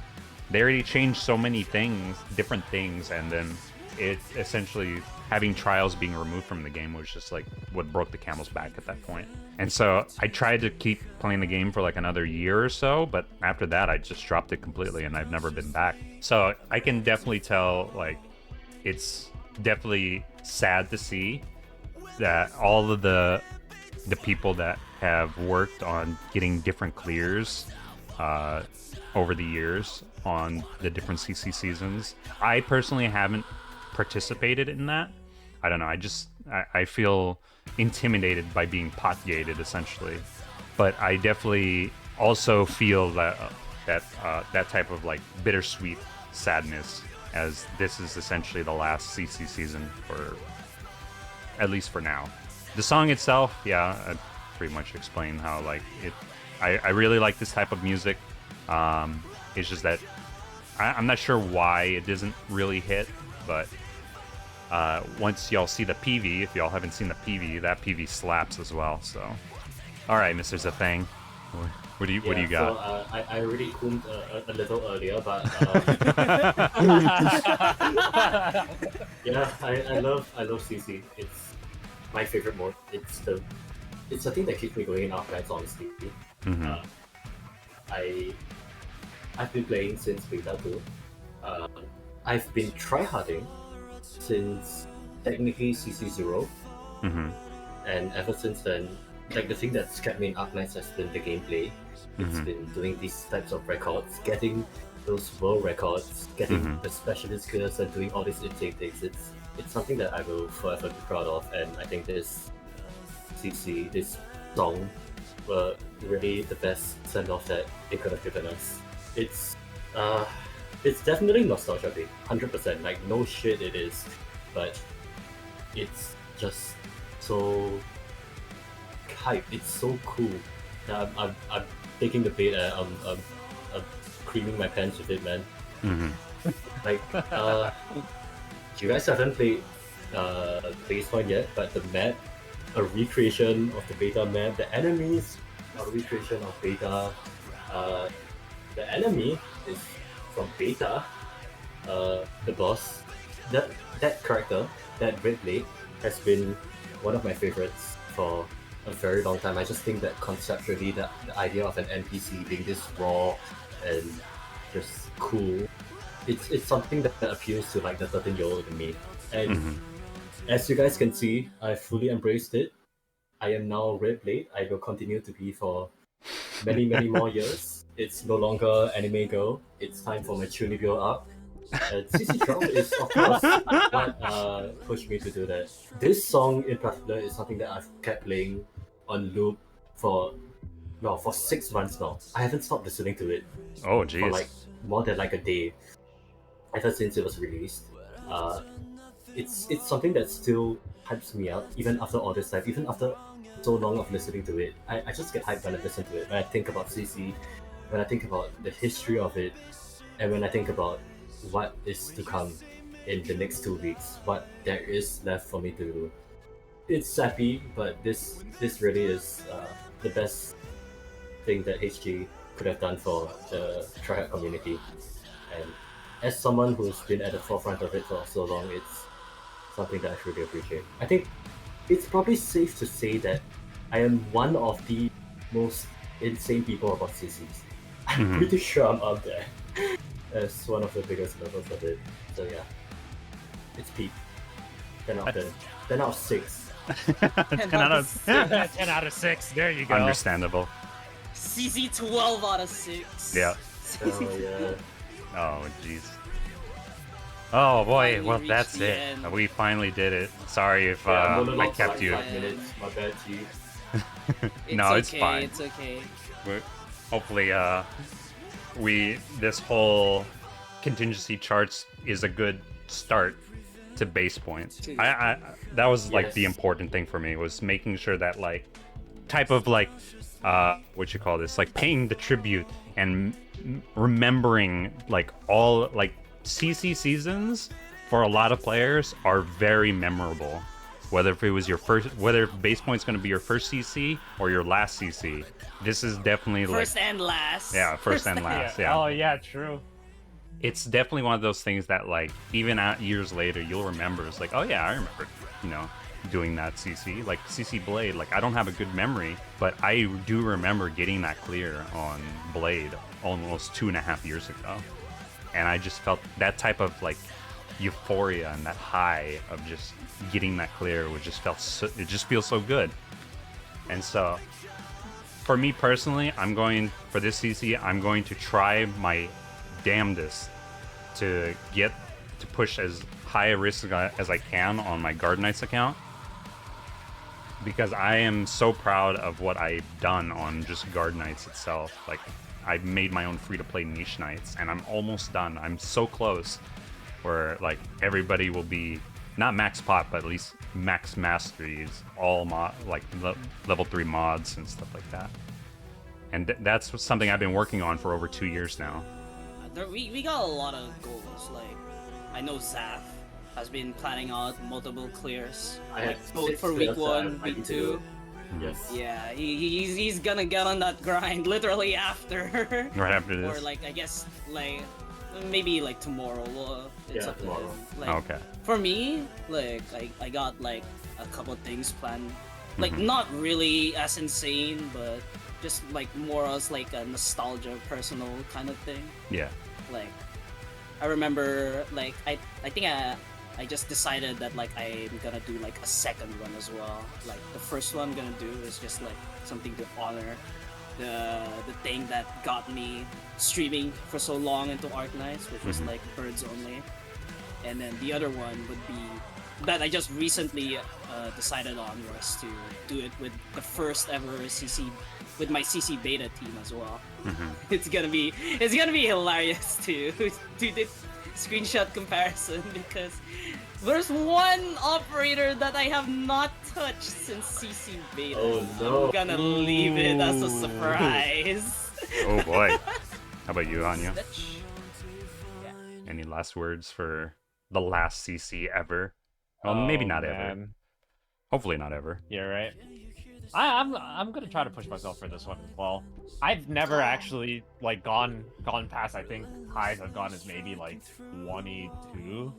A: They already changed so many things, different things, and then it essentially having Trials being removed from the game was just like what broke the camel's back at that point. And so I tried to keep playing the game for like another year or so, but after that I just dropped it completely and I've never been back. So I can definitely tell, like, it's definitely sad to see that all of the people that have worked on getting different clears over the years on the different CC seasons. I personally haven't participated in that. I don't know, I feel intimidated by being pot gated, essentially. But I definitely also feel that type of like bittersweet sadness, as this is essentially the last CC season, for at least for now. The song itself, yeah, I pretty much explained how like I really like this type of music. It's just that I'm not sure why it doesn't really hit, but once y'all see the PV, if y'all haven't seen the PV, that PV slaps as well. So, all right, Mr. Zafang, what do you got?
D: So I already coomed a little earlier, but yeah, I love CC. It's my favorite mode. It's the thing that keeps me going in Arknights, honestly.
A: Mm-hmm.
D: I've been playing since beta 2. I've been tryharding since technically CC0,
A: Mm-hmm.
D: and ever since then, like the thing that's kept me in Arknights has been the gameplay. It's
A: Mhm.
D: been doing these types of records, getting those world records, getting the specialist skills, and doing all these insane things. It's something that I will forever be proud of, and I think this CC, this song, were really the best send off that they could have given us. It's definitely nostalgia big, 100%. Like no shit, it is, but it's just so hype. It's so cool. I'm taking the bait. I'm creaming my pants with it, man.
A: Mm-hmm.
D: Like, you guys haven't played Basepoint yet, but the map, a recreation of the beta map. The enemies, a recreation of beta. The enemy is from beta. The boss, that character, that Red Blade, has been one of my favorites for a very long time. I just think that conceptually, the idea of an NPC being this raw and just cool, it's something that appeals to like the 13-year-old in me. And as you guys can see, I fully embraced it. I am now Red Blade. I will continue to be for many, many more years. It's no longer anime girl. It's time for my Chuni girl arc. CC Charts is of course what pushed me to do that. This song in particular is something that I've kept playing on loop for 6 months now. I haven't stopped listening to it
A: Oh,
D: for
A: jeez.
D: like more than like a day ever since it was released. It's something that still hypes me up even after all this time, even after so long of listening to it. I just get hyped when I listen to it. When I think about CC, when I think about the history of it, and when I think about what is to come in the next 2 weeks, what there is left for me to do. It's sappy, but this really is the best thing that HG could have done for the tryhard community. And as someone who's been at the forefront of it for so long, it's something that I really appreciate. I think it's probably safe to say that I am one of the most insane people about CCs. I'm pretty sure I'm up there as one of the biggest levels of it. So yeah, it's peak. 10 out of 10. 10 out of 6.
A: 10 out of
C: 10 out of 6. There you go.
A: Understandable.
B: CC 12 out of 6.
A: Yeah.
D: So yeah.
A: Oh, jeez. Oh boy,
B: Finally
A: well
B: reached
A: that's
B: the
A: it.
B: end.
A: We finally did it. Sorry if
D: Yeah,
A: I
D: monologues
A: kept
D: like
A: you.
D: 5 minutes. My bad, G.
A: No, it's
B: okay,
A: fine.
B: It's okay.
A: Hopefully, this whole contingency charts is a good start to Basepoint. I that was like the
D: Yes.
A: important thing for me, was making sure that like type of like what you call this, like paying the tribute and remembering like all like CC seasons for a lot of players are very memorable. Whether if it was your first, whether Basepoint's going to be your first CC or your last CC, this is definitely
B: First
A: like
B: and last.
A: yeah, first and last. Yeah,
C: Oh yeah, true.
A: it's definitely one of those things that like even years later you'll remember. It's like, oh yeah, I remember, doing that CC, like CC Blade. Like I don't have a good memory, but I do remember getting that clear on Blade almost 2.5 years ago, and I just felt that type of like euphoria and that high of just getting that clear it just feels so good. And so for me personally, I'm going for this CC, I'm going to try my damnedest to push as high a risk as I can on my Guard Knights account, because I am so proud of what I've done on just Guard Knights itself. Like I've made my own free-to-play niche knights and I'm almost done. I'm so close where like everybody will be not max pot, but at least max masteries, all level 3 mods and stuff like that. And that's something I've been working on for over 2 years now.
B: We got a lot of goals. Like I know Zaf has been planning out multiple clears,
D: I
B: like
D: have
B: both
D: 6
B: for week
D: clears that
B: 1,
D: I need
B: week
D: to
B: 2.
D: do. Yes.
B: Yeah, he's gonna get on that grind literally after.
A: Right after this.
B: Or like I guess like maybe like tomorrow. It's
D: Yeah,
B: up to
D: tomorrow.
B: him. Like,
A: Okay.
B: For me, like I got like a couple things planned. Like
A: Mm-hmm.
B: not really as insane, but just like more as like a nostalgia, personal kind of thing.
A: Yeah.
B: Like, I remember, like, I think I just decided that like I'm gonna do like a second one as well. Like the first one I'm gonna do is just like something to honor the thing that got me streaming for so long into Arknights, which was like birds only. And then the other one would be that I just recently decided on was to do it with the first ever CC, with my CC beta team as well. It's gonna be hilarious to do this screenshot comparison because there's one operator that I have not touched since CC beta.
D: Oh no.
B: I'm gonna leave it as a surprise.
A: Oh boy. How about you, Anya?
B: Snitch.
A: Any last words for the last CC ever? Well, maybe not ever.
C: man.
A: Hopefully not ever.
C: Yeah, right. I'm gonna try to push myself for this one as well. I've never actually like gone past. I think highs I've gone is maybe like 22.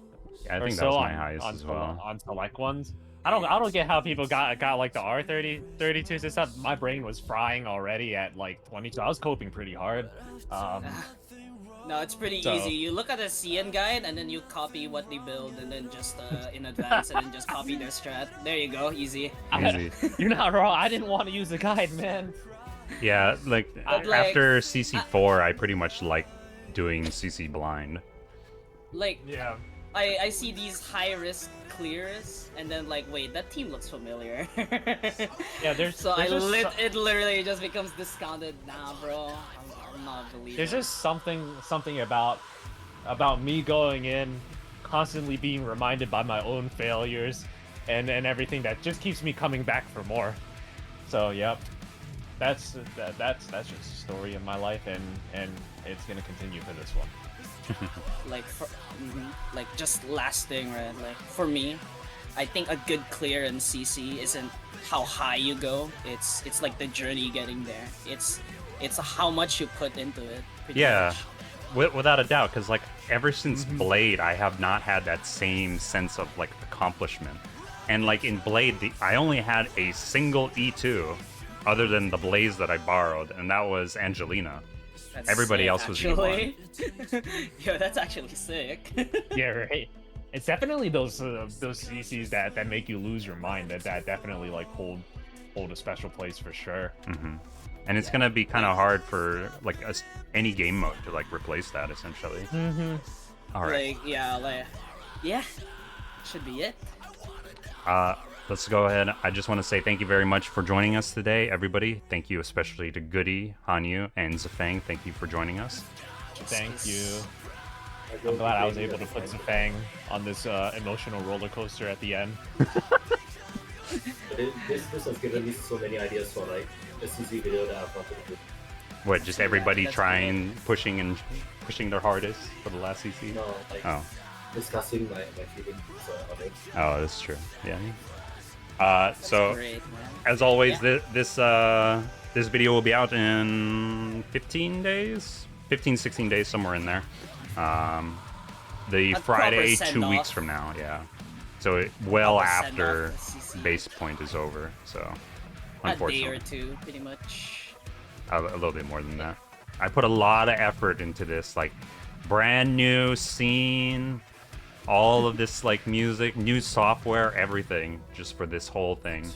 A: Yeah, I
C: or
A: think that
C: so
A: was my
C: on,
A: highest
C: on
A: as well.
C: on select ones. I don't get how people got like the R32s and stuff. My brain was frying already at like 20, so I was coping pretty hard.
B: No, it's pretty
C: So-
B: easy. You look at the CN guide and then you copy what they build and then just in advance and then just copy their strat. There you go, easy.
A: Easy.
C: You're not wrong. I didn't want to use the guide, man.
A: Yeah, like
B: But, like,
A: after CC4, I pretty much like doing CC blind.
B: Like,
C: Yeah.
B: I see these high risk clears and then like, wait, that team looks familiar.
C: Yeah, there's
B: So
C: there's just so-
B: it literally just becomes discounted. Nah, bro, I'm not believing.
C: There's just something about me going in, constantly being reminded by my own failures, and everything that just keeps me coming back for more. So yep, that's just a story of my life, and it's gonna continue for this one.
B: Like like just last thing, right? Like for me, I think a good clear in CC isn't how high you go. It's like the journey getting there. It's how much you put into it. pretty
A: Yeah,
B: much.
A: without a doubt, because like ever since Blade, I have not had that same sense of like accomplishment. And like in Blade, I only had a single E2, other than the Blaze that I borrowed, and that was Angelina.
B: That's
A: Everybody
B: sick,
A: else was
B: actually. Yo, that's actually sick.
C: Yeah, right. It's definitely those CCs that make you lose your mind. That definitely like hold a special place for sure.
A: And it's gonna be kind of hard for like any game mode to like replace that essentially. All right.
B: Yeah, should be it.
A: Let's go ahead. I just want to say thank you very much for joining us today, everybody. Thank you especially to Goody, Hanyu, and Zafang. Thank you for joining us.
C: Thank you. I'm glad I was able to put Zafang on this emotional roller coaster at the end.
D: This has given me so many ideas for like a CC video that I've wanted to do.
A: What, just everybody
B: that's
A: trying, pushing their hardest for the last CC?
D: No, like
A: Oh.
D: discussing my feelings on it.
A: Oh, that's true. Yeah. So,
B: Great, man.
A: as always,
B: Yeah.
A: this video will be out in 15 days? 15, 16 days, somewhere in there. The
B: A
A: Friday,
B: proper
A: 2 weeks
B: send-off.
A: from now, yeah. So, well
B: Proper
A: after
B: send-off to CC.
A: Basepoint is over, so
B: A day
A: unfortunately.
B: or two, pretty much.
A: A little bit more than that. I put a lot of effort into this, like, brand new scene, all of this, like, music, new software, everything, just for this whole thing.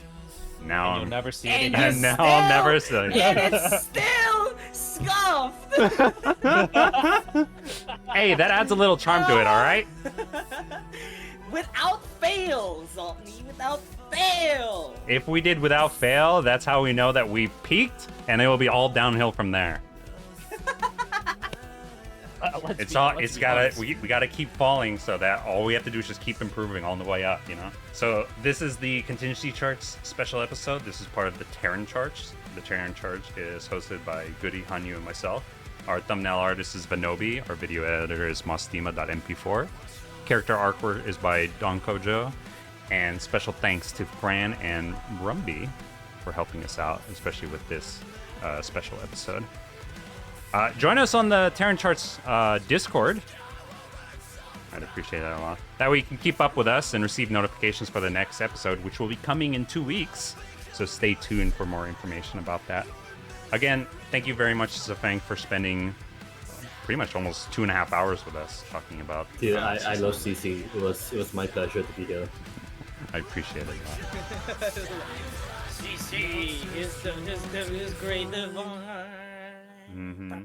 A: Now
C: And you'll never see it
B: And
C: again.
A: and now I'll never see it.
B: And it's still scuffed!
A: Hey, that adds a little charm to it, alright?
B: Without fail, Zoltney, without fail!
A: If we did without fail, that's how we know that we peaked, and it will be all downhill from there.
C: Let's
A: It's
C: be
A: gotta
C: honest.
A: we gotta keep falling so that all we have to do is just keep improving all the way up, you know? So this is the Contingency Charts special episode. This is part of the Terran Charts. The Terran Charts is hosted by Goody, Hanyu, and myself. Our thumbnail artist is Vanobi. Our video editor is Mostima.mp4. Character artwork is by Don Kojo. And special thanks to Fran and Rumby for helping us out, especially with this special episode. Join us on the Terran Charts Discord. I'd appreciate that a lot. That way you can keep up with us and receive notifications for the next episode, which will be coming in 2 weeks. So stay tuned for more information about that. Again, thank you very much, Zafang, for spending pretty much almost 2.5 hours with us talking about.
D: Dude, I love CC. It was my pleasure to be here.
A: I appreciate it.
B: CC is great divine.
A: Mm-hmm.